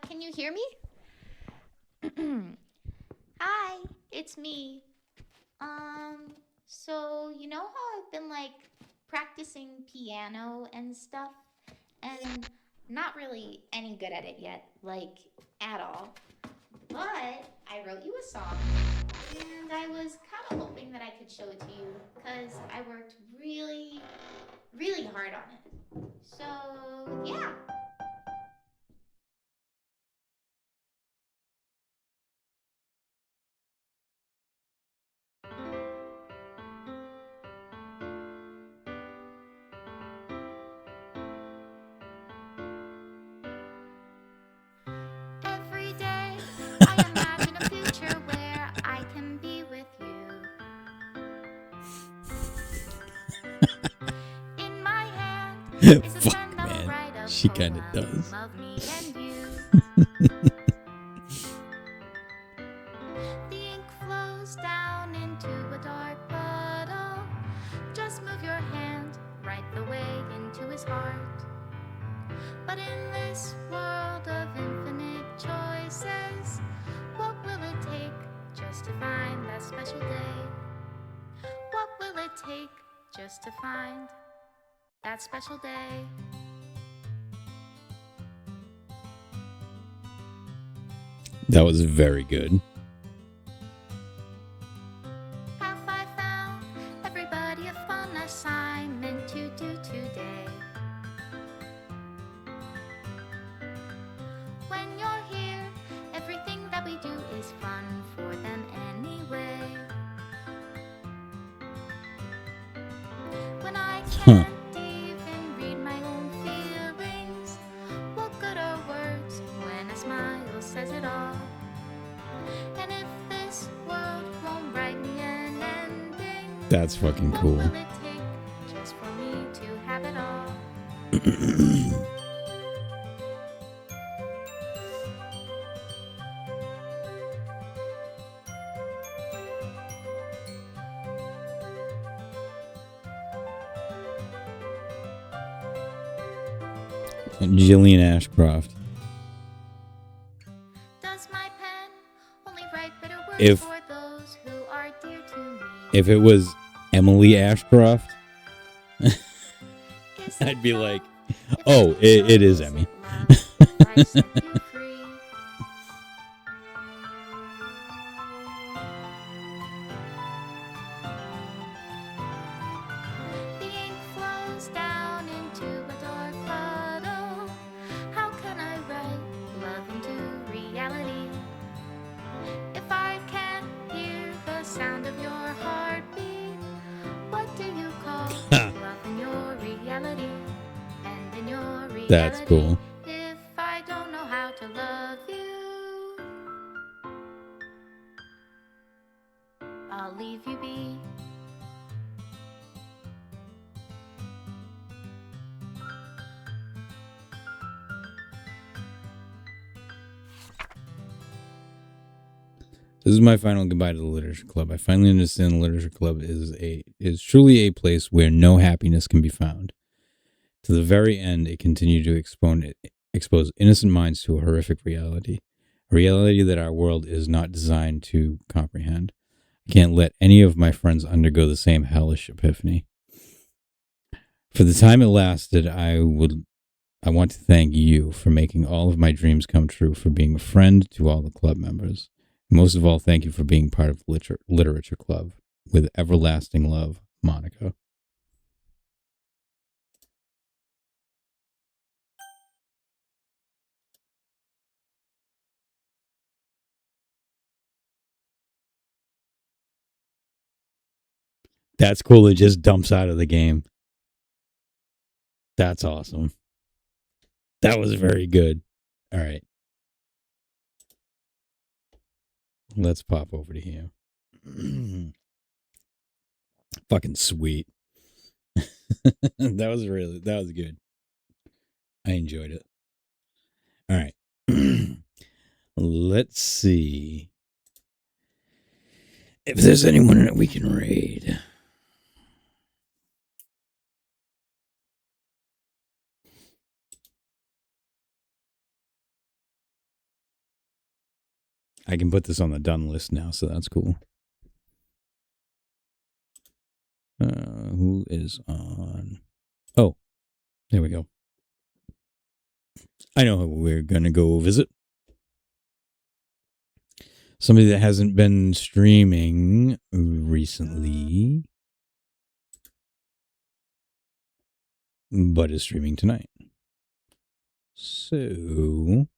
Can you hear me? Hi, it's me. So you know how I've been like practicing piano and stuff, and not really any good at it yet, like at all. But I wrote you a song, and I was kind of hoping that I could show it to you, because I worked really, really hard on it. So, yeah. Every day, I imagine a future where I can be with you. In my hand is a Fuck, pen that will man. write a She kinda poem does. of me and you. The ink flows down into a dark puddle. Just move your hand right the way into his heart. But in this world of infinite choices, what will it take just to find that special day? What will it take just to find that special day? That was very good. Have I found everybody a fun assignment to do today? When you're here, everything that we do is fun for them anyway. When I can't even read my own feelings, what good are words when a smile says it all? And if this world won't write me an ending, That's fucking what cool. will it take just for me to have it all? Jillian Ashcroft. Does my pen only write bitter words If- for those who are dear to me? If it was Emily Ashcroft, Is it I'd be wrong like, if I oh, do it is those Emmy. love if I set you free? The ink flows down into a dark puddle. How can I write love into reality? If I can't hear the sound of your heartbeat, what do you call love in your reality? And in your reality, That's cool. if I'll leave you be. This is my final goodbye to the Literature Club. I finally understand the Literature Club is truly a place where no happiness can be found. To the very end, it continued to expose innocent minds to a horrific reality. A reality that our world is not designed to comprehend. I can't let any of my friends undergo the same hellish epiphany. For the time it lasted, I want to thank you for making all of my dreams come true, for being a friend to all the club members. Most of all, thank you for being part of the Literature Club. With everlasting love, Monica. That's cool. It just dumps out of the game. That's awesome. That was very good. All right. Let's pop over to here. Fucking sweet. That was good. I enjoyed it. All right. Let's see if there's anyone that we can raid. I can put this on the done list now, so that's cool. Who is on? Oh, there we go. I know who we're going to go visit. Somebody that hasn't been streaming recently, but is streaming tonight. So,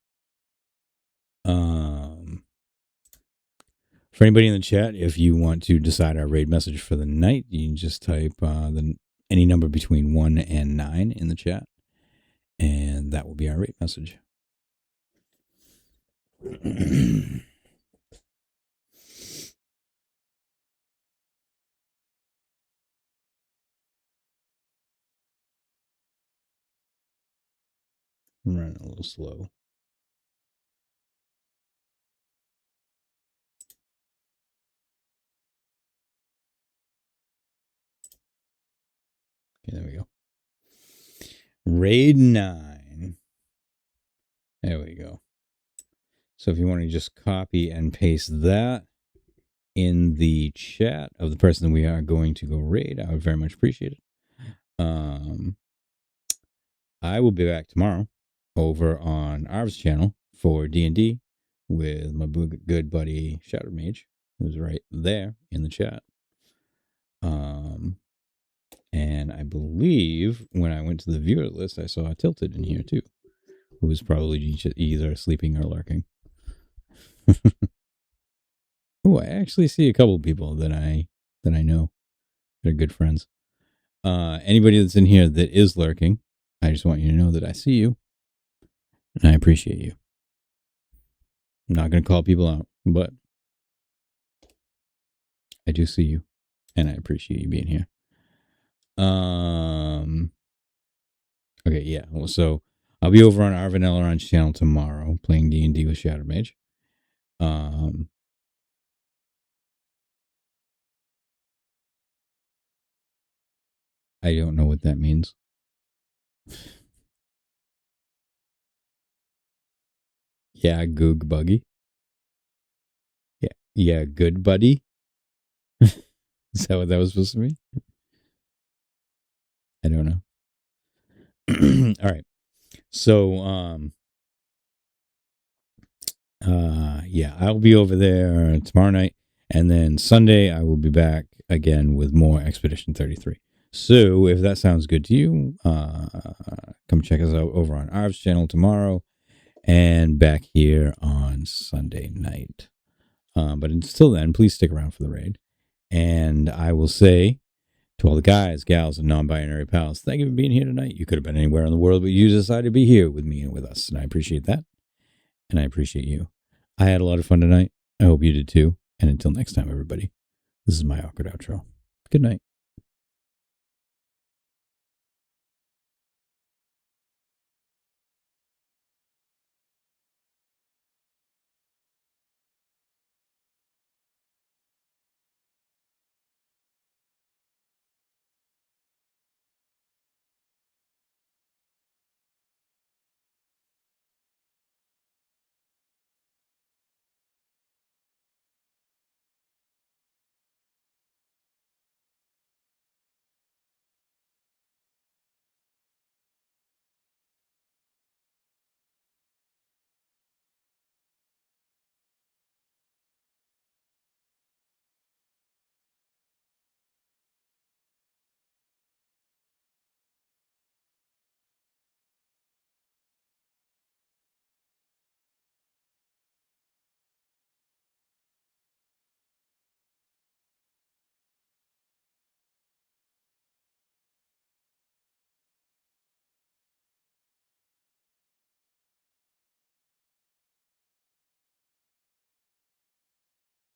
for anybody in the chat, if you want to decide our raid message for the night, you can just type any number between 1 and 9 in the chat, and that will be our raid message. I'm running a little slow. Okay, there we go. Raid 9. There we go. So if you want to just copy and paste that in the chat of the person that we are going to go raid, I would very much appreciate it. I will be back tomorrow over on Arv's channel for D&D with my good buddy Shadow Mage, who's right there in the chat. And I believe when I went to the viewer list, I saw Tilted in here too, who was probably either sleeping or lurking. Oh, I actually see a couple people that I know. They're good friends. Anybody that's in here that is lurking, I just want you to know that I see you and I appreciate you. I'm not going to call people out, but I do see you and I appreciate you being here. Okay, yeah. Well, so I'll be over on Arvin Elron's channel tomorrow playing D&D with Shadow Mage. I don't know what that means. Yeah, Goog Buggy. Yeah, good buddy. Is that what that was supposed to be? I don't know. All right. So, yeah, I'll be over there tomorrow night, and then Sunday I will be back again with more Expedition 33. So, if that sounds good to you, come check us out over on Arv's channel tomorrow, and back here on Sunday night. But until then, please stick around for the raid. And I will say to all the guys, gals, and non-binary pals, thank you for being here tonight. You could have been anywhere in the world, but you decided to be here with me and with us, and I appreciate that. And I appreciate you. I had a lot of fun tonight. I hope you did too. And until next time, everybody, This is my awkward outro. Good night.